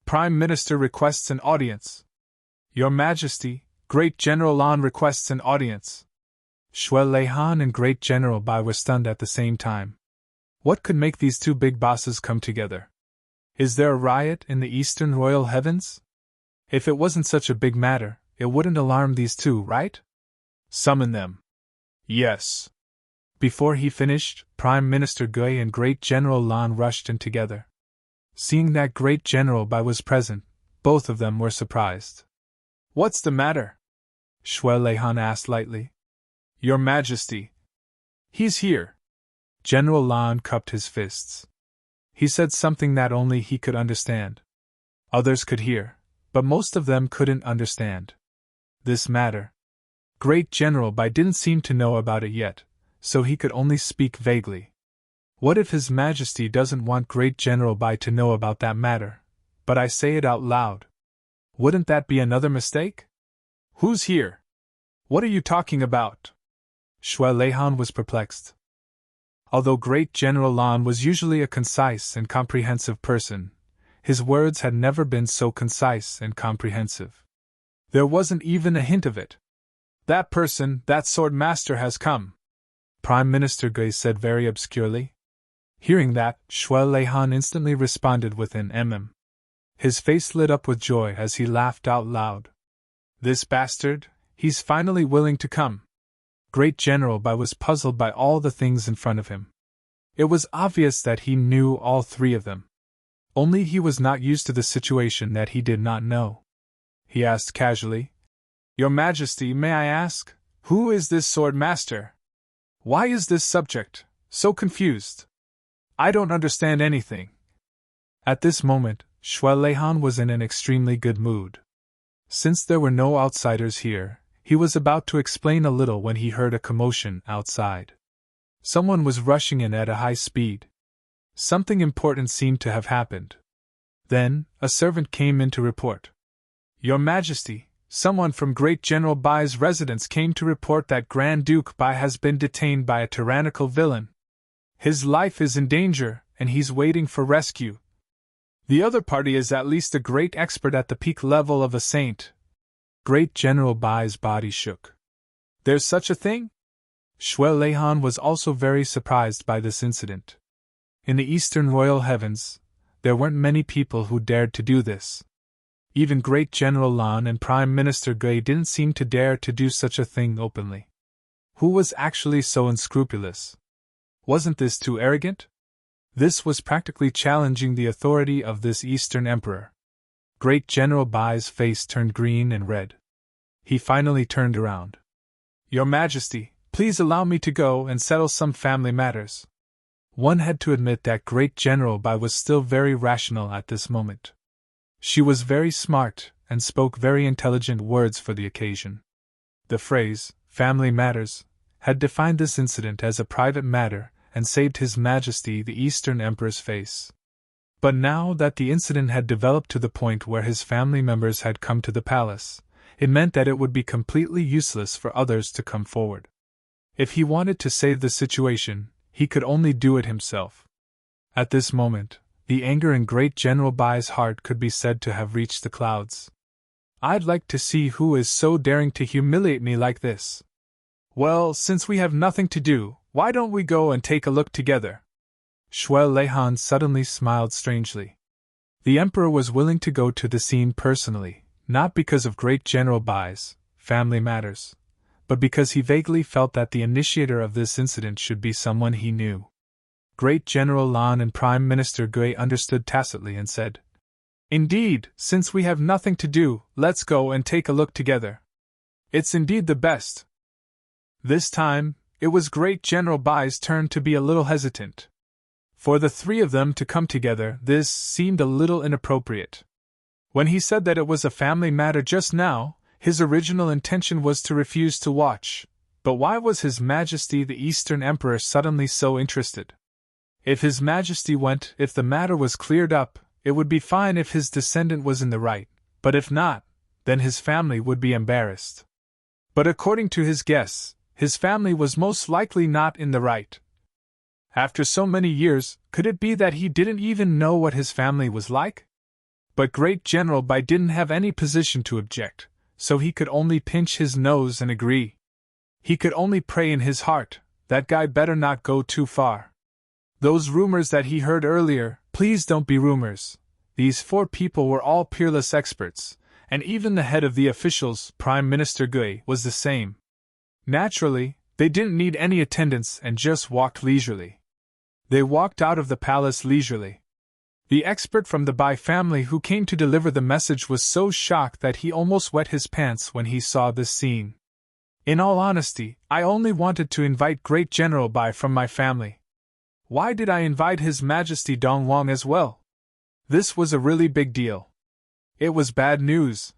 Prime Minister requests an audience. Your Majesty, Great General Lan requests an audience. Shui Leihan and Great General Bai were stunned at the same time. What could make these two big bosses come together? Is there a riot in the eastern royal heavens? If it wasn't such a big matter, it wouldn't alarm these two, right? Summon them. Yes. Before he finished, Prime Minister Gui and Great General Lan rushed in together. Seeing that Great General Bai was present, both of them were surprised. What's the matter? Shui Leihan asked lightly. Your Majesty. He's here. General Lan cupped his fists. He said something that only he could understand. Others could hear, but most of them couldn't understand. This matter. Great General Bai didn't seem to know about it yet, so he could only speak vaguely. What if His Majesty doesn't want Great General Bai to know about that matter, but I say it out loud? Wouldn't that be another mistake? Who's here? What are you talking about? Shui Leihan was perplexed. Although Great General Lan was usually a concise and comprehensive person, his words had never been so concise and comprehensive. There wasn't even a hint of it. That person, that sword master has come, Prime Minister Gui said very obscurely. Hearing that, Shui Leihan instantly responded with an mm. His face lit up with joy as he laughed out loud. This bastard, he's finally willing to come. Great General Bai was puzzled by all the things in front of him. It was obvious that he knew all three of them. Only he was not used to the situation that he did not know. He asked casually, Your Majesty, may I ask, who is this sword master? Why is this subject so confused? I don't understand anything. At this moment, Shui Leihan was in an extremely good mood. Since there were no outsiders here, he was about to explain a little when he heard a commotion outside. Someone was rushing in at a high speed. Something important seemed to have happened. Then, a servant came in to report. Your Majesty, someone from Great General Bai's residence came to report that Grand Duke Bai has been detained by a tyrannical villain. His life is in danger, and he's waiting for rescue. The other party is at least a great expert at the peak level of a saint. Great General Bai's body shook. There's such a thing? Shui Leihan was also very surprised by this incident. In the eastern royal heavens, there weren't many people who dared to do this. Even Great General Lan and Prime Minister Gui didn't seem to dare to do such a thing openly. Who was actually so unscrupulous? Wasn't this too arrogant? This was practically challenging the authority of this Eastern Emperor. Great General Bai's face turned green and red. He finally turned around. Your Majesty, please allow me to go and settle some family matters. One had to admit that Great General Bai was still very rational at this moment. She was very smart and spoke very intelligent words for the occasion. The phrase, family matters, had defined this incident as a private matter and saved His Majesty the Eastern Emperor's face. But now that the incident had developed to the point where his family members had come to the palace, it meant that it would be completely useless for others to come forward. If he wanted to save the situation, he could only do it himself. At this moment, the anger in Great General Bai's heart could be said to have reached the clouds. I'd like to see who is so daring to humiliate me like this. Well, since we have nothing to do, why don't we go and take a look together? Shui Leihan suddenly smiled strangely. The Emperor was willing to go to the scene personally, not because of Great General Bai's family matters, but because he vaguely felt that the initiator of this incident should be someone he knew. Great General Lan and Prime Minister Gui understood tacitly and said, Indeed, since we have nothing to do, let's go and take a look together. It's indeed the best. This time, it was Great General Bai's turn to be a little hesitant. For the three of them to come together, this seemed a little inappropriate. When he said that it was a family matter just now, his original intention was to refuse to watch. But why was His Majesty the Eastern Emperor suddenly so interested? If His Majesty went, if the matter was cleared up, it would be fine if his descendant was in the right, but if not, then his family would be embarrassed. But according to his guess, his family was most likely not in the right. After so many years, could it be that he didn't even know what his family was like? But Great General Bai didn't have any position to object, so he could only pinch his nose and agree. He could only pray in his heart, that guy better not go too far. Those rumors that he heard earlier, please don't be rumors. These 4 people were all peerless experts, and even the head of the officials, Prime Minister Gui, was the same. Naturally, they didn't need any attendance and just walked leisurely. They walked out of the palace leisurely. The expert from the Bai family who came to deliver the message was so shocked that he almost wet his pants when he saw this scene. In all honesty, I only wanted to invite Great General Bai from my family. Why did I invite His Majesty Dong Wang as well? This was a really big deal. It was bad news.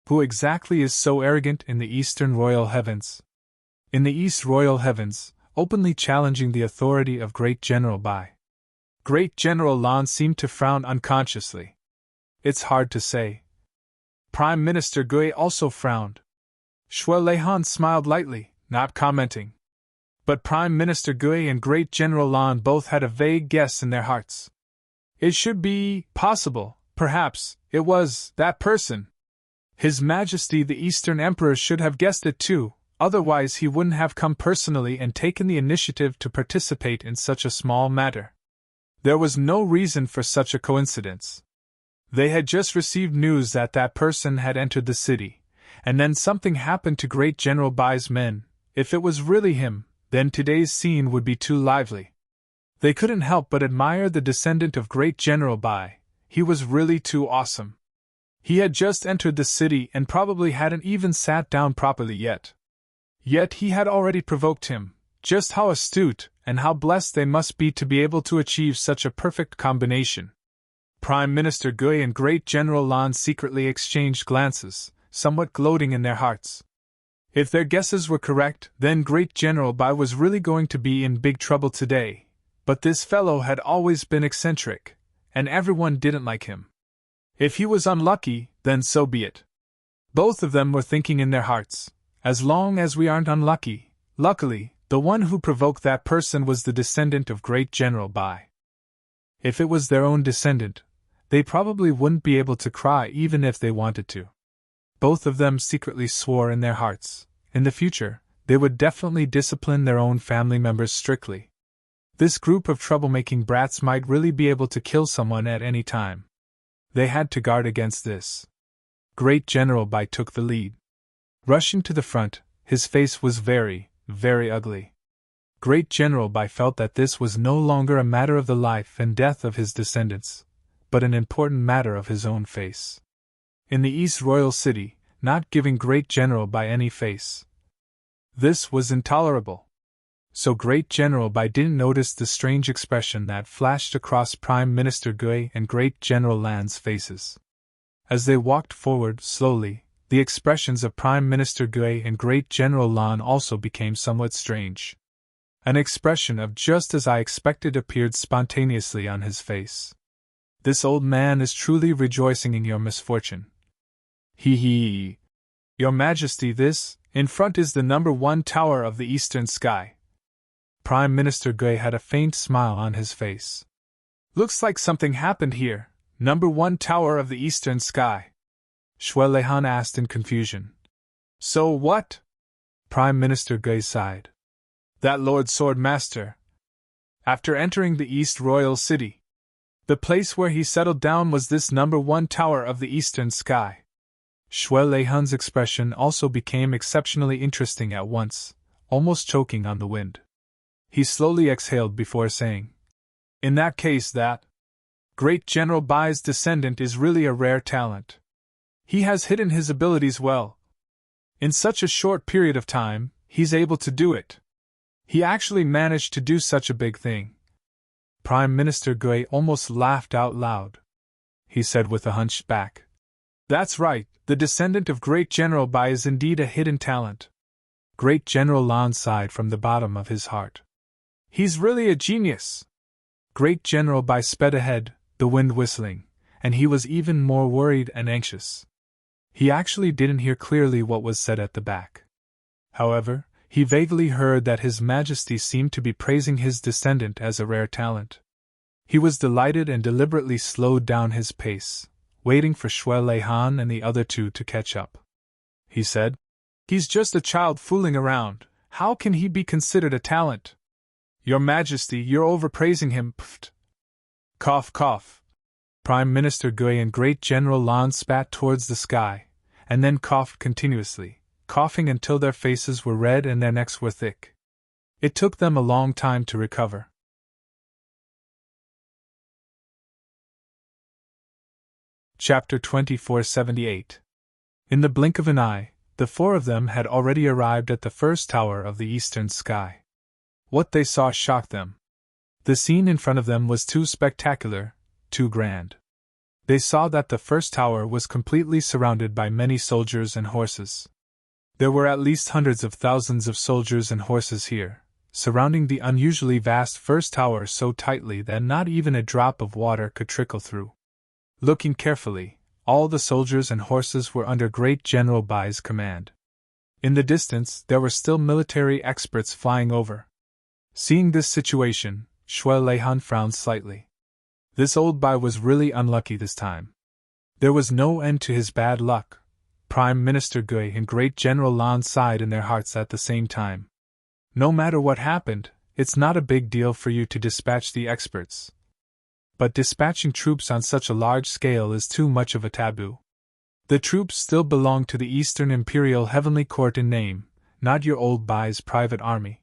Who exactly is so arrogant in the Eastern Royal Heavens? In the East Royal Heavens, openly challenging the authority of Great General Bai. Great General Lan seemed to frown unconsciously. It's hard to say. Prime Minister Gui also frowned. Shui Leihan smiled lightly, not commenting. But Prime Minister Gui and Great General Lan both had a vague guess in their hearts. It should be possible, perhaps, it was that person. His Majesty the Eastern Emperor should have guessed it too, otherwise he wouldn't have come personally and taken the initiative to participate in such a small matter. There was no reason for such a coincidence. They had just received news that that person had entered the city, and then something happened to Great General Bai's men. If it was really him, then today's scene would be too lively. They couldn't help but admire the descendant of Great General Bai. He was really too awesome. He had just entered the city and probably hadn't even sat down properly yet. Yet he had already provoked him. Just how astute and how blessed they must be to be able to achieve such a perfect combination. Prime Minister Gui and Great General Lan secretly exchanged glances, somewhat gloating in their hearts. If their guesses were correct, then Great General Bai was really going to be in big trouble today. But this fellow had always been eccentric, and everyone didn't like him. If he was unlucky, then so be it. Both of them were thinking in their hearts, as long as we aren't unlucky. Luckily, the one who provoked that person was the descendant of Great General Bai. If it was their own descendant, they probably wouldn't be able to cry even if they wanted to. Both of them secretly swore in their hearts, in the future, they would definitely discipline their own family members strictly. This group of troublemaking brats might really be able to kill someone at any time. They had to guard against this. Great General Bai took the lead. Rushing to the front, his face was very, very ugly. Great General Bai felt that this was no longer a matter of the life and death of his descendants, but an important matter of his own face. In the East Royal City, not giving Great General Bai any face. This was intolerable. So Great General Bai didn't notice the strange expression that flashed across Prime Minister Gui and Great General Lan's faces. As they walked forward slowly, the expressions of Prime Minister Gui and Great General Lan also became somewhat strange. An expression of just as I expected appeared spontaneously on his face. This old man is truly rejoicing in your misfortune. He. Your Majesty, this, in front is the #1 tower of the eastern sky. Prime Minister Gui had a faint smile on his face. Looks like something happened here. #1 tower of the eastern sky. Shui Leihan asked in confusion. So what? Prime Minister Gui sighed. That Lord Sword Master. After entering the East Royal City, the place where he settled down was this #1 tower of the eastern sky. Shui Leihan's expression also became exceptionally interesting at once, almost choking on the wind. He slowly exhaled before saying, In that case that Great General Bai's descendant is really a rare talent. He has hidden his abilities well. In such a short period of time, he's able to do it. He actually managed to do such a big thing. Prime Minister Gui almost laughed out loud. He said with a hunched back. That's right, the descendant of Great General Bai is indeed a hidden talent. Great General Lan sighed from the bottom of his heart. He's really a genius. Great General Bai sped ahead, the wind whistling, and he was even more worried and anxious. He actually didn't hear clearly what was said at the back. However, He vaguely heard that His Majesty seemed to be praising his descendant as a rare talent. He was delighted and deliberately slowed down his pace, waiting for Shui Leihan and the other two to catch up. He said, "He's just a child fooling around. How can he be considered a talent? Your Majesty, you're overpraising him." Pfft. Cough, cough. Prime Minister Gui and Great General Lan spat towards the sky, and then coughed continuously, coughing until their faces were red and their necks were thick. It took them a long time to recover. Chapter 2478. In the blink of an eye, the four of them had already arrived at the first tower of the eastern sky. What they saw shocked them. The scene in front of them was too spectacular, too grand. They saw that the first tower was completely surrounded by many soldiers and horses. There were at least hundreds of thousands of soldiers and horses here, surrounding the unusually vast first tower so tightly that not even a drop of water could trickle through. Looking carefully, all the soldiers and horses were under Great General Bai's command. In the distance, there were still military experts flying over. Seeing this situation, Shui Leihan frowned slightly. This old Bai was really unlucky this time. There was no end to his bad luck. Prime Minister Gui and Great General Lan sighed in their hearts at the same time. No matter what happened, it's not a big deal for you to dispatch the experts. But dispatching troops on such a large scale is too much of a taboo. The troops still belong to the Eastern Imperial Heavenly Court in name, not your old Bai's private army.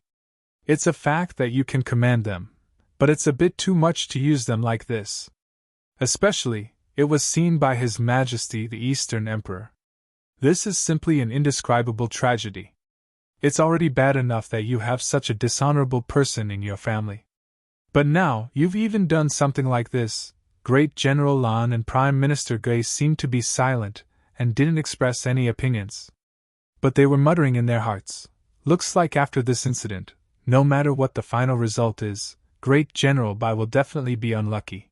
It's a fact that you can command them, but it's a bit too much to use them like this. Especially, it was seen by His Majesty the Eastern Emperor. This is simply an indescribable tragedy. It's already bad enough that you have such a dishonorable person in your family. But now, you've even done something like this. Great General Lan and Prime Minister Gui seemed to be silent, and didn't express any opinions. But they were muttering in their hearts. Looks like after this incident, no matter what the final result is, Great General Bai will definitely be unlucky.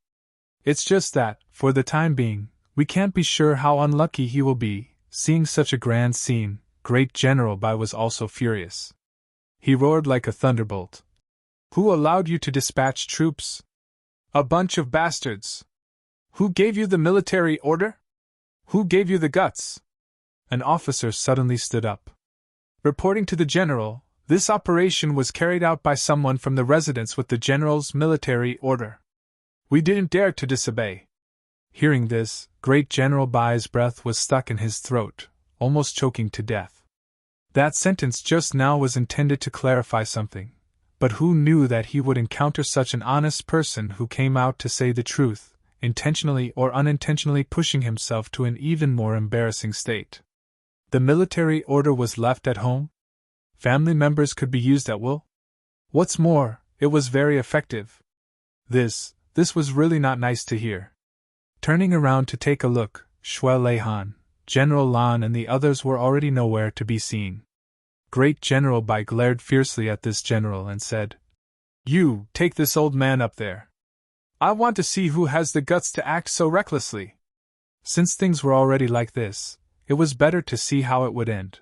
It's just that, for the time being, we can't be sure how unlucky he will be. Seeing such a grand scene, Great General Bai was also furious. He roared like a thunderbolt. "Who allowed you to dispatch troops? A bunch of bastards! Who gave you the military order? Who gave you the guts?" An officer suddenly stood up. "Reporting to the general, this operation was carried out by someone from the residence with the general's military order. We didn't dare to disobey." Hearing this, Great General Bai's breath was stuck in his throat, almost choking to death. That sentence just now was intended to clarify something. But who knew that he would encounter such an honest person who came out to say the truth, intentionally or unintentionally pushing himself to an even more embarrassing state? The military order was left at home? Family members could be used at will? What's more, it was very effective. This was really not nice to hear. Turning around to take a look, Shui Leihan, General Lan and the others were already nowhere to be seen. Great General Bai glared fiercely at this general and said, "You, take this old man up there. I want to see who has the guts to act so recklessly." Since things were already like this, it was better to see how it would end.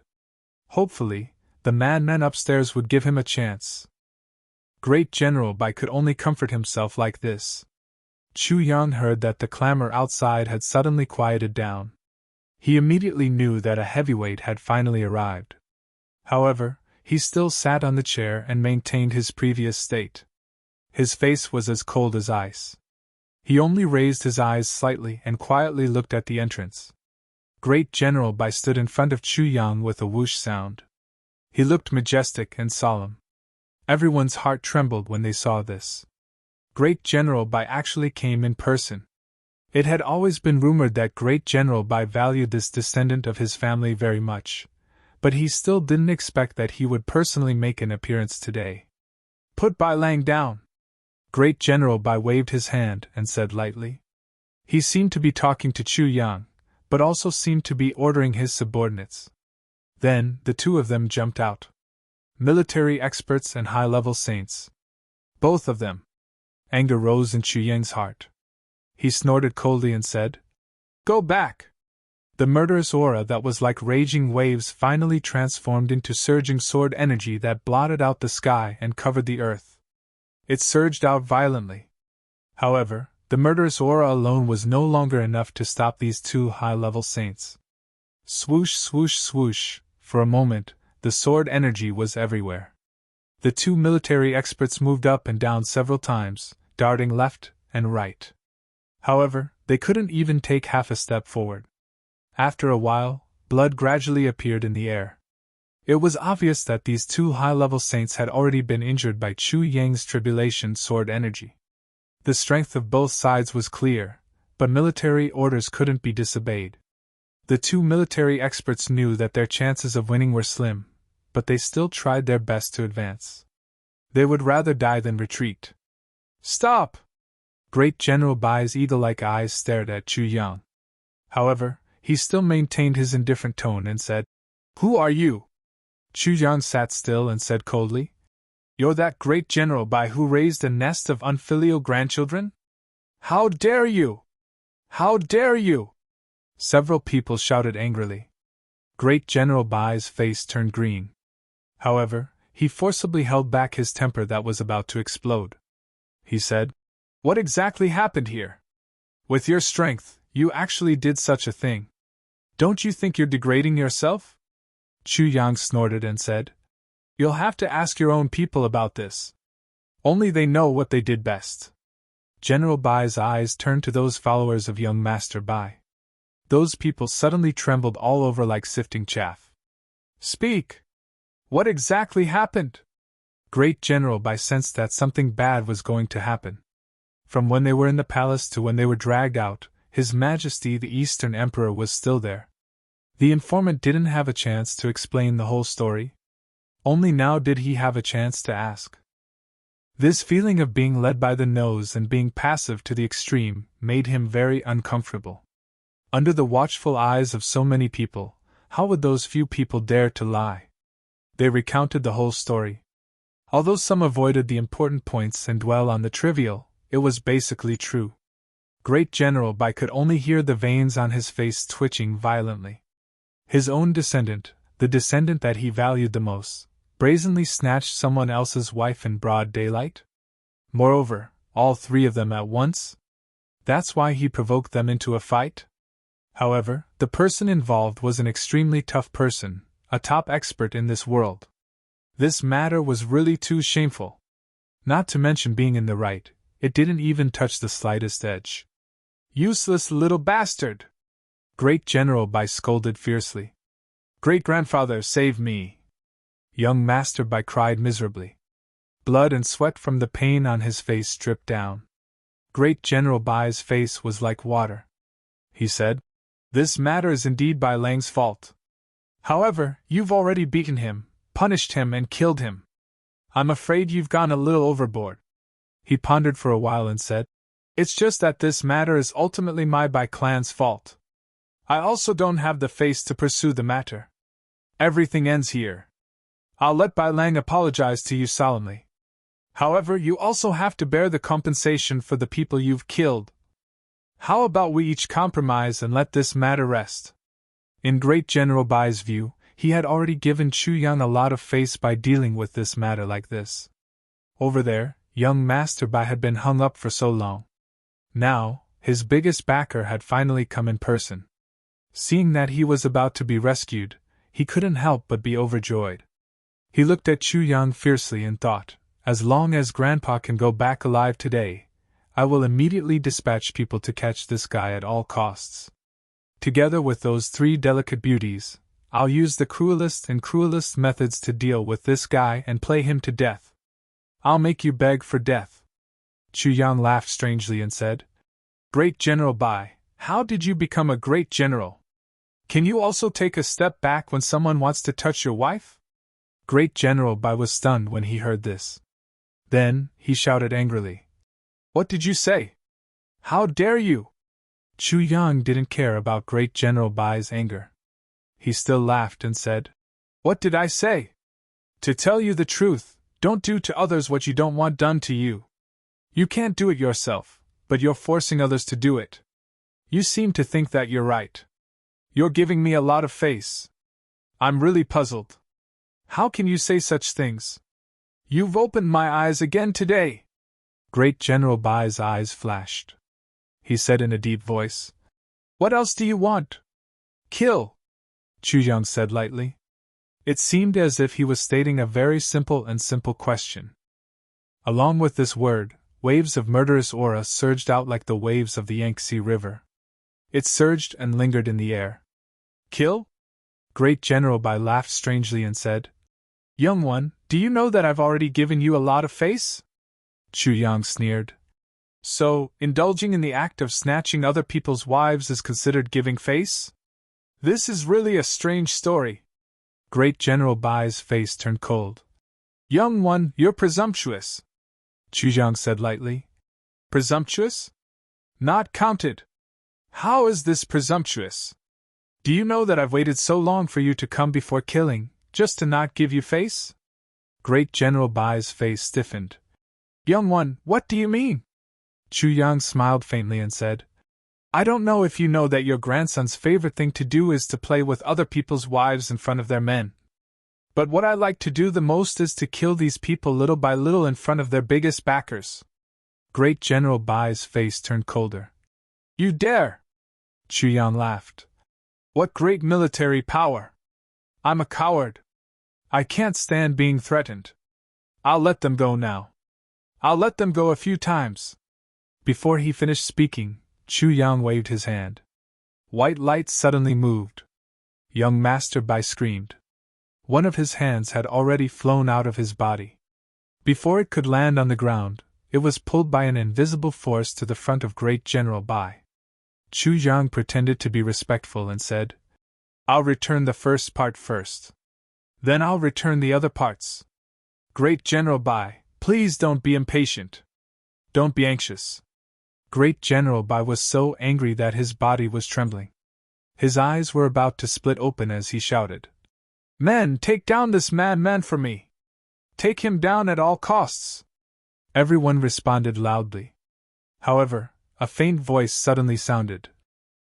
Hopefully, the madman upstairs would give him a chance. Great General Bai could only comfort himself like this. Chu Yang heard that the clamor outside had suddenly quieted down. He immediately knew that a heavyweight had finally arrived. However, he still sat on the chair and maintained his previous state. His face was as cold as ice. He only raised his eyes slightly and quietly looked at the entrance. Great General Bai stood in front of Chu Yang with a whoosh sound. He looked majestic and solemn. Everyone's heart trembled when they saw this. Great General Bai actually came in person. It had always been rumored that Great General Bai valued this descendant of his family very much, but he still didn't expect that he would personally make an appearance today. "Put Bai Lang down!" Great General Bai waved his hand and said lightly. He seemed to be talking to Chu Yang, but also seemed to be ordering his subordinates. Then, the two of them jumped out. Military experts and high-level saints. Both of them. Anger rose in Chu Yang's heart. He snorted coldly and said, "Go back! The murderous aura that was like raging waves finally transformed into surging sword energy that blotted out the sky and covered the earth. It surged out violently. However, the murderous aura alone was no longer enough to stop these two high-level saints. Swoosh, swoosh, swoosh, for a moment, the sword energy was everywhere. The two military experts moved up and down several times, darting left and right. However, they couldn't even take half a step forward. After a while, blood gradually appeared in the air. It was obvious that these two high-level saints had already been injured by Chu Yang's tribulation sword energy. The strength of both sides was clear, but military orders couldn't be disobeyed. The two military experts knew that their chances of winning were slim, but they still tried their best to advance. They would rather die than retreat. "Stop!" Great General Bai's eagle-like eyes stared at Chu Yang. However, he still maintained his indifferent tone and said, "Who are you?" Chu Yang sat still and said coldly, "You're that great General Bai who raised a nest of unfilial grandchildren? How dare you! How dare you!" Several people shouted angrily. Great General Bai's face turned green. However, he forcibly held back his temper that was about to explode. He said, "What exactly happened here? With your strength, you actually did such a thing. Don't you think you're degrading yourself?" Chu Yang snorted and said, "You'll have to ask your own people about this. Only they know what they did best." General Bai's eyes turned to those followers of young Master Bai. Those people suddenly trembled all over like sifting chaff. "Speak! What exactly happened?" Great General Bai sensed that something bad was going to happen. From when they were in the palace to when they were dragged out, His Majesty the Eastern Emperor was still there. The informant didn't have a chance to explain the whole story. Only now did he have a chance to ask. This feeling of being led by the nose and being passive to the extreme made him very uncomfortable. Under the watchful eyes of so many people, how would those few people dare to lie? They recounted the whole story. Although some avoided the important points and dwell on the trivial, it was basically true. Great General Bai could only hear the veins on his face twitching violently. His own descendant, the descendant that he valued the most, brazenly snatched someone else's wife in broad daylight? Moreover, all three of them at once? That's why he provoked them into a fight? However, the person involved was an extremely tough person, a top expert in this world. This matter was really too shameful. Not to mention being in the right, it didn't even touch the slightest edge. "Useless little bastard!" Great General Bai scolded fiercely. "Great-grandfather, save me!" Young Master Bai cried miserably. Blood and sweat from the pain on his face dripped down. Great General Bai's face was like water. He said, "This matter is indeed Bai Lang's fault. However, you've already beaten him, punished him and killed him. I'm afraid you've gone a little overboard." He pondered for a while and said, "It's just that this matter is ultimately my Bai clan's fault. I also don't have the face to pursue the matter. Everything ends here. I'll let Bai Lang apologize to you solemnly. However, you also have to bear the compensation for the people you've killed. How about we each compromise and let this matter rest?" In Great General Bai's view, he had already given Chu Yang a lot of face by dealing with this matter like this. Over there, young Master Bai had been hung up for so long. Now, his biggest backer had finally come in person. Seeing that he was about to be rescued, he couldn't help but be overjoyed. He looked at Chu Yang fiercely and thought, as long as Grandpa can go back alive today, I will immediately dispatch people to catch this guy at all costs. Together with those three delicate beauties, I'll use the cruelest and cruelest methods to deal with this guy and play him to death. I'll make you beg for death." Chu Yang laughed strangely and said, "Great General Bai, how did you become a great general? Can you also take a step back when someone wants to touch your wife?" Great General Bai was stunned when he heard this. Then, he shouted angrily, "What did you say? How dare you?" Chu Yang didn't care about Great General Bai's anger. He still laughed and said, "What did I say? To tell you the truth, don't do to others what you don't want done to you. You can't do it yourself, but you're forcing others to do it. You seem to think that you're right. You're giving me a lot of face. I'm really puzzled. How can you say such things? You've opened my eyes again today. Great General Bai's eyes flashed. He said in a deep voice, What else do you want? Kill, Chuyang said lightly. It seemed as if he was stating a very simple question. Along with this word, waves of murderous aura surged out like the waves of the Yangtze River. It surged and lingered in the air. Kill? Great General Bai laughed strangely and said, Young one, do you know that I've already given you a lot of face? Chuyang sneered. So, indulging in the act of snatching other people's wives is considered giving face? This is really a strange story. Great General Bai's face turned cold. Young one, you're presumptuous, Chuyang said lightly. Presumptuous? Not counted. How is this presumptuous? Do you know that I've waited so long for you to come before killing, just to not give you face? Great General Bai's face stiffened. Young one, what do you mean? Chuyang smiled faintly and said, I don't know if you know that your grandson's favorite thing to do is to play with other people's wives in front of their men. But what I like to do the most is to kill these people little by little in front of their biggest backers. Great General Bai's face turned colder. You dare! Chuyang laughed. What great military power! I'm a coward. I can't stand being threatened. I'll let them go now. I'll let them go a few times. Before he finished speaking, Chuyang waved his hand. White light suddenly moved. Young Master Bai screamed. One of his hands had already flown out of his body. Before it could land on the ground, it was pulled by an invisible force to the front of Great General Bai. Chuyang pretended to be respectful and said, I'll return the first part first. Then I'll return the other parts. Great General Bai, please don't be impatient. Don't be anxious. Great General Bai was so angry that his body was trembling. His eyes were about to split open as he shouted, Men, take down this madman for me! Take him down at all costs! Everyone responded loudly. However, a faint voice suddenly sounded.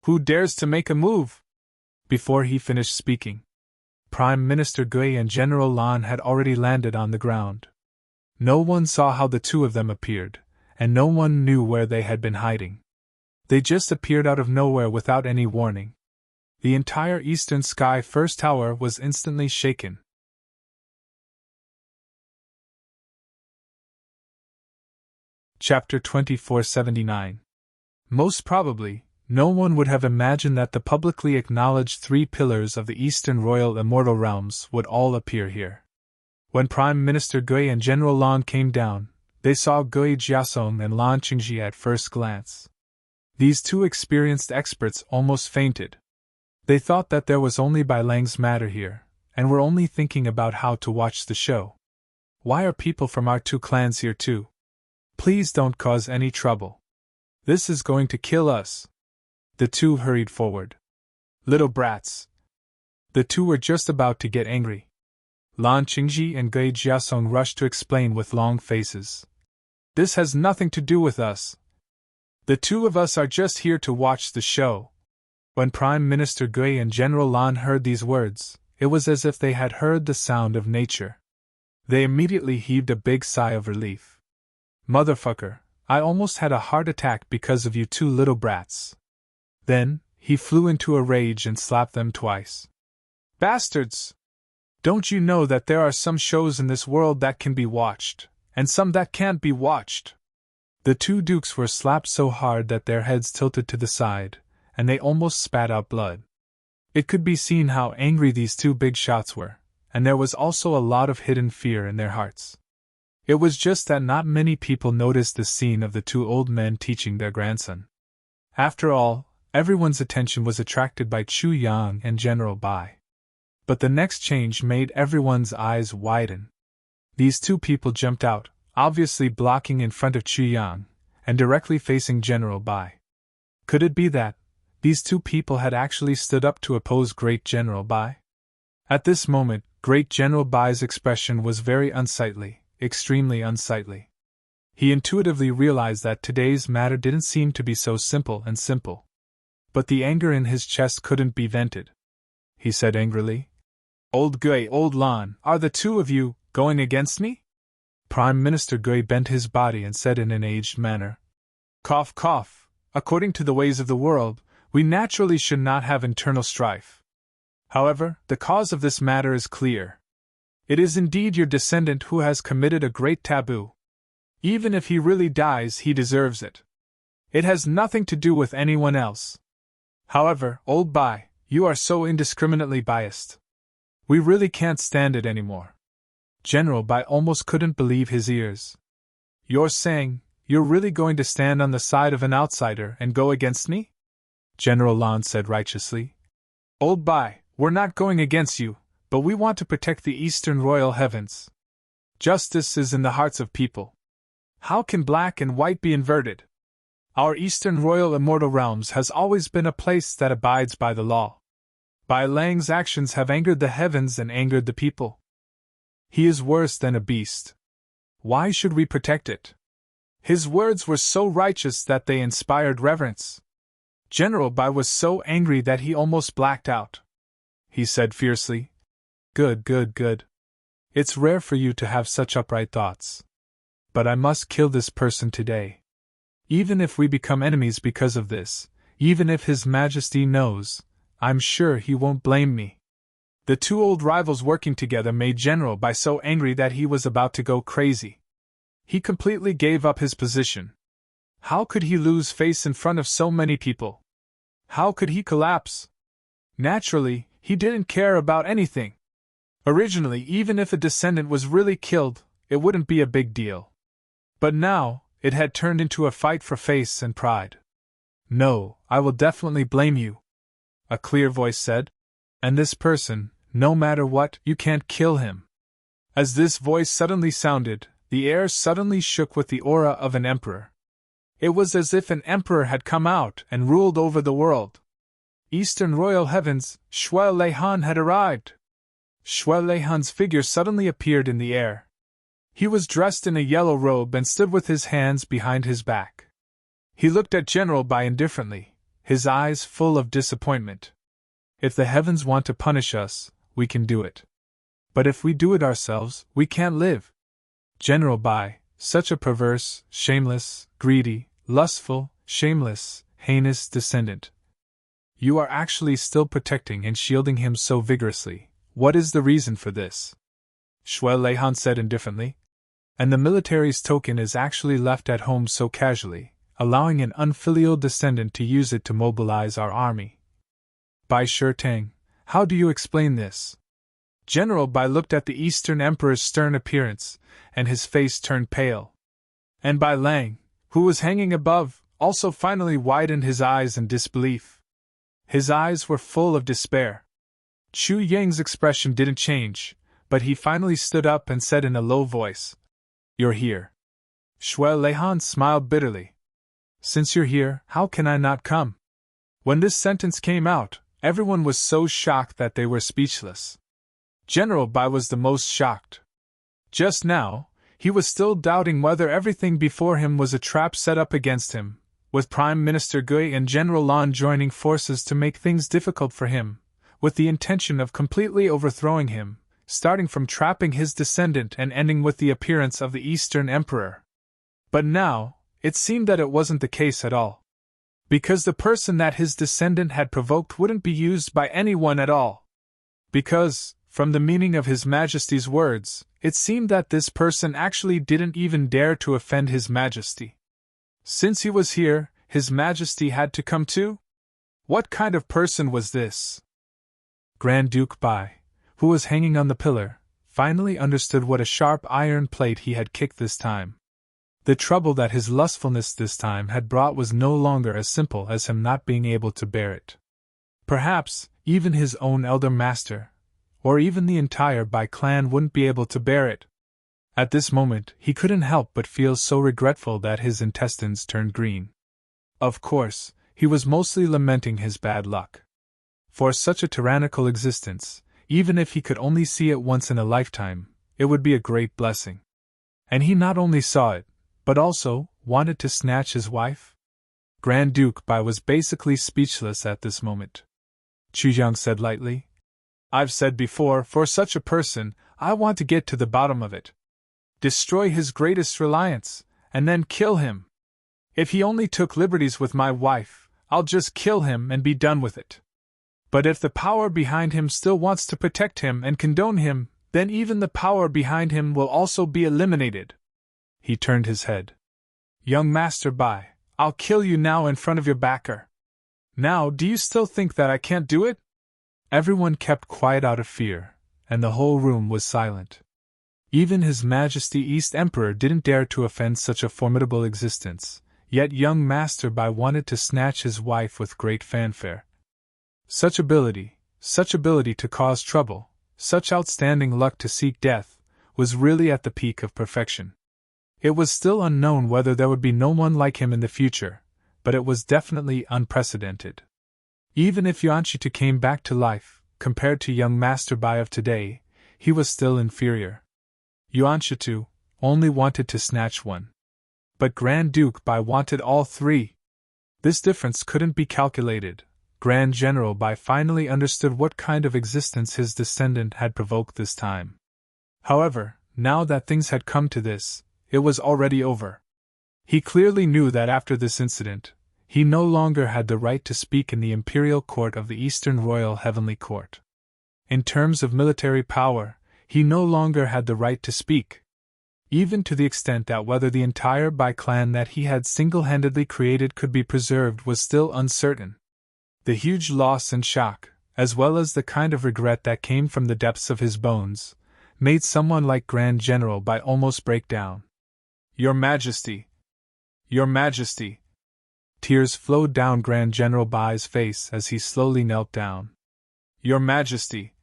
Who dares to make a move? Before he finished speaking, Prime Minister Gui and General Lan had already landed on the ground. No one saw how the two of them appeared, and no one knew where they had been hiding. They just appeared out of nowhere without any warning. The entire eastern sky first tower was instantly shaken. Chapter 2479. Most probably, no one would have imagined that the publicly acknowledged three pillars of the Eastern Royal Immortal Realms would all appear here. When Prime Minister Gui and General Lan came down, they saw Gui Jiasong and Lan Qingji at first glance. These two experienced experts almost fainted. They thought that there was only Bai Lang's matter here, and were only thinking about how to watch the show. Why are people from our two clans here too? Please don't cause any trouble. This is going to kill us. The two hurried forward. Little brats. The two were just about to get angry. Lan Qingji and Gui Jiasong rushed to explain with long faces. This has nothing to do with us. The two of us are just here to watch the show. When Prime Minister Gui and General Lan heard these words, it was as if they had heard the sound of nature. They immediately heaved a big sigh of relief. Motherfucker, I almost had a heart attack because of you two little brats. Then, he flew into a rage and slapped them twice. Bastards! Don't you know that there are some shows in this world that can be watched, and some that can't be watched? The two dukes were slapped so hard that their heads tilted to the side, and they almost spat out blood. It could be seen how angry these two big shots were, and there was also a lot of hidden fear in their hearts. It was just that not many people noticed the scene of the two old men teaching their grandson. After all, everyone's attention was attracted by Chuyang and General Bai. But the next change made everyone's eyes widen. These two people jumped out, obviously blocking in front of Chuyang, and directly facing General Bai. Could it be that these two people had actually stood up to oppose Great General Bai? At this moment, Great General Bai's expression was very unsightly, extremely unsightly. He intuitively realized that today's matter didn't seem to be so simple. but the anger in his chest couldn't be vented. He said angrily, "Old Gui, Old Lan, are the two of you going against me?" Prime Minister Gui bent his body and said in an aged manner, "Cough, cough, according to the ways of the world, we naturally should not have internal strife. However, the cause of this matter is clear. It is indeed your descendant who has committed a great taboo. Even if he really dies, he deserves it. It has nothing to do with anyone else. However, Old Bai, you are so indiscriminately biased. We really can't stand it anymore." General Bai almost couldn't believe his ears. "You're saying, you're really going to stand on the side of an outsider and go against me?" General Lan said righteously. "Old Bai, we're not going against you, but we want to protect the Eastern Royal Heavens. Justice is in the hearts of people. How can black and white be inverted? Our Eastern Royal Immortal Realms has always been a place that abides by the law. Bai Lang's actions have angered the heavens and angered the people. He is worse than a beast. Why should we protect it?" His words were so righteous that they inspired reverence. General Bai was so angry that he almost blacked out. He said fiercely, "Good, good, good. It's rare for you to have such upright thoughts. But I must kill this person today. Even if we become enemies because of this, even if His Majesty knows, I'm sure he won't blame me." The two old rivals working together made General Bai so angry that he was about to go crazy. He completely gave up his position. How could he lose face in front of so many people? How could he collapse? Naturally, he didn't care about anything. Originally, even if a descendant was really killed, it wouldn't be a big deal. But now, it had turned into a fight for face and pride. "No, I will definitely blame you," a clear voice said. "And this person, no matter what, you can't kill him." As this voice suddenly sounded, the air suddenly shook with the aura of an emperor. It was as if an emperor had come out and ruled over the world. Eastern Royal Heavens, Shui Leihan had arrived. Shui Leihan's figure suddenly appeared in the air. He was dressed in a yellow robe and stood with his hands behind his back. He looked at General Bai indifferently, his eyes full of disappointment. "If the heavens want to punish us, we can do it. But if we do it ourselves, we can't live." General Bai, such a perverse, shameless, greedy, lustful, shameless, heinous descendant. You are actually still protecting and shielding him so vigorously. What is the reason for this?" Shui Leihan said indifferently. "And the military's token is actually left at home so casually, allowing an unfilial descendant to use it to mobilize our army. Bai Shirtang, how do you explain this?" General Bai looked at the Eastern Emperor's stern appearance, and his face turned pale. And Bai Lang, who was hanging above, also finally widened his eyes in disbelief. His eyes were full of despair. Chu Yang's expression didn't change, but he finally stood up and said in a low voice, "You're here." Shui Leihan smiled bitterly. "Since you're here, how can I not come?" When this sentence came out, everyone was so shocked that they were speechless. General Bai was the most shocked. Just now, he was still doubting whether everything before him was a trap set up against him, with Prime Minister Gui and General Lan joining forces to make things difficult for him, with the intention of completely overthrowing him, starting from trapping his descendant and ending with the appearance of the Eastern Emperor. But now, it seemed that it wasn't the case at all. Because the person that his descendant had provoked wouldn't be used by anyone at all. Because, from the meaning of His Majesty's words, it seemed that this person actually didn't even dare to offend His Majesty. Since he was here, His Majesty had to come too? What kind of person was this? Grand Duke Bai, who was hanging on the pillar, finally understood what a sharp iron plate he had kicked this time. The trouble that his lustfulness this time had brought was no longer as simple as him not being able to bear it. Perhaps, even his own elder master, or even the entire Bai clan wouldn't be able to bear it. At this moment, he couldn't help but feel so regretful that his intestines turned green. Of course, he was mostly lamenting his bad luck. For such a tyrannical existence, even if he could only see it once in a lifetime, it would be a great blessing. And he not only saw it, but also wanted to snatch his wife? Grand Duke Bai was basically speechless at this moment. Chu Yang said lightly, "I've said before, for such a person, I want to get to the bottom of it. Destroy his greatest reliance, and then kill him. If he only took liberties with my wife, I'll just kill him and be done with it. But if the power behind him still wants to protect him and condone him, then even the power behind him will also be eliminated." He turned his head. "Young Master Bai, I'll kill you now in front of your backer. Now, do you still think that I can't do it?" Everyone kept quiet out of fear, and the whole room was silent. Even His Majesty East Emperor didn't dare to offend such a formidable existence, yet young Master Bai wanted to snatch his wife with great fanfare. Such ability to cause trouble, such outstanding luck to seek death, was really at the peak of perfection. It was still unknown whether there would be no one like him in the future, but it was definitely unprecedented. Even if Yuan Shitu came back to life, compared to young Master Bai of today, he was still inferior. Yuan Shitu only wanted to snatch one. But Grand Duke Bai wanted all three. This difference couldn't be calculated. Grand General Bai finally understood what kind of existence his descendant had provoked this time. However, now that things had come to this, it was already over. He clearly knew that after this incident, he no longer had the right to speak in the imperial court of the Eastern Royal Heavenly Court. In terms of military power, he no longer had the right to speak. Even to the extent that whether the entire Bai clan that he had single-handedly created could be preserved was still uncertain. The huge loss and shock, as well as the kind of regret that came from the depths of his bones, made someone like Grand General Bai almost break down. "Your Majesty! Your Majesty!" Tears flowed down Grand General Bai's face as he slowly knelt down. "Your Majesty!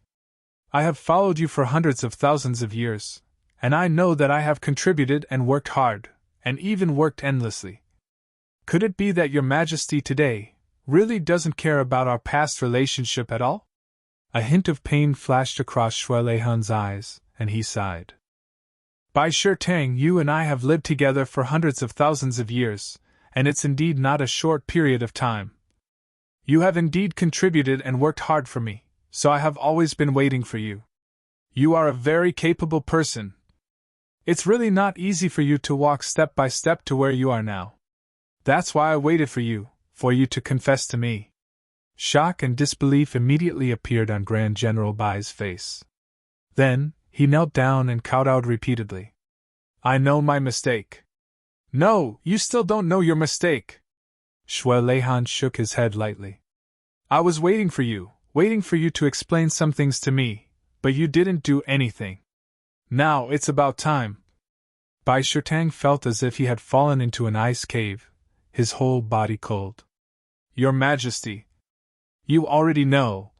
I have followed you for hundreds of thousands of years, and I know that I have contributed and worked hard, and even worked endlessly. Could it be that Your Majesty today really doesn't care about our past relationship at all?" A hint of pain flashed across Shui Leihan's eyes, and he sighed. "Bai Shirtang, you and I have lived together for hundreds of thousands of years, and it's indeed not a short period of time. You have indeed contributed and worked hard for me, so I have always been waiting for you. You are a very capable person. It's really not easy for you to walk step by step to where you are now. That's why I waited for you to confess to me." Shock and disbelief immediately appeared on Grand General Bai's face. Then, he knelt down and kowtowed repeatedly. "I know my mistake." "No, you still don't know your mistake." Shui Leihan shook his head lightly. "I was waiting for you to explain some things to me, but you didn't do anything. Now it's about time." Bai Shirtang felt as if he had fallen into an ice cave, his whole body cold. "Your Majesty, you already know."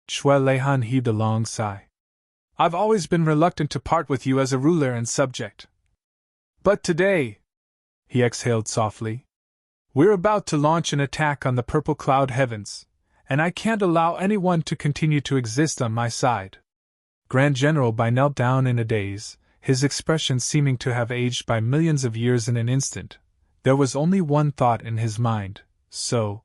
Shui Leihan heaved a long sigh. "I've always been reluctant to part with you as a ruler and subject. But today," he exhaled softly, "we're about to launch an attack on the purple cloud heavens, and I can't allow anyone to continue to exist on my side." Grand General Bai knelt down in a daze, his expression seeming to have aged by millions of years in an instant. There was only one thought in his mind: so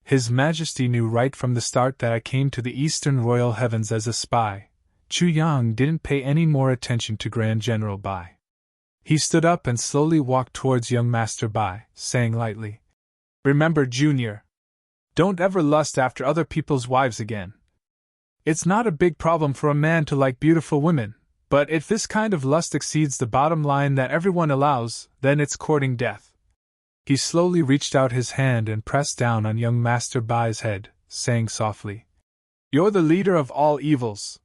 His Majesty knew right from the start that I came to the Eastern Royal Heavens as a spy. Chu Yang didn't pay any more attention to Grand General Bai. He stood up and slowly walked towards young Master Bai, saying lightly, "Remember, Junior, don't ever lust after other people's wives again. It's not a big problem for a man to like beautiful women, but if this kind of lust exceeds the bottom line that everyone allows, then it's courting death." He slowly reached out his hand and pressed down on young Master Bai's head, saying softly, "You're the leader of all evils.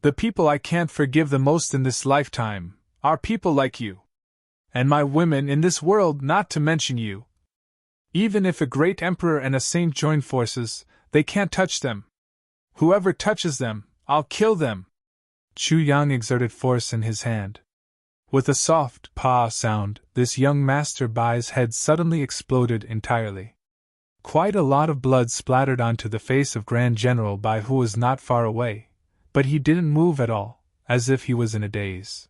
The people I can't forgive the most in this lifetime are people like you. And my women in this world, not to mention you. Even if a great emperor and a saint join forces, they can't touch them. Whoever touches them, I'll kill them." Chu Yang exerted force in his hand. With a soft "pa" sound, this young Master Bai's head suddenly exploded entirely. Quite a lot of blood splattered onto the face of Grand General Bai, who was not far away, but he didn't move at all, as if he was in a daze.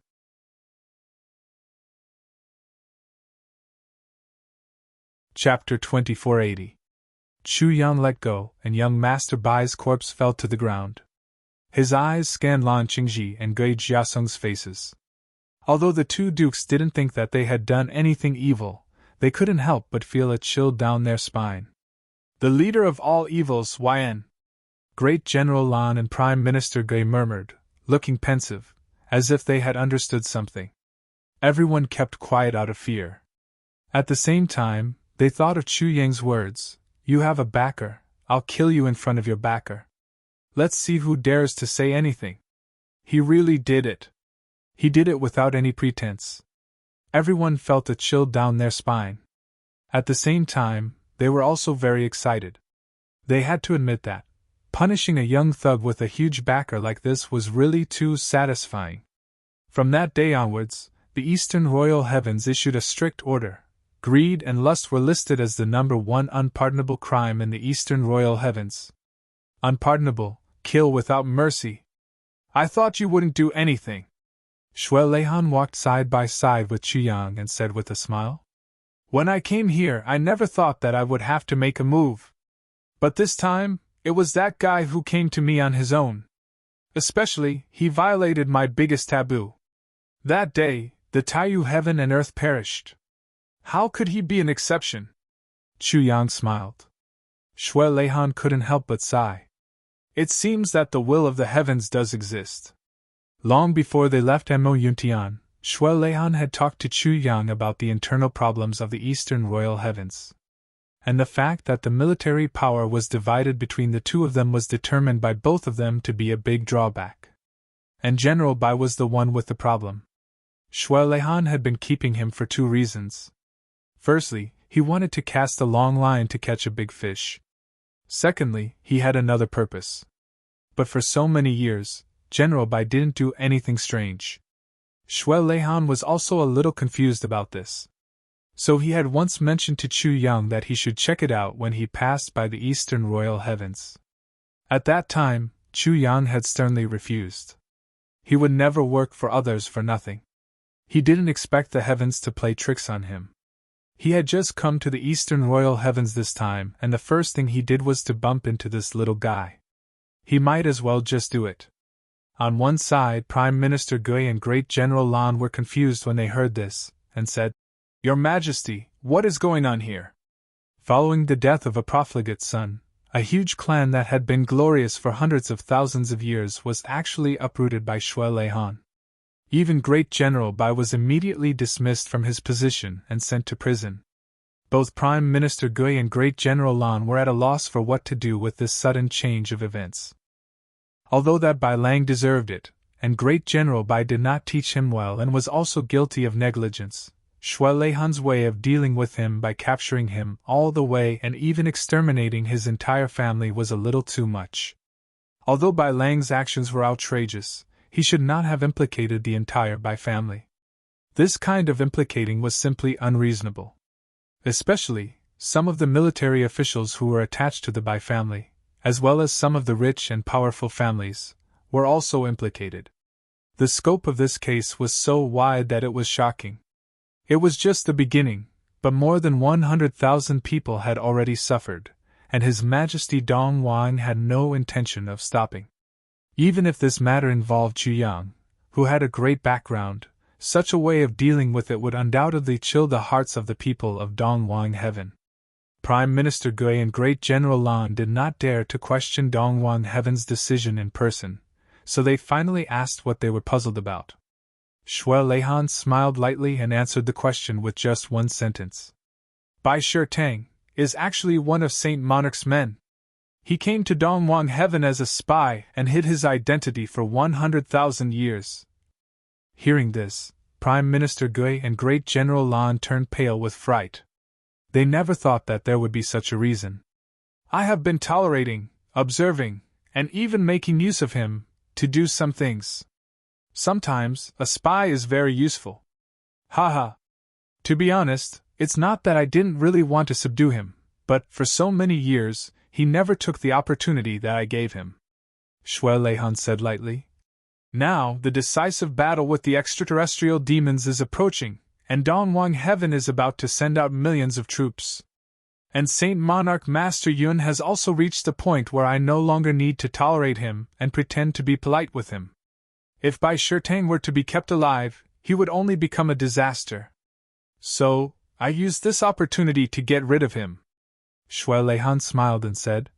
Chapter 2480. Chu Yang let go, and young Master Bai's corpse fell to the ground. His eyes scanned Lan Qingji and Gui Jiaseng's faces. Although the two dukes didn't think that they had done anything evil, they couldn't help but feel a chill down their spine. The leader of all evils, YN. Great General Lan and Prime Minister Gui murmured, looking pensive, as if they had understood something. Everyone kept quiet out of fear. At the same time, they thought of Chu Yang's words, "You have a backer, I'll kill you in front of your backer. Let's see who dares to say anything." He really did it. He did it without any pretense. Everyone felt a chill down their spine. At the same time, they were also very excited. They had to admit that punishing a young thug with a huge backer like this was really too satisfying. From that day onwards, the Eastern Royal Heavens issued a strict order. Greed and lust were listed as the #1 unpardonable crime in the Eastern Royal Heavens. Unpardonable, kill without mercy. I thought you wouldn't do anything. Shui Leihan walked side by side with Chu Yang and said with a smile, "When I came here, I never thought that I would have to make a move. But this time, it was that guy who came to me on his own. Especially, he violated my biggest taboo. That day, the Taiyu heaven and earth perished. How could he be an exception?" Chu Yang smiled. Shui Leihan couldn't help but sigh. It seems that the will of the heavens does exist. Long before they left Mo Yuntian, Shui Leihan had talked to Chu Yang about the internal problems of the Eastern Royal Heavens. And the fact that the military power was divided between the two of them was determined by both of them to be a big drawback. And General Bai was the one with the problem. Shui Leihan had been keeping him for two reasons. Firstly, he wanted to cast a long line to catch a big fish. Secondly, he had another purpose. But for so many years, General Bai didn't do anything strange. Shui Leihan was also a little confused about this. So he had once mentioned to Chu Yang that he should check it out when he passed by the Eastern Royal Heavens. At that time, Chu Yang had sternly refused. He would never work for others for nothing. He didn't expect the heavens to play tricks on him. He had just come to the Eastern Royal Heavens this time, and the first thing he did was to bump into this little guy. He might as well just do it. On one side, Prime Minister Gui and Great General Lan were confused when they heard this, and said, "Your Majesty, what is going on here?" Following the death of a profligate son, a huge clan that had been glorious for hundreds of thousands of years was actually uprooted by Shui Leihan. Even Great General Bai was immediately dismissed from his position and sent to prison. Both Prime Minister Gui and Great General Lan were at a loss for what to do with this sudden change of events. Although that Bai Lang deserved it, and Great General Bai did not teach him well and was also guilty of negligence, Shui Leihan's way of dealing with him by capturing him all the way and even exterminating his entire family was a little too much. Although Bai Lang's actions were outrageous, he should not have implicated the entire Bai family. This kind of implicating was simply unreasonable. Especially, some of the military officials who were attached to the Bai family, as well as some of the rich and powerful families, were also implicated. The scope of this case was so wide that it was shocking. It was just the beginning, but more than 100,000 people had already suffered, and His Majesty Dong Wang had no intention of stopping. Even if this matter involved Chu Yang, who had a great background, such a way of dealing with it would undoubtedly chill the hearts of the people of Dongwang Heaven. Prime Minister Gui and Great General Lan did not dare to question Dongwang Heaven's decision in person, so they finally asked what they were puzzled about. Shui Leihan smiled lightly and answered the question with just one sentence. Bai Shitang is actually one of Saint Monarch's men. He came to Dongwang Heaven as a spy and hid his identity for 100,000 years. Hearing this, Prime Minister Gui and Great General Lan turned pale with fright. They never thought that there would be such a reason. I have been tolerating, observing, and even making use of him to do some things. Sometimes, a spy is very useful. Haha. To be honest, it's not that I didn't really want to subdue him, but, for so many years, he never took the opportunity that I gave him. Shui Leihan said lightly. Now, the decisive battle with the extraterrestrial demons is approaching, and Dongwang Heaven is about to send out millions of troops. And Saint Monarch Master Yun has also reached a point where I no longer need to tolerate him and pretend to be polite with him. If Bai Shirtang were to be kept alive, he would only become a disaster. So, I used this opportunity to get rid of him. Shui Leihan smiled and said,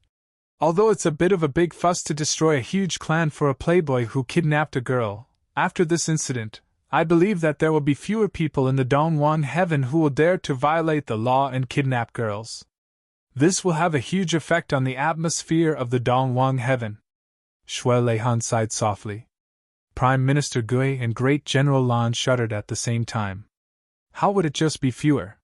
although it's a bit of a big fuss to destroy a huge clan for a playboy who kidnapped a girl, after this incident, I believe that there will be fewer people in the Dongwang Heaven who will dare to violate the law and kidnap girls. This will have a huge effect on the atmosphere of the Dongwang Heaven. Shui Leihan sighed softly. Prime Minister Gui and Great General Lan shuddered at the same time. How would it just be fewer?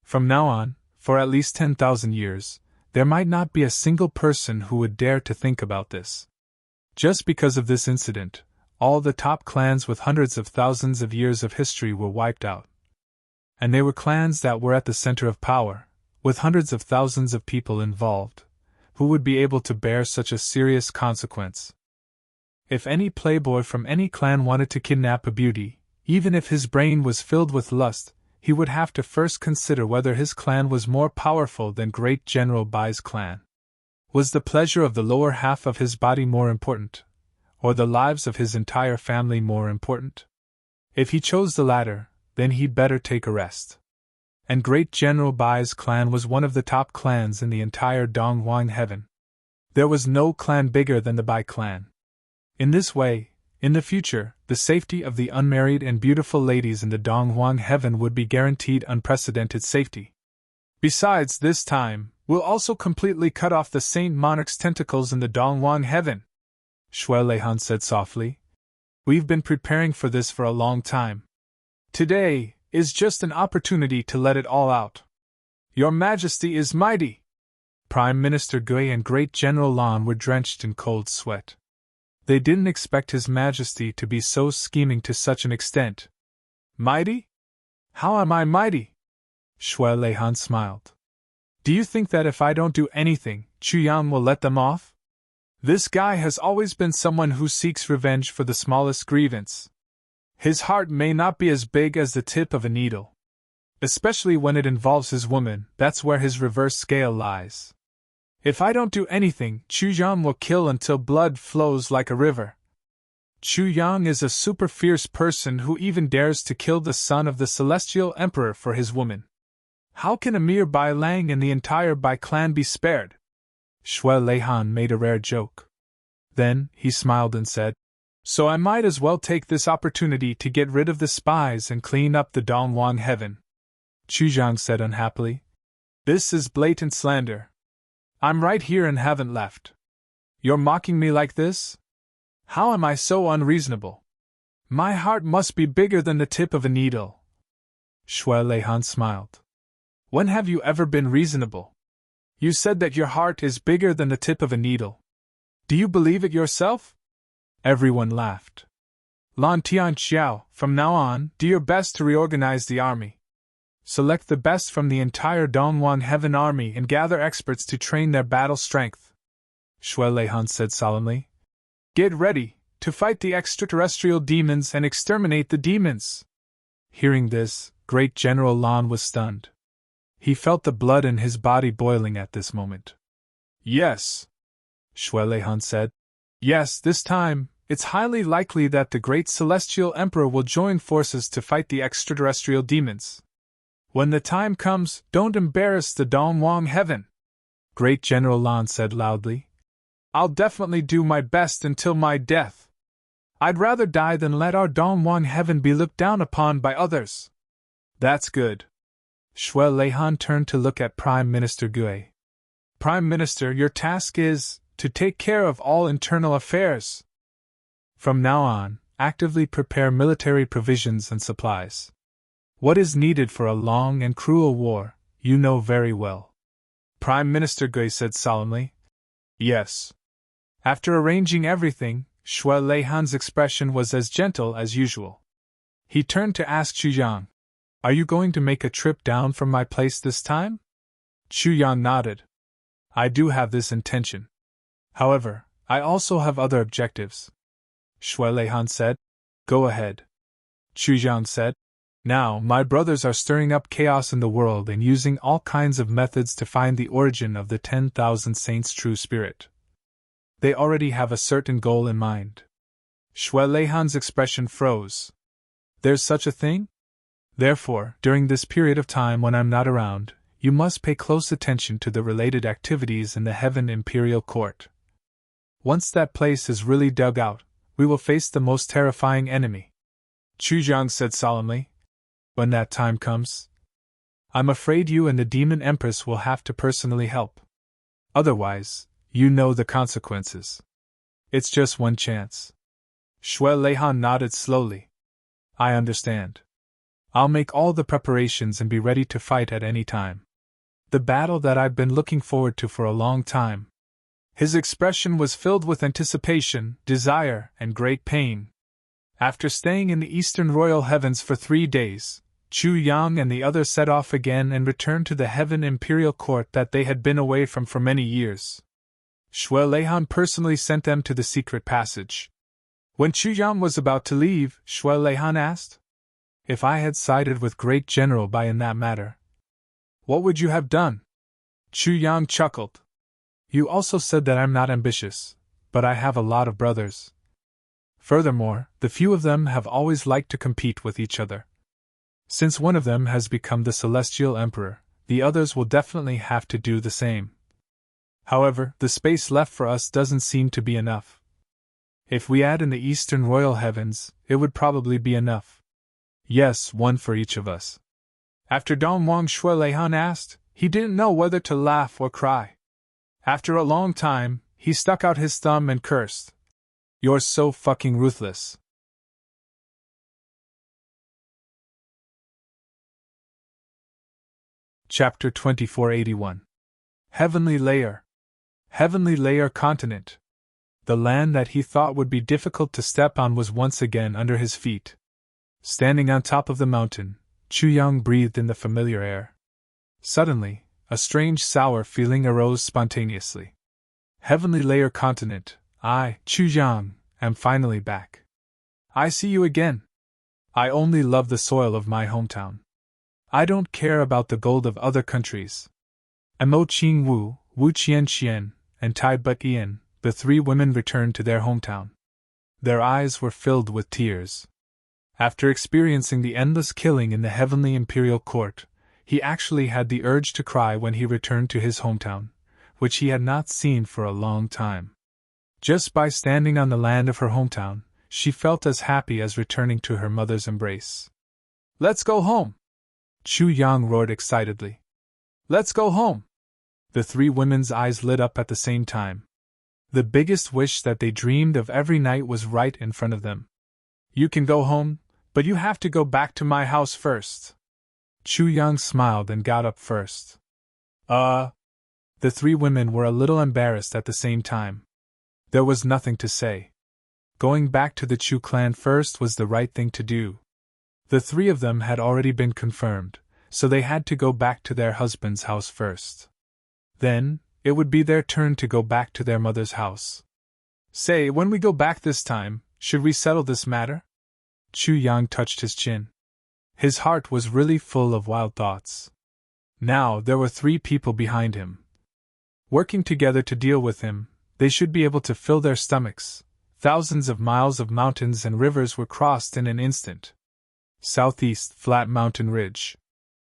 From now on, for at least 10,000 years, there might not be a single person who would dare to think about this. Just because of this incident, all the top clans with hundreds of thousands of years of history were wiped out. And they were clans that were at the center of power, with hundreds of thousands of people involved, who would be able to bear such a serious consequence. If any playboy from any clan wanted to kidnap a beauty, even if his brain was filled with lust, he would have to first consider whether his clan was more powerful than Great General Bai's clan. Was the pleasure of the lower half of his body more important, or the lives of his entire family more important? If he chose the latter, then he'd better take a rest. And Great General Bai's clan was one of the top clans in the entire Dongwang Heaven. There was no clan bigger than the Bai clan. In this way, in the future, the safety of the unmarried and beautiful ladies in the Dongwang Heaven would be guaranteed unprecedented safety. Besides, this time, we'll also completely cut off the Saint Monarch's tentacles in the Dongwang Heaven, Shui Leihan said softly. We've been preparing for this for a long time. Today is just an opportunity to let it all out. Your Majesty is mighty! Prime Minister Gui and Great General Lan were drenched in cold sweat. They didn't expect His Majesty to be so scheming to such an extent. Mighty? How am I mighty? Shui Leihan smiled. Do you think that if I don't do anything, Chu Yang will let them off? This guy has always been someone who seeks revenge for the smallest grievance. His heart may not be as big as the tip of a needle. Especially when it involves his woman, that's where his reverse scale lies. If I don't do anything, Chu Yang will kill until blood flows like a river. Chu Yang is a super fierce person who even dares to kill the son of the Celestial Emperor for his woman. How can a mere Bai Lang and the entire Bai clan be spared? Shui Leihan made a rare joke. Then, he smiled and said, So I might as well take this opportunity to get rid of the spies and clean up the Dongwang Heaven. Chu Yang said unhappily. This is blatant slander. I'm right here and haven't left. You're mocking me like this? How am I so unreasonable? My heart must be bigger than the tip of a needle. Shui Leihan smiled. When have you ever been reasonable? You said that your heart is bigger than the tip of a needle. Do you believe it yourself? Everyone laughed. Lan Tianxiao, from now on, do your best to reorganize the army. Select the best from the entire Dongwang Heaven army and gather experts to train their battle strength. Shui Leihan said solemnly. Get ready to fight the extraterrestrial demons and exterminate the demons. Hearing this, Great General Lan was stunned. He felt the blood in his body boiling at this moment. Yes, Shui Leihan said. Yes, this time, it's highly likely that the great Celestial Emperor will join forces to fight the extraterrestrial demons. When the time comes, don't embarrass the Dongwang Heaven, Great General Lan said loudly. I'll definitely do my best until my death. I'd rather die than let our Dongwang Heaven be looked down upon by others. That's good. Shui Leihan turned to look at Prime Minister Gui. Prime Minister, your task is to take care of all internal affairs. From now on, actively prepare military provisions and supplies. What is needed for a long and cruel war, you know very well. Prime Minister Gui said solemnly. Yes. After arranging everything, Shui Leihan's expression was as gentle as usual. He turned to ask Chu Yang, Are you going to make a trip down from my place this time? Chu Yang nodded. I do have this intention. However, I also have other objectives. Shui Leihan said. Go ahead. Chu Yang said. Now, my brothers are stirring up chaos in the world and using all kinds of methods to find the origin of the 10,000 saints' true spirit. They already have a certain goal in mind. Shui Leihan's expression froze. There's such a thing? Therefore, during this period of time when I'm not around, you must pay close attention to the related activities in the Heaven Imperial Court. Once that place is really dug out, we will face the most terrifying enemy. Chu Jiang said solemnly. When that time comes, I'm afraid you and the Demon Empress will have to personally help. Otherwise, you know the consequences. It's just one chance. Shui Leihan nodded slowly. I understand. I'll make all the preparations and be ready to fight at any time. The battle that I've been looking forward to for a long time. His expression was filled with anticipation, desire, and great pain. After staying in the Eastern Royal Heavens for 3 days, Chu Yang and the others set off again and returned to the Heaven Imperial Court that they had been away from for many years. Shui Leihan personally sent them to the secret passage. When Chu Yang was about to leave, Shui Leihan asked, If I had sided with Great General Bai in that matter, what would you have done? Chu Yang chuckled. You also said that I'm not ambitious, but I have a lot of brothers. Furthermore, the few of them have always liked to compete with each other. Since one of them has become the Celestial Emperor, the others will definitely have to do the same. However, the space left for us doesn't seem to be enough. If we add in the Eastern Royal Heavens, it would probably be enough. Yes, one for each of us. After Dong Wang, Shui Leihan asked, he didn't know whether to laugh or cry. After a long time, he stuck out his thumb and cursed. You're so fucking ruthless. Chapter 2481. Heavenly Layer. Heavenly Layer Continent. The land that he thought would be difficult to step on was once again under his feet. Standing on top of the mountain, Chu Yang breathed in the familiar air. Suddenly, a strange sour feeling arose spontaneously. Heavenly Layer Continent, I, Chu Yang, am finally back. I see you again. I only love the soil of my hometown. I don't care about the gold of other countries. Mo Qing Wu, Wu Qianqian, and Tai Bukian, the 3 women returned to their hometown. Their eyes were filled with tears. After experiencing the endless killing in the Heavenly Imperial Court, he actually had the urge to cry when he returned to his hometown, which he had not seen for a long time. Just by standing on the land of her hometown, she felt as happy as returning to her mother's embrace. Let's go home! Chu Yang roared excitedly. Let's go home! The 3 women's eyes lit up at the same time. The biggest wish that they dreamed of every night was right in front of them. You can go home, but you have to go back to my house first. Chu Yang smiled and got up first. The 3 women were a little embarrassed at the same time. There was nothing to say. Going back to the Chu clan first was the right thing to do. The 3 of them had already been confirmed, so they had to go back to their husband's house first. Then, it would be their turn to go back to their mother's house. Say, when we go back this time, should we settle this matter? Chu Yang touched his chin. His heart was really full of wild thoughts. Now there were 3 people behind him. Working together to deal with him, they should be able to fill their stomachs. Thousands of miles of mountains and rivers were crossed in an instant. Southeast Flat Mountain Ridge.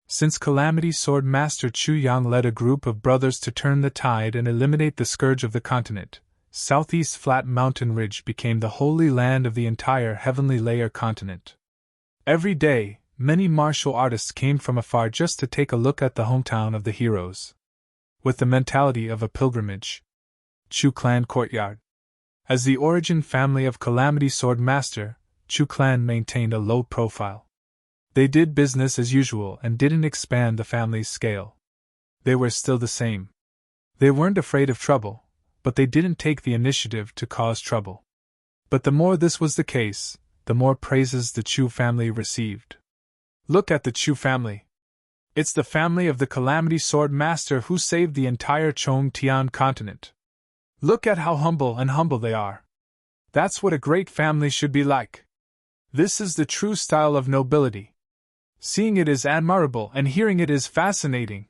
Since Calamity Sword Master Chu Yang led a group of brothers to turn the tide and eliminate the scourge of the continent, Southeast Flat Mountain Ridge became the holy land of the entire Heavenly Layer continent. Every day, many martial artists came from afar just to take a look at the hometown of the heroes. With the mentality of a pilgrimage. Chu Clan Courtyard. As the origin family of Calamity Sword Master, Chu Clan maintained a low profile. They did business as usual and didn't expand the family's scale. They were still the same. They weren't afraid of trouble, but they didn't take the initiative to cause trouble. But the more this was the case, the more praises the Chu family received. Look at the Chu family. It's the family of the Calamity Sword Master who saved the entire Chongtian continent. Look at how humble they are. That's what a great family should be like. This is the true style of nobility. Seeing it is admirable and hearing it is fascinating.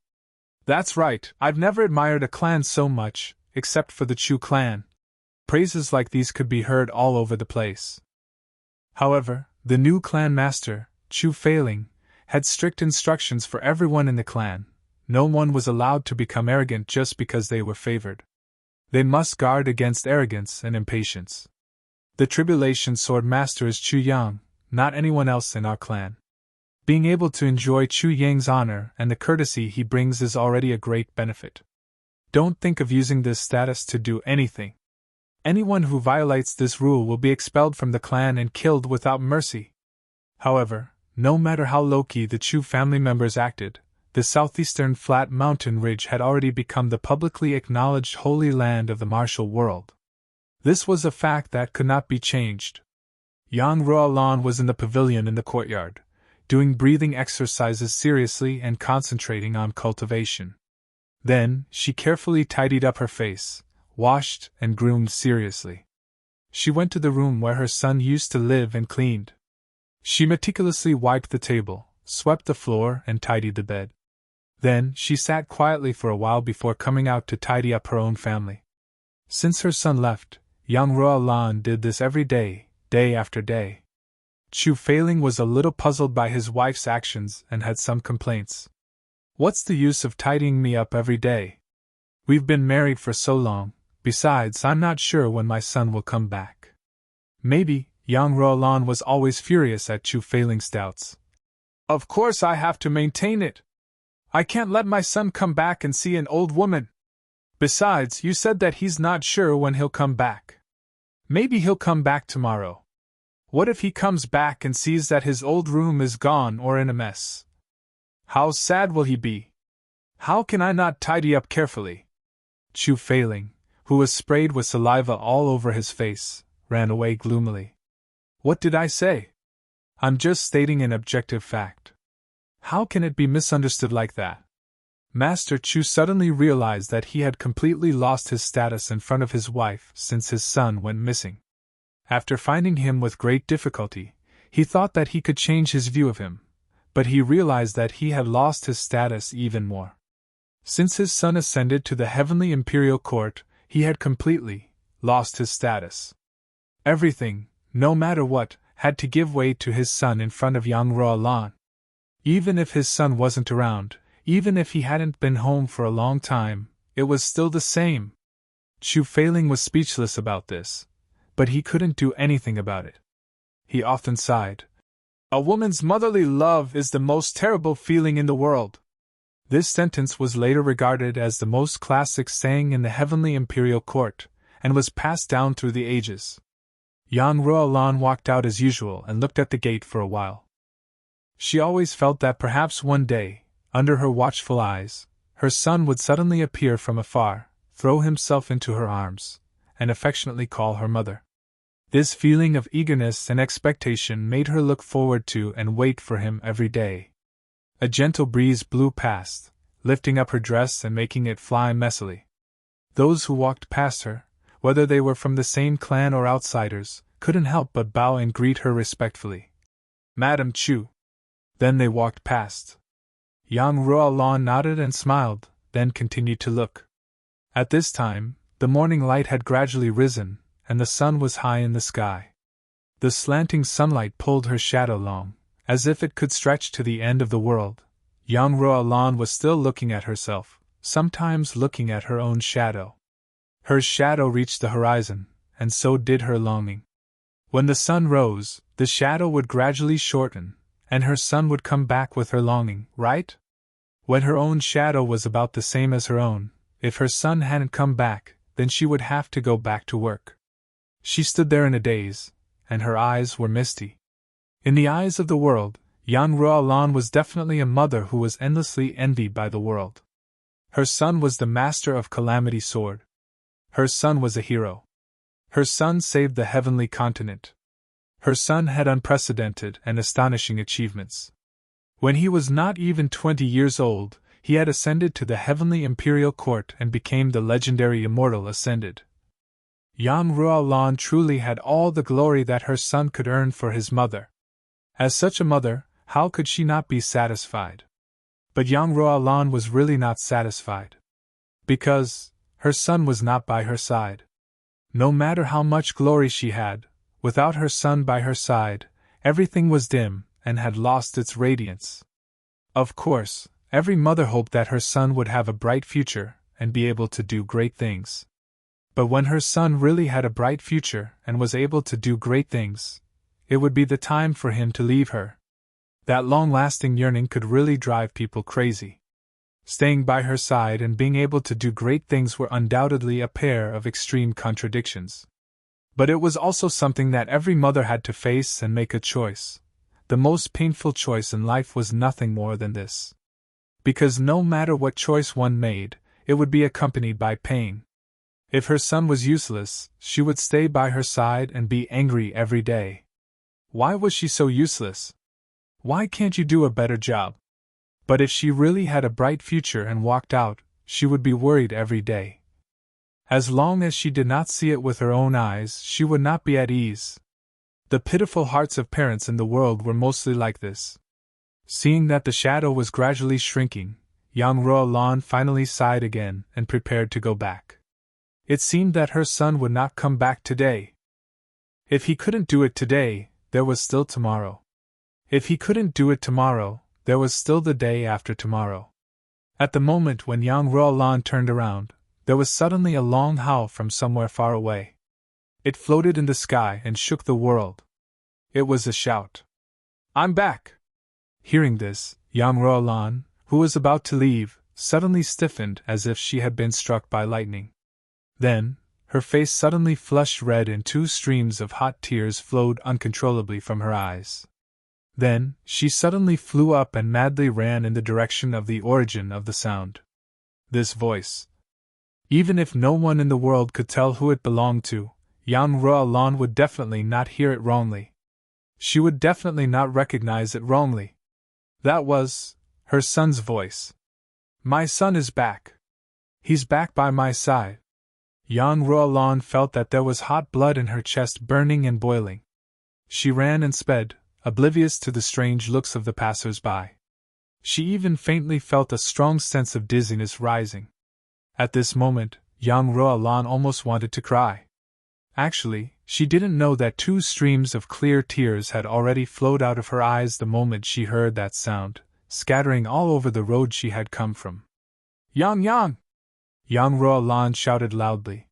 That's right, I've never admired a clan so much, except for the Chu clan. Praises like these could be heard all over the place. However, the new clan master, Chu Failing, had strict instructions for everyone in the clan. No one was allowed to become arrogant just because they were favored. They must guard against arrogance and impatience. The Tribulation Sword Master is Chu Yang, not anyone else in our clan. Being able to enjoy Chu Yang's honor and the courtesy he brings is already a great benefit. Don't think of using this status to do anything. Anyone who violates this rule will be expelled from the clan and killed without mercy. However, no matter how low-key the Chu family members acted, the southeastern flat mountain ridge had already become the publicly acknowledged holy land of the martial world. This was a fact that could not be changed. Yang Ruolan was in the pavilion in the courtyard, doing breathing exercises seriously and concentrating on cultivation. Then, she carefully tidied up her face, washed and groomed seriously. She went to the room where her son used to live and cleaned. She meticulously wiped the table, swept the floor, and tidied the bed. Then, she sat quietly for a while before coming out to tidy up her own family. Since her son left, Yang Ruolan did this every day, day after day. Chu Failing was a little puzzled by his wife's actions and had some complaints. What's the use of tidying me up every day? We've been married for so long, besides I'm not sure when my son will come back. Maybe, Yang Ruolan was always furious at Chu Failing's doubts. Of course I have to maintain it. I can't let my son come back and see an old woman. Besides, you said that he's not sure when he'll come back. Maybe he'll come back tomorrow. What if he comes back and sees that his old room is gone or in a mess? How sad will he be? How can I not tidy up carefully? Chu Failing, who was sprayed with saliva all over his face, ran away gloomily. What did I say? I'm just stating an objective fact. How can it be misunderstood like that? Master Chu suddenly realized that he had completely lost his status in front of his wife since his son went missing. After finding him with great difficulty, he thought that he could change his view of him, but he realized that he had lost his status even more. Since his son ascended to the heavenly imperial court, he had completely lost his status. Everything, no matter what, had to give way to his son in front of Yang Ruolan. Even if his son wasn't around, even if he hadn't been home for a long time, it was still the same. Chu Failing was speechless about this, but he couldn't do anything about it. He often sighed. A woman's motherly love is the most terrible feeling in the world. This sentence was later regarded as the most classic saying in the heavenly imperial court, and was passed down through the ages. Yang Ruolan walked out as usual and looked at the gate for a while. She always felt that perhaps one day, under her watchful eyes, her son would suddenly appear from afar, throw himself into her arms, and affectionately call her mother. This feeling of eagerness and expectation made her look forward to and wait for him every day. A gentle breeze blew past, lifting up her dress and making it fly messily. Those who walked past her, whether they were from the same clan or outsiders, couldn't help but bow and greet her respectfully. Madam Chu. Then they walked past. Yang Ruolan nodded and smiled, then continued to look. At this time, the morning light had gradually risen, and the sun was high in the sky. The slanting sunlight pulled her shadow long, as if it could stretch to the end of the world. Yang Ruolan was still looking at herself, sometimes looking at her own shadow. Her shadow reached the horizon, and so did her longing. When the sun rose, the shadow would gradually shorten, and her son would come back with her longing, right? When her own shadow was about the same as her own, if her son hadn't come back, then she would have to go back to work. She stood there in a daze, and her eyes were misty. In the eyes of the world, Yang Ruolan was definitely a mother who was endlessly envied by the world. Her son was the master of Calamity Sword. Her son was a hero. Her son saved the heavenly continent. Her son had unprecedented and astonishing achievements. When he was not even 20 years old, he had ascended to the heavenly imperial court and became the legendary immortal Ascended. Yang Ruolan truly had all the glory that her son could earn for his mother. As such a mother, How could she not be satisfied? But Yang Roalan was really not satisfied. Because her son was not by her side. No matter how much glory she had, without her son by her side, everything was dim and had lost its radiance. Of course, every mother hoped that her son would have a bright future and be able to do great things. But when her son really had a bright future and was able to do great things, it would be the time for him to leave her. That long-lasting yearning could really drive people crazy. Staying by her side and being able to do great things were undoubtedly a pair of extreme contradictions. But it was also something that every mother had to face and make a choice. The most painful choice in life was nothing more than this. Because no matter what choice one made, it would be accompanied by pain. If her son was useless, she would stay by her side and be angry every day. Why was she so useless? Why can't you do a better job? But if she really had a bright future and walked out, she would be worried every day. As long as she did not see it with her own eyes, she would not be at ease. The pitiful hearts of parents in the world were mostly like this. Seeing that the shadow was gradually shrinking, Yang Roalan finally sighed again and prepared to go back. It seemed that her son would not come back today. If he couldn't do it today, there was still tomorrow. If he couldn't do it tomorrow, there was still the day after tomorrow. At the moment when Yang Roalan turned around, there was suddenly a long howl from somewhere far away. It floated in the sky and shook the world. It was a shout. "I'm back!" Hearing this, Yang Roalan, who was about to leave, suddenly stiffened as if she had been struck by lightning. Then, her face suddenly flushed red and 2 streams of hot tears flowed uncontrollably from her eyes. Then, she suddenly flew up and madly ran in the direction of the origin of the sound. This voice. Even if no one in the world could tell who it belonged to, Yang Roalan would definitely not hear it wrongly. She would definitely not recognize it wrongly. That was her son's voice. "My son is back. He's back by my side." Yang Roalan felt that there was hot blood in her chest burning and boiling. She ran and sped, oblivious to the strange looks of the passers-by. She even faintly felt a strong sense of dizziness rising. At this moment, Yang Roalan almost wanted to cry. Actually, she didn't know that 2 streams of clear tears had already flowed out of her eyes the moment she heard that sound, scattering all over the road she had come from. "Yang Yang!" Yang Roalan shouted loudly.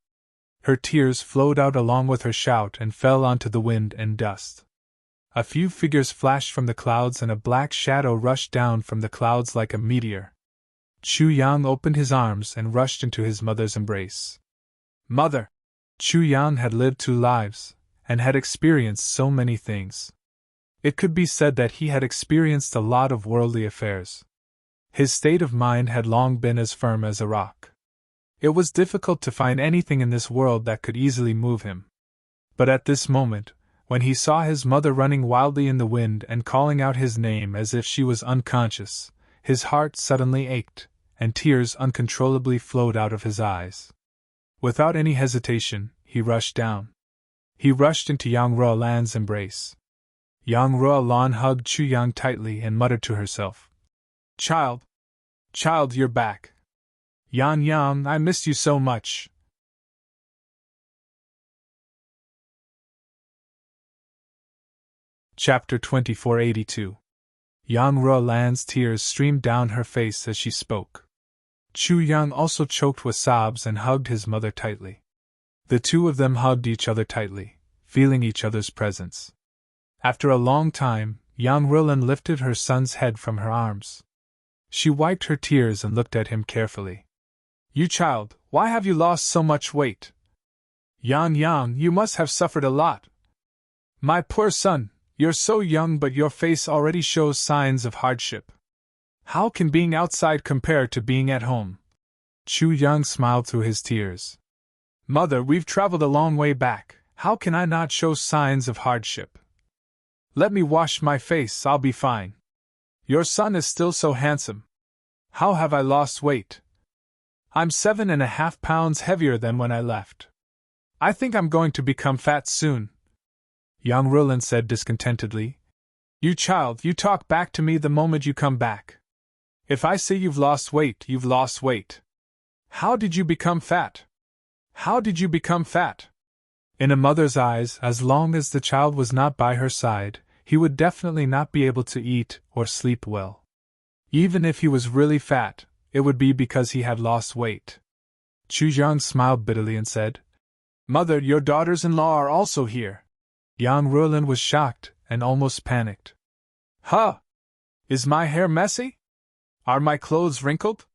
Her tears flowed out along with her shout and fell onto the wind and dust. A few figures flashed from the clouds and a black shadow rushed down from the clouds like a meteor. Chu Yang opened his arms and rushed into his mother's embrace. "Mother!" Chu Yang had lived 2 lives, and had experienced so many things. It could be said that he had experienced a lot of worldly affairs. His state of mind had long been as firm as a rock. It was difficult to find anything in this world that could easily move him. But at this moment, when he saw his mother running wildly in the wind and calling out his name as if she was unconscious, his heart suddenly ached, and tears uncontrollably flowed out of his eyes. Without any hesitation, he rushed down. He rushed into Yang Roalan's embrace. Yang Roalan hugged Chu Yang tightly and muttered to herself, Child, you're back. Yan Yang, I missed you so much." Chapter 2482. Yang Roalan's tears streamed down her face as she spoke. Chu Yang also choked with sobs and hugged his mother tightly. The 2 of them hugged each other tightly, feeling each other's presence. After a long time, Yang Roalan lifted her son's head from her arms. She wiped her tears and looked at him carefully. "You child, why have you lost so much weight? Yan Yang, you must have suffered a lot. My poor son, you're so young but your face already shows signs of hardship. How can being outside compare to being at home?" Chu Yang smiled through his tears. "Mother, we've traveled a long way back. How can I not show signs of hardship? Let me wash my face, I'll be fine. Your son is still so handsome. How have I lost weight? I'm 7.5 pounds heavier than when I left. I think I'm going to become fat soon," Yang Roalan said discontentedly. You child, you talk back to me the moment you come back. If I say you've lost weight, you've lost weight. How did you become fat? How did you become fat? In a mother's eyes, as long as the child was not by her side, he would definitely not be able to eat or sleep well. Even if he was really fat, it would be because he had lost weight. Chu Yang smiled bitterly and said, Mother, your daughters-in-law are also here. Yang Ruolin was shocked and almost panicked. Huh? Is my hair messy? Are my clothes wrinkled?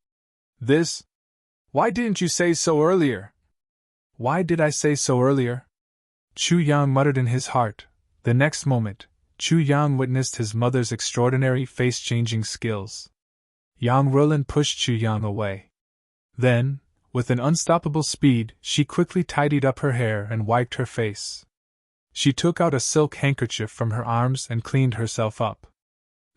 Why didn't you say so earlier? Why did I say so earlier? Chu Yang muttered in his heart. The next moment, Chu Yang witnessed his mother's extraordinary face-changing skills. Yang Ruolin pushed Chu Yang away. Then, with an unstoppable speed, she quickly tidied up her hair and wiped her face. She took out a silk handkerchief from her arms and cleaned herself up.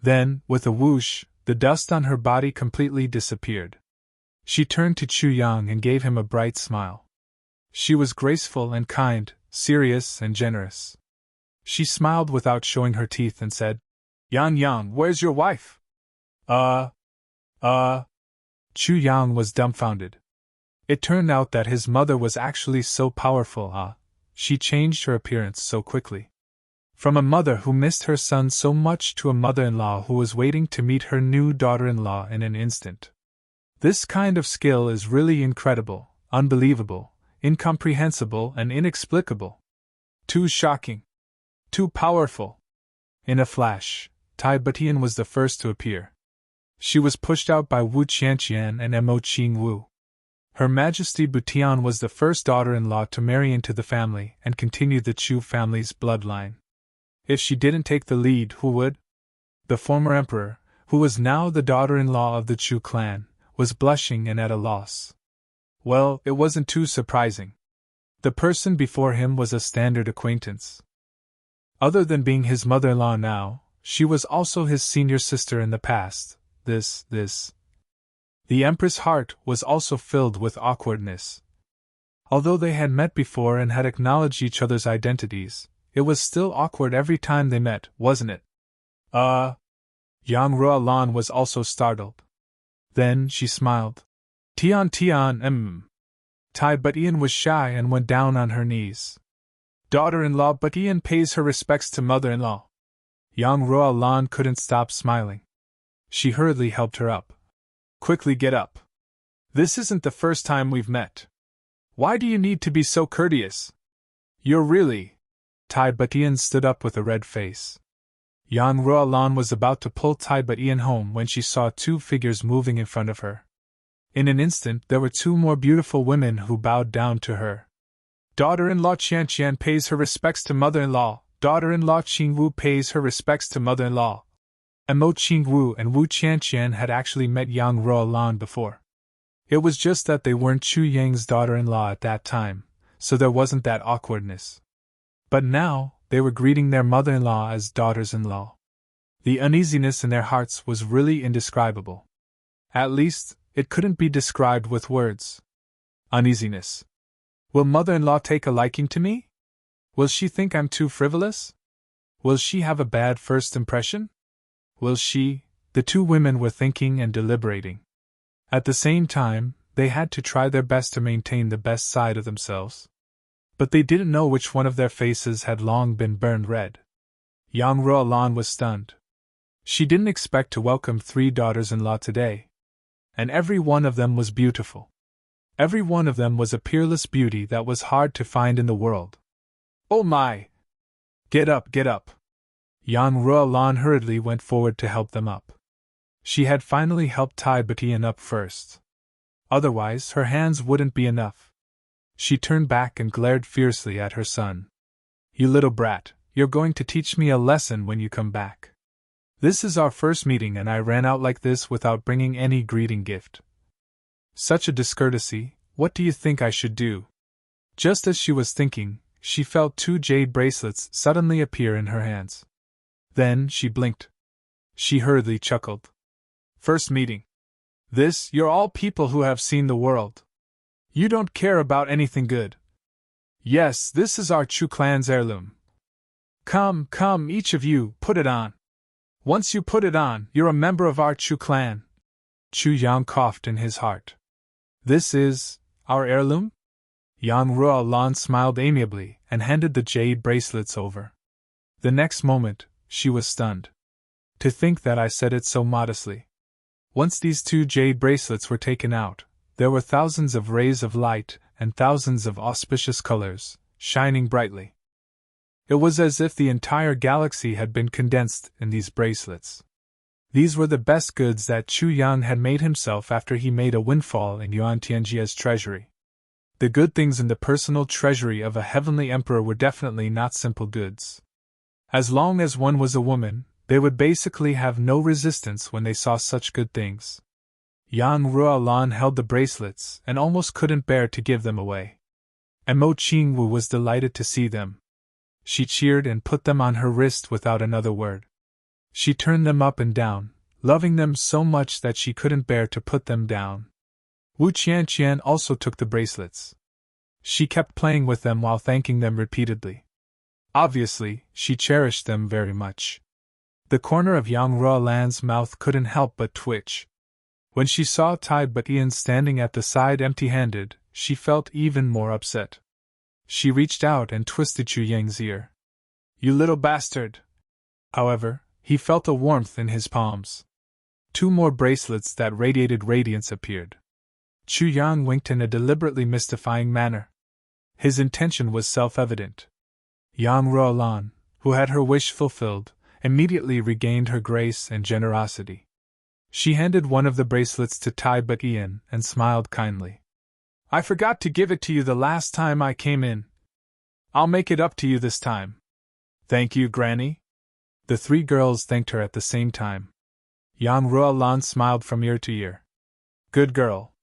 Then, with a whoosh, the dust on her body completely disappeared. She turned to Chu Yang and gave him a bright smile. She was graceful and kind, serious and generous. She smiled without showing her teeth and said, Yang, where's your wife? Chu Yang was dumbfounded. It turned out that his mother was actually so powerful, she changed her appearance so quickly. From a mother who missed her son so much to a mother-in-law who was waiting to meet her new daughter-in-law in an instant. This kind of skill is really incredible, unbelievable, incomprehensible and inexplicable. Too shocking. Too powerful. In a flash, Tai Batian was the first to appear. She was pushed out by Wu Qianqian and Mo Qingwu. Her Majesty Butian was the first daughter-in-law to marry into the family and continue the Chu family's bloodline. If she didn't take the lead, who would? The former emperor, who was now the daughter-in-law of the Chu clan, was blushing and at a loss. Well, it wasn't too surprising. The person before him was a standard acquaintance. Other than being his mother-in-law now, she was also his senior sister in the past. The Empress' heart was also filled with awkwardness. Although they had met before and had acknowledged each other's identities, it was still awkward every time they met, wasn't it? Yang Ruolan was also startled. Then she smiled. Tai Batian was shy and went down on her knees. Daughter-in-law Batian pays her respects to mother-in-law. Yang Ruolan couldn't stop smiling. She hurriedly helped her up. Quickly get up. This isn't the first time we've met. Why do you need to be so courteous? You're really... Tai Batian stood up with a red face. Yang Ruolan was about to pull Tai Batian home when she saw two figures moving in front of her. In an instant there were two more beautiful women who bowed down to her. Daughter-in-law Qianqian pays her respects to mother-in-law. Daughter-in-law Qingwu pays her respects to mother-in-law. Mo Qingwu and Wu Qianqian had actually met Yang Ruolan before. It was just that they weren't Chu Yang's daughter-in-law at that time, so there wasn't that awkwardness. But now, they were greeting their mother-in-law as daughters-in-law. The uneasiness in their hearts was really indescribable. At least, it couldn't be described with words. Uneasiness. Will mother-in-law take a liking to me? Will she think I'm too frivolous? Will she have a bad first impression? Will she? The two women were thinking and deliberating. At the same time, they had to try their best to maintain the best side of themselves. But they didn't know which one of their faces had long been burned red. Yang Ruolan was stunned. She didn't expect to welcome 3 daughters-in-law today. And every one of them was beautiful. Every one of them was a peerless beauty that was hard to find in the world. Oh my! Get up, get up! Yang Ruolan hurriedly went forward to help them up. She had finally helped Tai Batian up first. Otherwise, her hands wouldn't be enough. She turned back and glared fiercely at her son. You little brat, you're going to teach me a lesson when you come back. This is our first meeting and I ran out like this without bringing any greeting gift. Such a discourtesy, what do you think I should do? Just as she was thinking, she felt 2 jade bracelets suddenly appear in her hands. Then she blinked. She hurriedly chuckled. First meeting. You're all people who have seen the world. You don't care about anything good. Yes, this is our Chu clan's heirloom. Come, each of you, put it on. Once you put it on, you're a member of our Chu clan. Chu Yang coughed in his heart. This is our heirloom? Yang Ruolan smiled amiably and handed the jade bracelets over. The next moment, she was stunned. To think that I said it so modestly. Once these 2 jade bracelets were taken out, there were thousands of rays of light and thousands of auspicious colors, shining brightly. It was as if the entire galaxy had been condensed in these bracelets. These were the best goods that Chu Yang had made himself after he made a windfall in Yuan Tianjia's treasury. The good things in the personal treasury of a heavenly emperor were definitely not simple goods. As long as one was a woman, they would basically have no resistance when they saw such good things. Yang Ruolan held the bracelets and almost couldn't bear to give them away. And Mo Qingwu was delighted to see them. She cheered and put them on her wrist without another word. She turned them up and down, loving them so much that she couldn't bear to put them down. Wu Qianqian also took the bracelets. She kept playing with them while thanking them repeatedly. Obviously, she cherished them very much. The corner of Yang Ruolan's mouth couldn't help but twitch. When she saw Tai Butian standing at the side empty-handed, she felt even more upset. She reached out and twisted Chu Yang's ear. You little bastard! However, he felt a warmth in his palms. 2 more bracelets that radiated radiance appeared. Chu Yang winked in a deliberately mystifying manner. His intention was self-evident. Yang Ruolan, who had her wish fulfilled, immediately regained her grace and generosity. She handed one of the bracelets to Tai Butian and smiled kindly. I forgot to give it to you the last time I came in. I'll make it up to you this time. Thank you, Granny. The 3 girls thanked her at the same time. Yang Ruolan smiled from ear to ear. Good girl.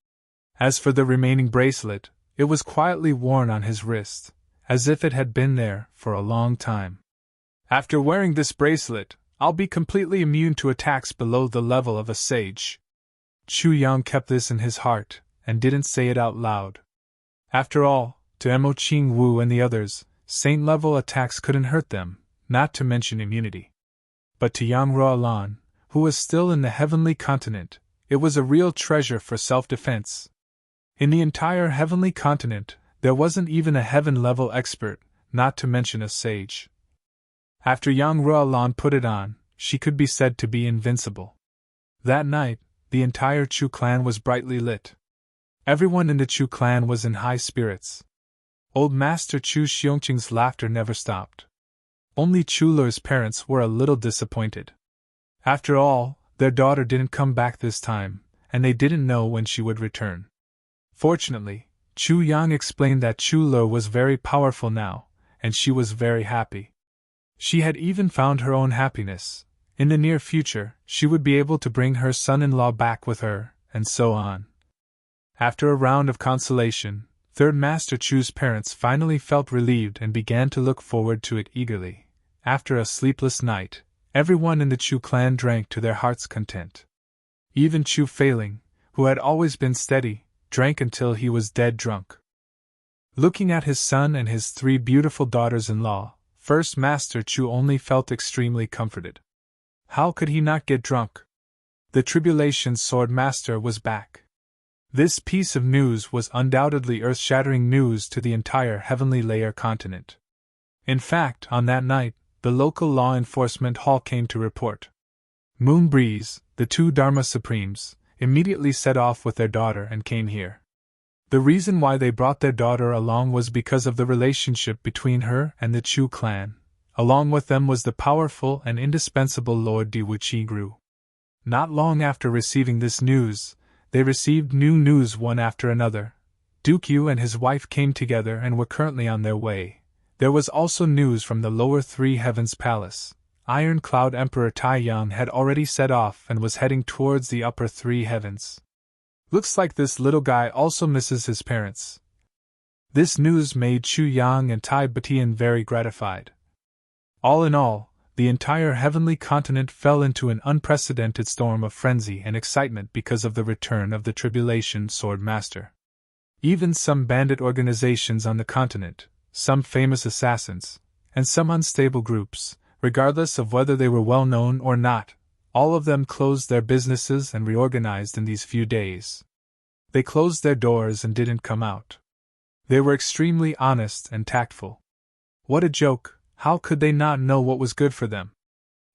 As for the remaining bracelet, it was quietly worn on his wrist, as if it had been there for a long time. After wearing this bracelet, I'll be completely immune to attacks below the level of a sage. Chu Yang kept this in his heart, and didn't say it out loud. After all, to Mo Qingwu and the others, saint-level attacks couldn't hurt them, not to mention immunity. But to Yang Ruolan, who was still in the heavenly continent, it was a real treasure for self-defense. In the entire heavenly continent, there wasn't even a heaven-level expert, not to mention a sage. After Yang Ruolan put it on, she could be said to be invincible. That night, the entire Chu clan was brightly lit. Everyone in the Chu clan was in high spirits. Old Master Chu Xiongqing's laughter never stopped. Only Chu Le's parents were a little disappointed. After all, their daughter didn't come back this time, and they didn't know when she would return. Fortunately, Chu Yang explained that Chu Le was very powerful now, and she was very happy. She had even found her own happiness. In the near future, she would be able to bring her son-in-law back with her, and so on. After a round of consolation, Third Master Chu's parents finally felt relieved and began to look forward to it eagerly. After a sleepless night, everyone in the Chu clan drank to their heart's content. Even Chu Feiling, who had always been steady, drank until he was dead drunk. Looking at his son and his 3 beautiful daughters-in-law, First Master Chu only felt extremely comforted. How could he not get drunk? The Tribulation Sword Master was back. This piece of news was undoubtedly earth-shattering news to the entire Heavenly Layer continent. In fact, on that night, the local law enforcement hall came to report. Moonbreeze, the 2 Dharma Supremes, immediately set off with their daughter and came here. The reason why they brought their daughter along was because of the relationship between her and the Chu clan. Along with them was the powerful and indispensable Lord Di Wuqigru. Not long after receiving this news, they received new news one after another. Duke Yu and his wife came together and were currently on their way. There was also news from the lower 3 heavens palace. Iron Cloud Emperor Tai Yang had already set off and was heading towards the upper 3 heavens. Looks like this little guy also misses his parents. This news made Chu Yang and Tai Butian very gratified. All in all, the entire heavenly continent fell into an unprecedented storm of frenzy and excitement because of the return of the Tribulation Sword Master. Even some bandit organizations on the continent, some famous assassins, and some unstable groups, Regardless of whether they were well known or not, all of them closed their businesses and reorganized in these few days. They closed their doors and didn't come out. They were extremely honest and tactful. What a joke! How could they not know what was good for them?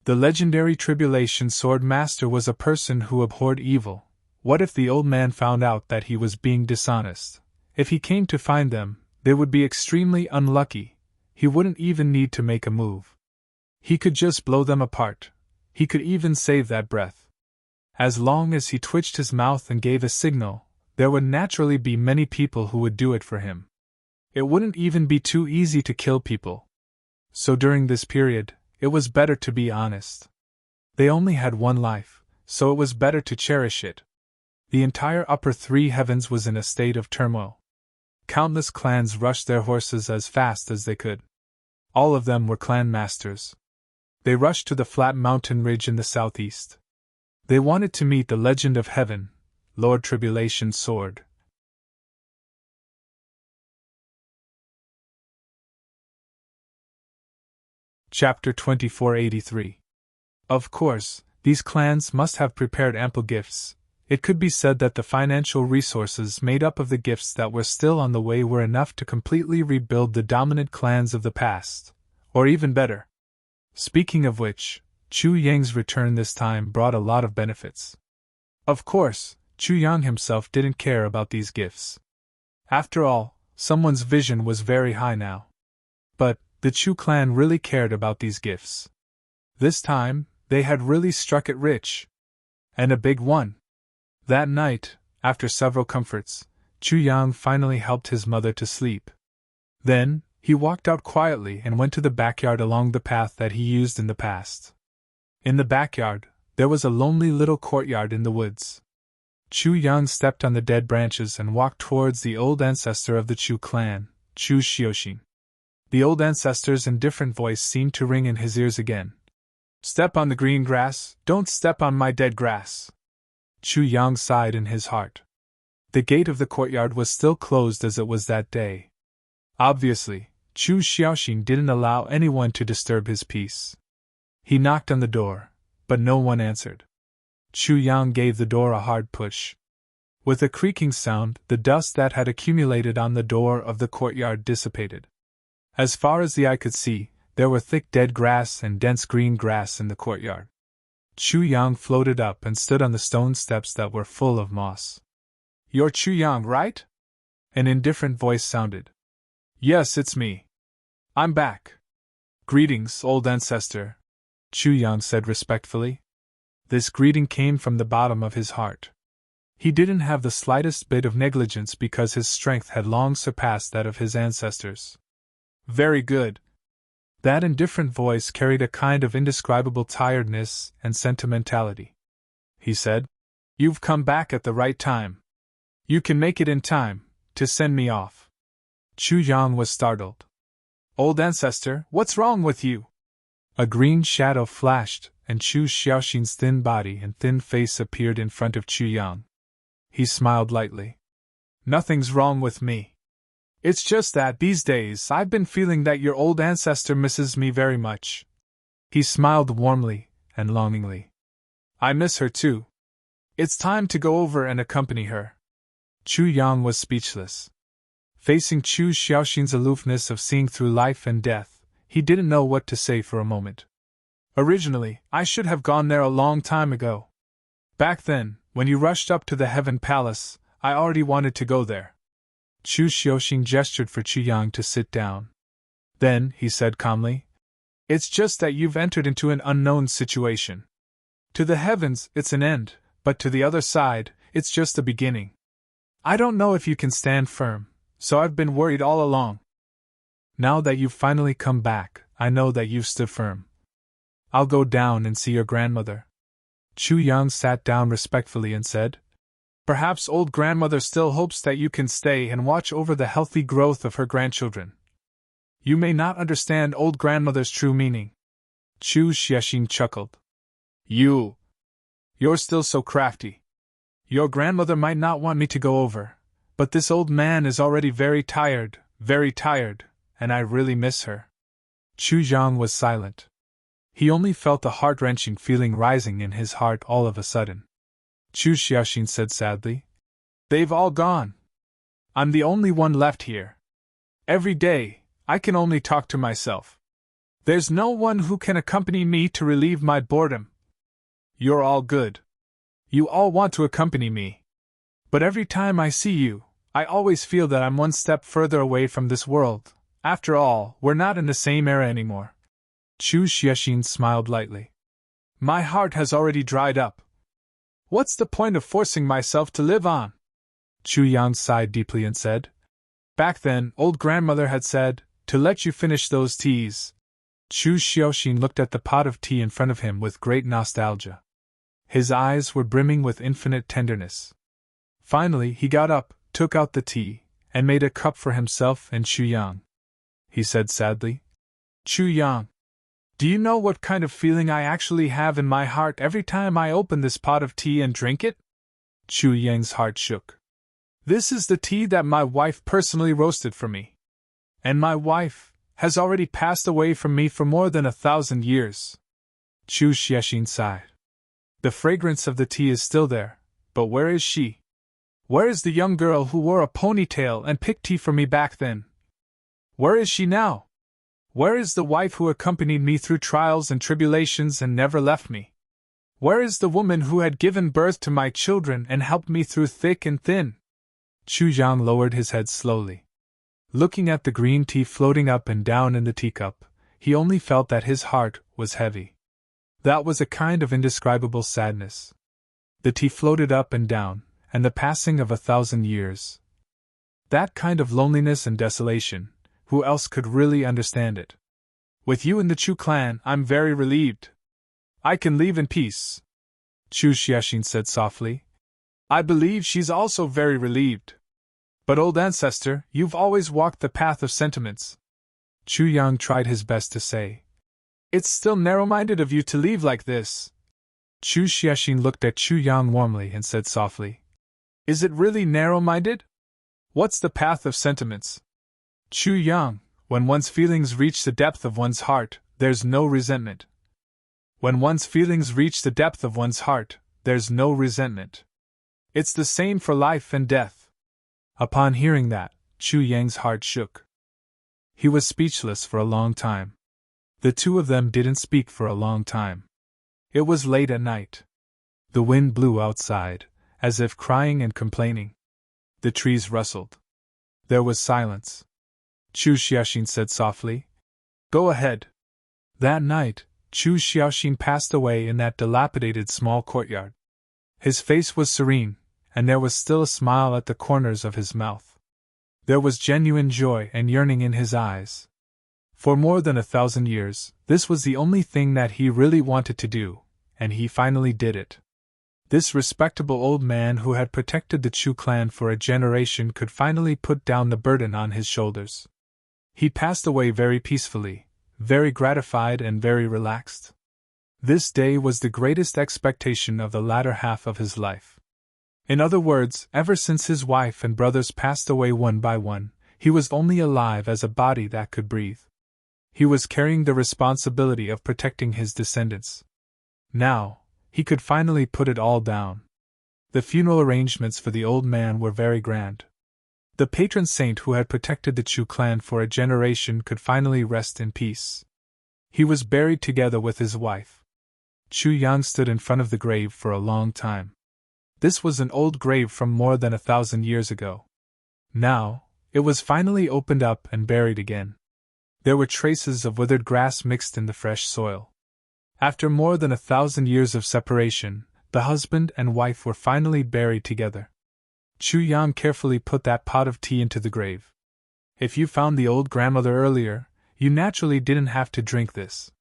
The legendary Tribulation Sword Master was a person who abhorred evil. What if the old man found out that he was being dishonest? If he came to find them, they would be extremely unlucky. He wouldn't even need to make a move. He could just blow them apart. He could even save that breath. As long as he twitched his mouth and gave a signal, there would naturally be many people who would do it for him. It wouldn't even be too easy to kill people. So during this period, it was better to be honest. They only had one life, so it was better to cherish it. The entire upper three heavens was in a state of turmoil. Countless clans rushed their horses as fast as they could. All of them were clan masters. They rushed to the flat mountain ridge in the southeast. They wanted to meet the legend of heaven, Lord Tribulation's sword. Chapter 2483. Of course, these clans must have prepared ample gifts. It could be said that the financial resources made up of the gifts that were still on the way were enough to completely rebuild the dominant clans of the past, or even better. Speaking of which, Chu Yang's return this time brought a lot of benefits. Of course, Chu Yang himself didn't care about these gifts. After all, someone's vision was very high now. But the Chu clan really cared about these gifts. This time, they had really struck it rich. And a big one. That night, after several comforts, Chu Yang finally helped his mother to sleep. Then, he walked out quietly and went to the backyard along the path that he used in the past. In the backyard, there was a lonely little courtyard in the woods. Chu Yang stepped on the dead branches and walked towards the old ancestor of the Chu clan, Chu Xiaoxin. The old ancestor's indifferent voice seemed to ring in his ears again. "Step on the green grass, don't step on my dead grass." Chu Yang sighed in his heart. The gate of the courtyard was still closed as it was that day. Obviously, Chu Xiaoxin didn't allow anyone to disturb his peace. He knocked on the door, but no one answered. Chu Yang gave the door a hard push. With a creaking sound, the dust that had accumulated on the door of the courtyard dissipated. As far as the eye could see, there were thick dead grass and dense green grass in the courtyard. Chu Yang floated up and stood on the stone steps that were full of moss. "You're Chu Yang, right?" An indifferent voice sounded. "Yes, it's me. I'm back." "Greetings, old ancestor," Chu Yang said respectfully. This greeting came from the bottom of his heart. He didn't have the slightest bit of negligence because his strength had long surpassed that of his ancestors. "Very good." That indifferent voice carried a kind of indescribable tiredness and sentimentality. He said, "You've come back at the right time. You can make it in time to send me off." Chu Yang was startled. "Old ancestor, what's wrong with you?" A green shadow flashed, and Chu Xiaoxin's thin body and thin face appeared in front of Chu Yang. He smiled lightly. "Nothing's wrong with me. It's just that these days I've been feeling that your old ancestor misses me very much." He smiled warmly and longingly. "I miss her too. It's time to go over and accompany her." Chu Yang was speechless. Facing Chu Xiaoxin's aloofness of seeing through life and death, he didn't know what to say for a moment. "Originally, I should have gone there a long time ago. Back then, when you rushed up to the Heaven Palace, I already wanted to go there." Chu Xiaoxin gestured for Chu Yang to sit down. Then, he said calmly, "It's just that you've entered into an unknown situation. To the heavens, it's an end, but to the other side, it's just a beginning. I don't know if you can stand firm, so I've been worried all along. Now that you've finally come back, I know that you've stood firm. I'll go down and see your grandmother." Chu Yang sat down respectfully and said, "Perhaps old grandmother still hopes that you can stay and watch over the healthy growth of her grandchildren. You may not understand old grandmother's true meaning." Chu Xiaoxin chuckled. You're still so crafty. Your grandmother might not want me to go over, but this old man is already very tired, and I really miss her." Chu Yang was silent. He only felt a heart-wrenching feeling rising in his heart all of a sudden. Chu Xiaoxin said sadly. They've all gone. I'm the only one left here. Every day, I can only talk to myself. There's no one who can accompany me to relieve my boredom. You're all good. You all want to accompany me. But every time I see you, I always feel that I'm one step further away from this world. After all, we're not in the same era anymore. Chu Xiaoxin smiled lightly. My heart has already dried up. What's the point of forcing myself to live on? Chu Yang sighed deeply and said. Back then, old grandmother had said, to let you finish those teas. Chu Xiaoxin looked at the pot of tea in front of him with great nostalgia. His eyes were brimming with infinite tenderness. Finally, he got up, took out the tea, and made a cup for himself and Chu Yang. He said sadly. Chu Yang, do you know what kind of feeling I actually have in my heart every time I open this pot of tea and drink it? Chu Yang's heart shook. This is the tea that my wife personally roasted for me. And my wife has already passed away from me for more than 1,000 years. Chu Xiaoxin sighed. The fragrance of the tea is still there, but where is she? Where is the young girl who wore a ponytail and picked tea for me back then? Where is she now? Where is the wife who accompanied me through trials and tribulations and never left me? Where is the woman who had given birth to my children and helped me through thick and thin? Chu Yang lowered his head slowly. Looking at the green tea floating up and down in the teacup, he only felt that his heart was heavy. That was a kind of indescribable sadness. The tea floated up and down, and the passing of 1,000 years. That kind of loneliness and desolation, who else could really understand it? With you in the Chu clan, I'm very relieved. I can leave in peace. Chu Xiaoxin said softly. I believe she's also very relieved. But old ancestor, you've always walked the path of sentiments. Chu Yang tried his best to say. It's still narrow-minded of you to leave like this. Chu Xiaoxin looked at Chu Yang warmly and said softly. Is it really narrow-minded? What's the path of sentiments? Chu Yang, when one's feelings reach the depth of one's heart, there's no resentment. When one's feelings reach the depth of one's heart, there's no resentment. It's the same for life and death. Upon hearing that, Chu Yang's heart shook. He was speechless for a long time. The two of them didn't speak for a long time. It was late at night. The wind blew outside, as if crying and complaining. The trees rustled. There was silence. Chu Xiaoxin said softly, Go ahead. That night, Chu Xiaoxin passed away in that dilapidated small courtyard. His face was serene, and there was still a smile at the corners of his mouth. There was genuine joy and yearning in his eyes. For more than 1,000 years, this was the only thing that he really wanted to do, and he finally did it. This respectable old man who had protected the Chu clan for a generation could finally put down the burden on his shoulders. He passed away very peacefully, very gratified and very relaxed. This day was the greatest expectation of the latter half of his life. In other words, ever since his wife and brothers passed away one by one, he was only alive as a body that could breathe. He was carrying the responsibility of protecting his descendants. Now, he could finally put it all down. The funeral arrangements for the old man were very grand. The patron saint who had protected the Chu clan for a generation could finally rest in peace. He was buried together with his wife. Chu Yang stood in front of the grave for a long time. This was an old grave from more than 1,000 years ago. Now, it was finally opened up and buried again. There were traces of withered grass mixed in the fresh soil. After more than 1,000 years of separation, the husband and wife were finally buried together. Chu Yang carefully put that pot of tea into the grave. If you found the old grandmother earlier, you naturally didn't have to drink this.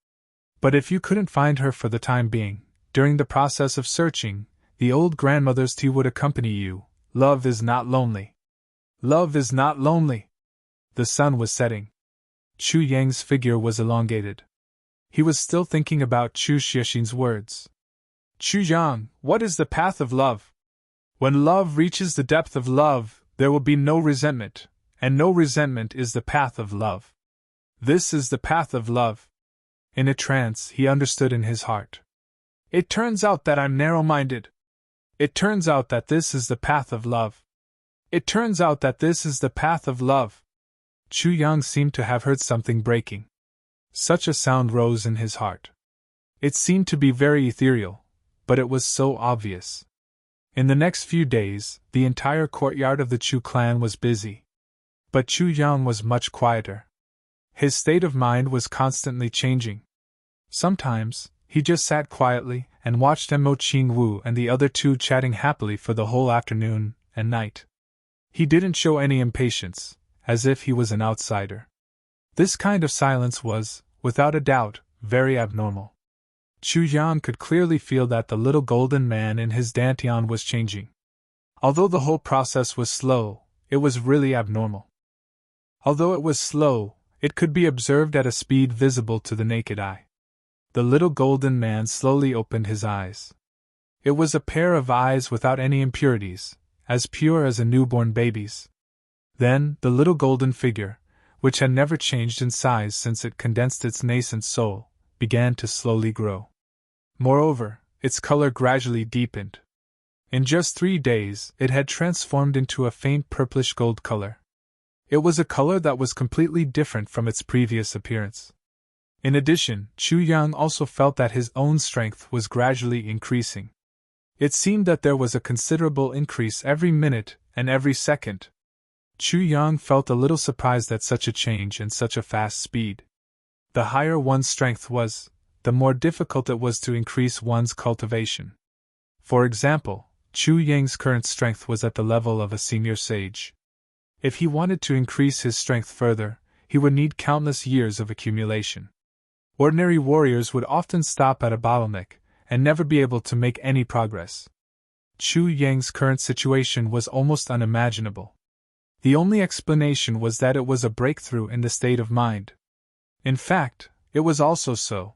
But if you couldn't find her for the time being, during the process of searching, the old grandmother's tea would accompany you. Love is not lonely. Love is not lonely. The sun was setting. Chu Yang's figure was elongated. He was still thinking about Chu Xiaoxin's words. Chu Yang, what is the path of love? When love reaches the depth of love, there will be no resentment, and no resentment is the path of love. This is the path of love. In a trance, he understood in his heart. It turns out that I'm narrow-minded. It turns out that this is the path of love. It turns out that this is the path of love. Chu Yang seemed to have heard something breaking. Such a sound rose in his heart. It seemed to be very ethereal, but it was so obvious. In the next few days, the entire courtyard of the Chu clan was busy. But Chu Yang was much quieter. His state of mind was constantly changing. Sometimes, he just sat quietly and watched Mo Qingwu and the other two chatting happily for the whole afternoon and night. He didn't show any impatience, as if he was an outsider. This kind of silence was, without a doubt, very abnormal. Chu Yang could clearly feel that the little golden man in his dantian was changing. Although the whole process was slow, it was really abnormal. Although it was slow, it could be observed at a speed visible to the naked eye. The little golden man slowly opened his eyes. It was a pair of eyes without any impurities, as pure as a newborn baby's. Then, the little golden figure, which had never changed in size since it condensed its nascent soul, began to slowly grow. Moreover, its color gradually deepened. In just 3 days, it had transformed into a faint purplish gold color. It was a color that was completely different from its previous appearance. In addition, Chu Yang also felt that his own strength was gradually increasing. It seemed that there was a considerable increase every minute and every second. Chu Yang felt a little surprised at such a change and such a fast speed. The higher one's strength was, the more difficult it was to increase one's cultivation. For example, Chu Yang's current strength was at the level of a senior sage. If he wanted to increase his strength further, he would need countless years of accumulation. Ordinary warriors would often stop at a bottleneck and never be able to make any progress. Chu Yang's current situation was almost unimaginable. The only explanation was that it was a breakthrough in the state of mind. In fact, it was also so.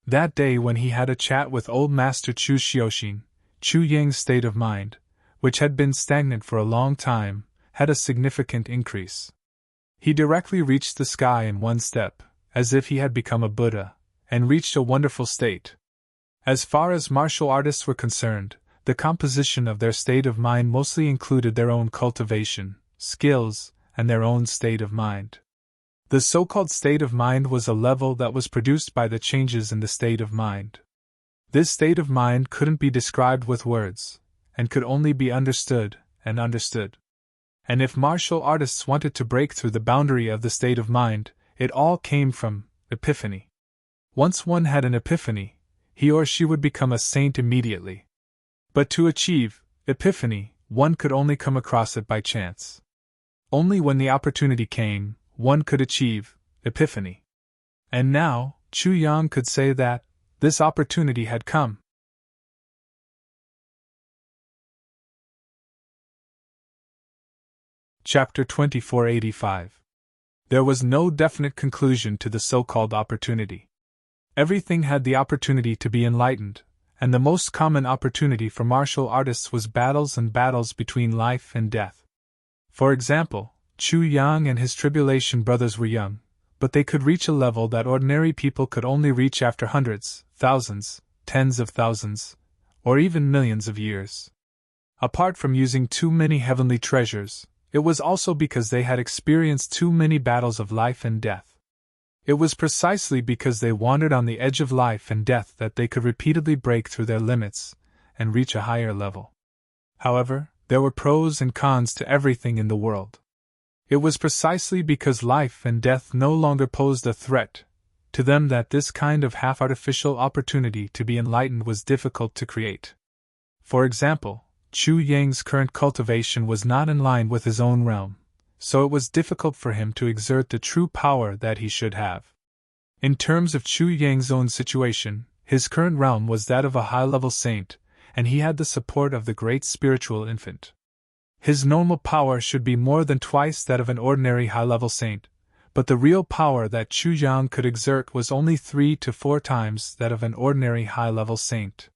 That day when he had a chat with old Master Chu Xiaoxin, Chu Yang's state of mind, which had been stagnant for a long time, had a significant increase. He directly reached the sky in one step, as if he had become a Buddha, and reached a wonderful state. As far as martial artists were concerned, the composition of their state of mind mostly included their own cultivation, skills, and their own state of mind. The so-called state of mind was a level that was produced by the changes in the state of mind. This state of mind couldn't be described with words, and could only be understood and understood. And if martial artists wanted to break through the boundary of the state of mind, it all came from epiphany. Once one had an epiphany, he or she would become a saint immediately. But to achieve epiphany, one could only come across it by chance. Only when the opportunity came, one could achieve epiphany. And now, Chu Yang could say that this opportunity had come. Chapter 2485. There was no definite conclusion to the so-called opportunity. Everything had the opportunity to be enlightened, and the most common opportunity for martial artists was battles and battles between life and death. For example, Chu Yang and his tribulation brothers were young, but they could reach a level that ordinary people could only reach after hundreds, thousands, tens of thousands, or even millions of years. Apart from using too many heavenly treasures, it was also because they had experienced too many battles of life and death. It was precisely because they wandered on the edge of life and death that they could repeatedly break through their limits and reach a higher level. However, there were pros and cons to everything in the world. It was precisely because life and death no longer posed a threat to them that this kind of half-artificial opportunity to be enlightened was difficult to create. For example, Chu Yang's current cultivation was not in line with his own realm, so it was difficult for him to exert the true power that he should have. In terms of Chu Yang's own situation, his current realm was that of a high-level saint, and he had the support of the great spiritual infant. His normal power should be more than twice that of an ordinary high-level saint, but the real power that Chu Yang could exert was only 3 to 4 times that of an ordinary high-level saint.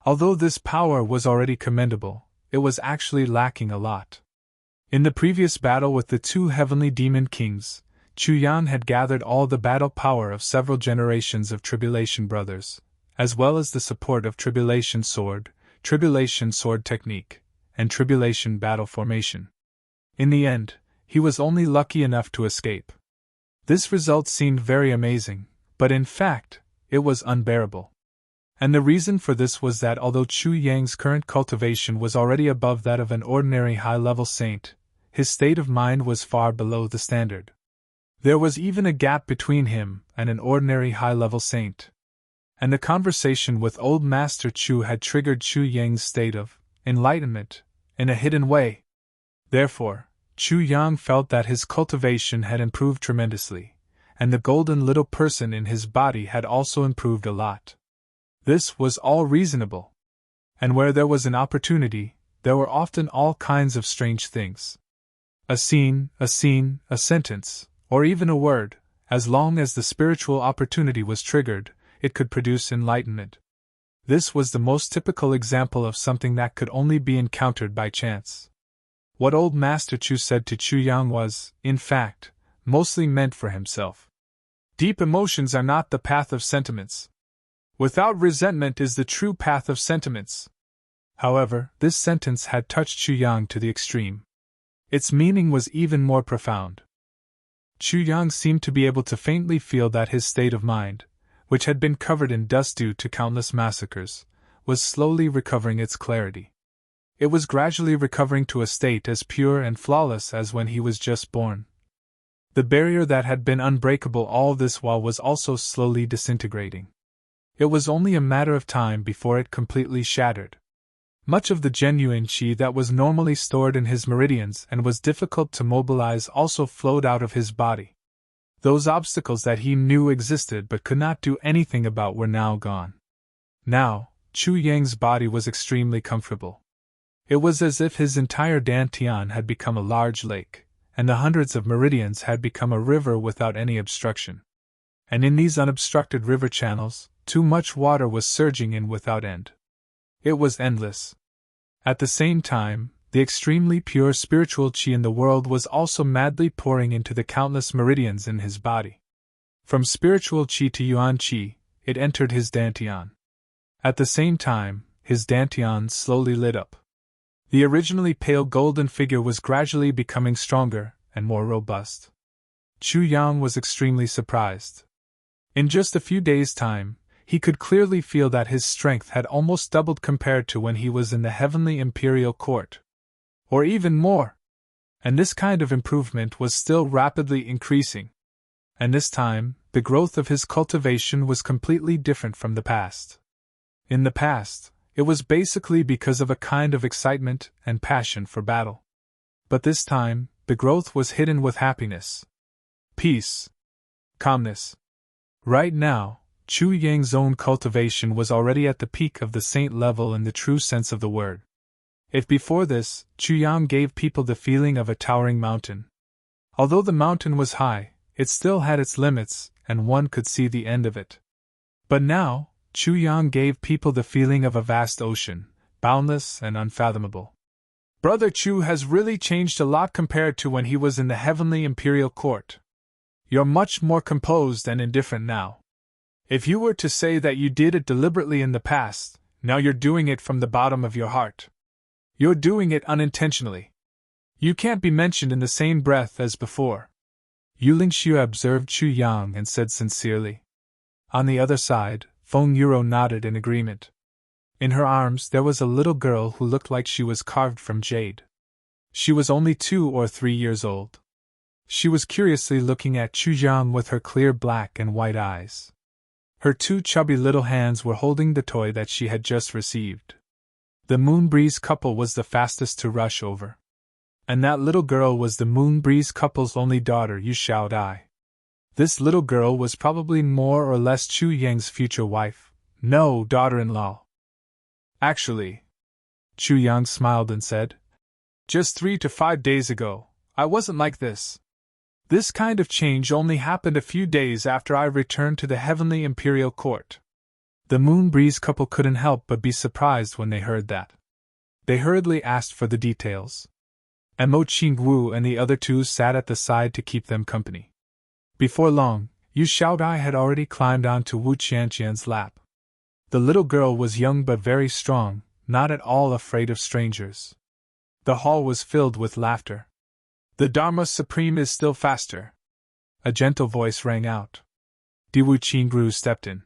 Although this power was already commendable, it was actually lacking a lot. In the previous battle with the 2 heavenly demon kings, Chu Yan had gathered all the battle power of several generations of Tribulation Brothers, as well as the support of Tribulation Sword Technique, and Tribulation Battle Formation. In the end, he was only lucky enough to escape. This result seemed very amazing, but in fact, it was unbearable. And the reason for this was that although Chu Yang's current cultivation was already above that of an ordinary high-level saint, his state of mind was far below the standard. There was even a gap between him and an ordinary high-level saint. And the conversation with Old Master Chu had triggered Chu Yang's state of enlightenment in a hidden way. Therefore, Chu Yang felt that his cultivation had improved tremendously, and the golden little person in his body had also improved a lot. This was all reasonable. And where there was an opportunity, there were often all kinds of strange things. A scene, a sentence, or even a word, as long as the spiritual opportunity was triggered, it could produce enlightenment. This was the most typical example of something that could only be encountered by chance. What old Master Chu said to Chu Yang was, in fact, mostly meant for himself. Deep emotions are not the path of sentiments. Without resentment is the true path of sentiments. However, this sentence had touched Chu Yang to the extreme. Its meaning was even more profound. Chu Yang seemed to be able to faintly feel that his state of mind, which had been covered in dust due to countless massacres, was slowly recovering its clarity. It was gradually recovering to a state as pure and flawless as when he was just born. The barrier that had been unbreakable all this while was also slowly disintegrating. It was only a matter of time before it completely shattered. Much of the genuine qi that was normally stored in his meridians and was difficult to mobilize also flowed out of his body. Those obstacles that he knew existed but could not do anything about were now gone. Now, Chu Yang's body was extremely comfortable. It was as if his entire dantian had become a large lake, and the hundreds of meridians had become a river without any obstruction. And in these unobstructed river channels, too much water was surging in without end. It was endless. At the same time, the extremely pure spiritual qi in the world was also madly pouring into the countless meridians in his body. From spiritual qi to yuan qi, it entered his dantian. At the same time, his dantian slowly lit up. The originally pale golden figure was gradually becoming stronger and more robust. Chu Yang was extremely surprised. In just a few days' time, he could clearly feel that his strength had almost doubled compared to when he was in the heavenly imperial court. Or even more. And this kind of improvement was still rapidly increasing. And this time, the growth of his cultivation was completely different from the past. In the past, it was basically because of a kind of excitement and passion for battle. But this time, the growth was hidden with happiness, peace, calmness. Right now, Chu Yang's own cultivation was already at the peak of the saint level in the true sense of the word. If before this, Chu Yang gave people the feeling of a towering mountain. Although the mountain was high, it still had its limits, and one could see the end of it. But now, Chu Yang gave people the feeling of a vast ocean, boundless and unfathomable. Brother Chu has really changed a lot compared to when he was in the heavenly imperial court. You're much more composed and indifferent now. If you were to say that you did it deliberately in the past, now you're doing it from the bottom of your heart. You're doing it unintentionally. You can't be mentioned in the same breath as before. Yu Lingxiu observed Chu Yang and said sincerely. On the other side, Feng Yuro nodded in agreement. In her arms there was a little girl who looked like she was carved from jade. She was only 2 or 3 years old. She was curiously looking at Chu Yang with her clear black and white eyes. Her 2 chubby little hands were holding the toy that she had just received. The Moonbreeze couple was the fastest to rush over. And that little girl was the Moonbreeze couple's only daughter, Yu Xiao Dai. This little girl was probably more or less Chu Yang's future wife, no, daughter-in-law. Actually, Chu Yang smiled and said, just 3 to 5 days ago, I wasn't like this. This kind of change only happened a few days after I returned to the heavenly imperial court. The Moonbreeze couple couldn't help but be surprised when they heard that. They hurriedly asked for the details. Mo Qingwu and the other 2 sat at the side to keep them company. Before long, Yu Xiaodai had already climbed onto Wu Qianqian's lap. The little girl was young but very strong, not at all afraid of strangers. The hall was filled with laughter. "The Dharma Supreme is still faster," a gentle voice rang out. Diwu Qingru stepped in.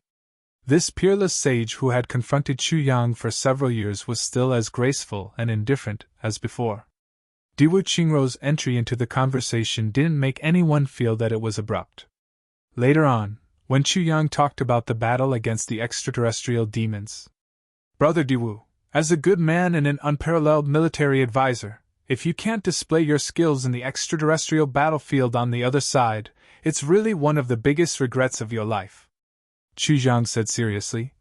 This peerless sage who had confronted Chu Yang for several years was still as graceful and indifferent as before. Diwu Qingru's entry into the conversation didn't make anyone feel that it was abrupt. Later on, when Chu Yang talked about the battle against the extraterrestrial demons, "Brother Diwu, as a good man and an unparalleled military advisor, if you can't display your skills in the extraterrestrial battlefield on the other side, it's really one of the biggest regrets of your life," Chu Yang said seriously.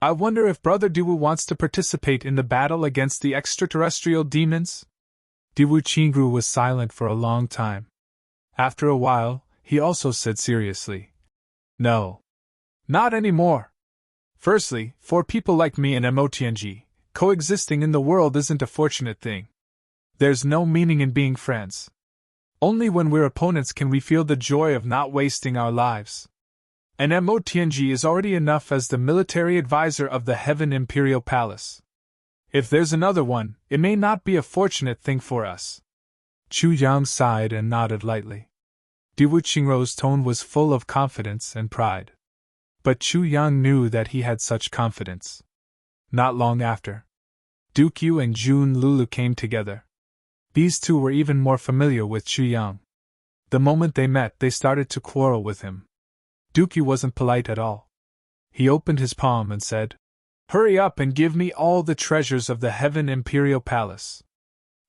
"I wonder if Brother Diwu wants to participate in the battle against the extraterrestrial demons?" Diwu Qingru was silent for a long time. After a while, he also said seriously, "No. Not anymore. Firstly, for people like me and Motianji, coexisting in the world isn't a fortunate thing. There's no meaning in being friends. Only when we're opponents can we feel the joy of not wasting our lives. And Motianji is already enough as the military advisor of the Heaven Imperial Palace. If there's another one, it may not be a fortunate thing for us." Chu Yang sighed and nodded lightly. Diwu Qingru's tone was full of confidence and pride. But Chu Yang knew that he had such confidence. Not long after, Duke Yu and Jun Lulu came together. These two were even more familiar with Chu Yang. The moment they met, they started to quarrel with him. Duke Yu wasn't polite at all. He opened his palm and said, "Hurry up and give me all the treasures of the Heaven Imperial Palace.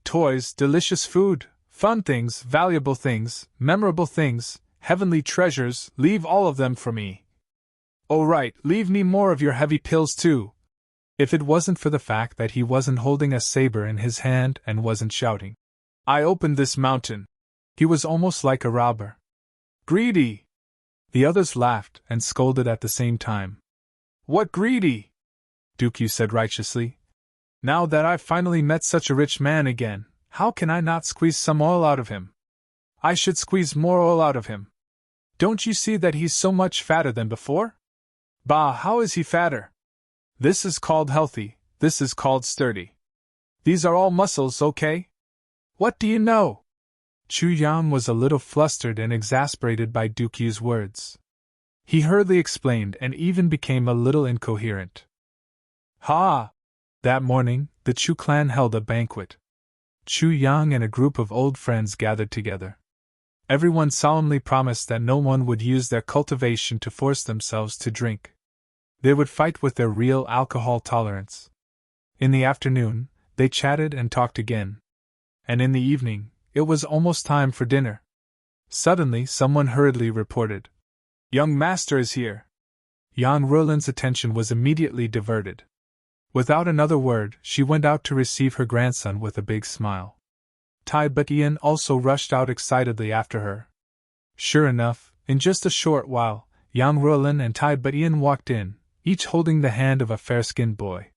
Toys, delicious food, fun things, valuable things, memorable things, heavenly treasures, leave all of them for me. Oh right, leave me more of your heavy pills too." If it wasn't for the fact that he wasn't holding a saber in his hand and wasn't shouting, "I opened this mountain," he was almost like a robber. "Greedy!" The others laughed and scolded at the same time. "What greedy?" Duke Yu said righteously. "Now that I've finally met such a rich man again, how can I not squeeze some oil out of him? I should squeeze more oil out of him. Don't you see that he's so much fatter than before? Bah, how is he fatter? This is called healthy, this is called sturdy. These are all muscles, okay? What do you know?" Chu Yang was a little flustered and exasperated by Duke Yu's words. He hurriedly explained and even became a little incoherent. Ha! That morning, the Chu clan held a banquet. Chu Yang and a group of old friends gathered together. Everyone solemnly promised that no one would use their cultivation to force themselves to drink. They would fight with their real alcohol tolerance. In the afternoon, they chatted and talked again. And in the evening, it was almost time for dinner. Suddenly, someone hurriedly reported, "Young master is here." Yang Ruolin's attention was immediately diverted. Without another word, she went out to receive her grandson with a big smile. Tai Butian also rushed out excitedly after her. Sure enough, in just a short while, Yang Ruolin and Tai Butian walked in, each holding the hand of a fair-skinned boy.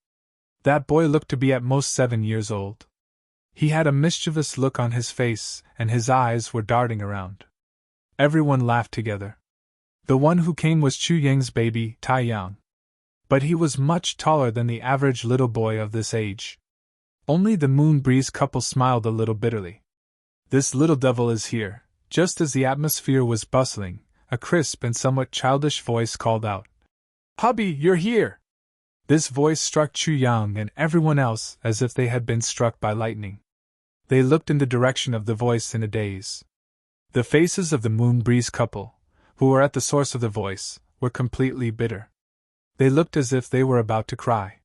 That boy looked to be at most 7 years old. He had a mischievous look on his face, and his eyes were darting around. Everyone laughed together. The one who came was Chu Yang's baby, Tai Yang. But he was much taller than the average little boy of this age. Only the Moon Breeze couple smiled a little bitterly. "This little devil is here." Just as the atmosphere was bustling, a crisp and somewhat childish voice called out, "Hubby, you're here!" This voice struck Chu Yang and everyone else as if they had been struck by lightning. They looked in the direction of the voice in a daze. The faces of the Moon Breeze couple, who were at the source of the voice, were completely bitter. They looked as if they were about to cry.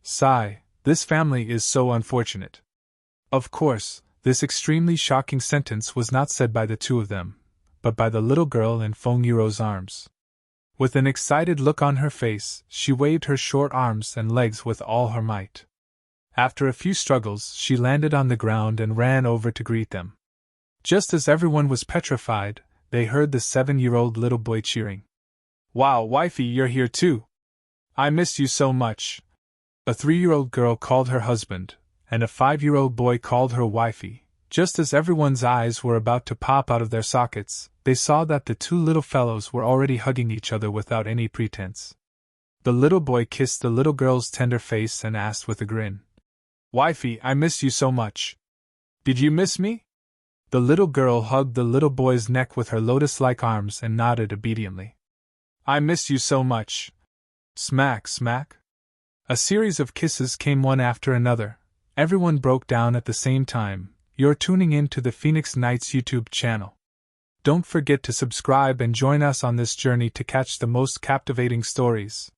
Sigh, this family is so unfortunate. Of course, this extremely shocking sentence was not said by the two of them, but by the little girl in Feng Yuro's arms. With an excited look on her face, she waved her short arms and legs with all her might. After a few struggles, she landed on the ground and ran over to greet them. Just as everyone was petrified, they heard the 7-year-old little boy cheering. "Wow, wifey, you're here too! I missed you so much." A 3-year-old girl called her husband, and a 5-year-old boy called her wifey. Just as everyone's eyes were about to pop out of their sockets, they saw that the two little fellows were already hugging each other without any pretense. The little boy kissed the little girl's tender face and asked with a grin, "Wifey, I miss you so much." "Did you miss me?" The little girl hugged the little boy's neck with her lotus-like arms and nodded obediently. "I miss you so much." Smack, smack. A series of kisses came one after another. Everyone broke down at the same time. You're tuning in to the Phoenix Nights YouTube channel. Don't forget to subscribe and join us on this journey to catch the most captivating stories.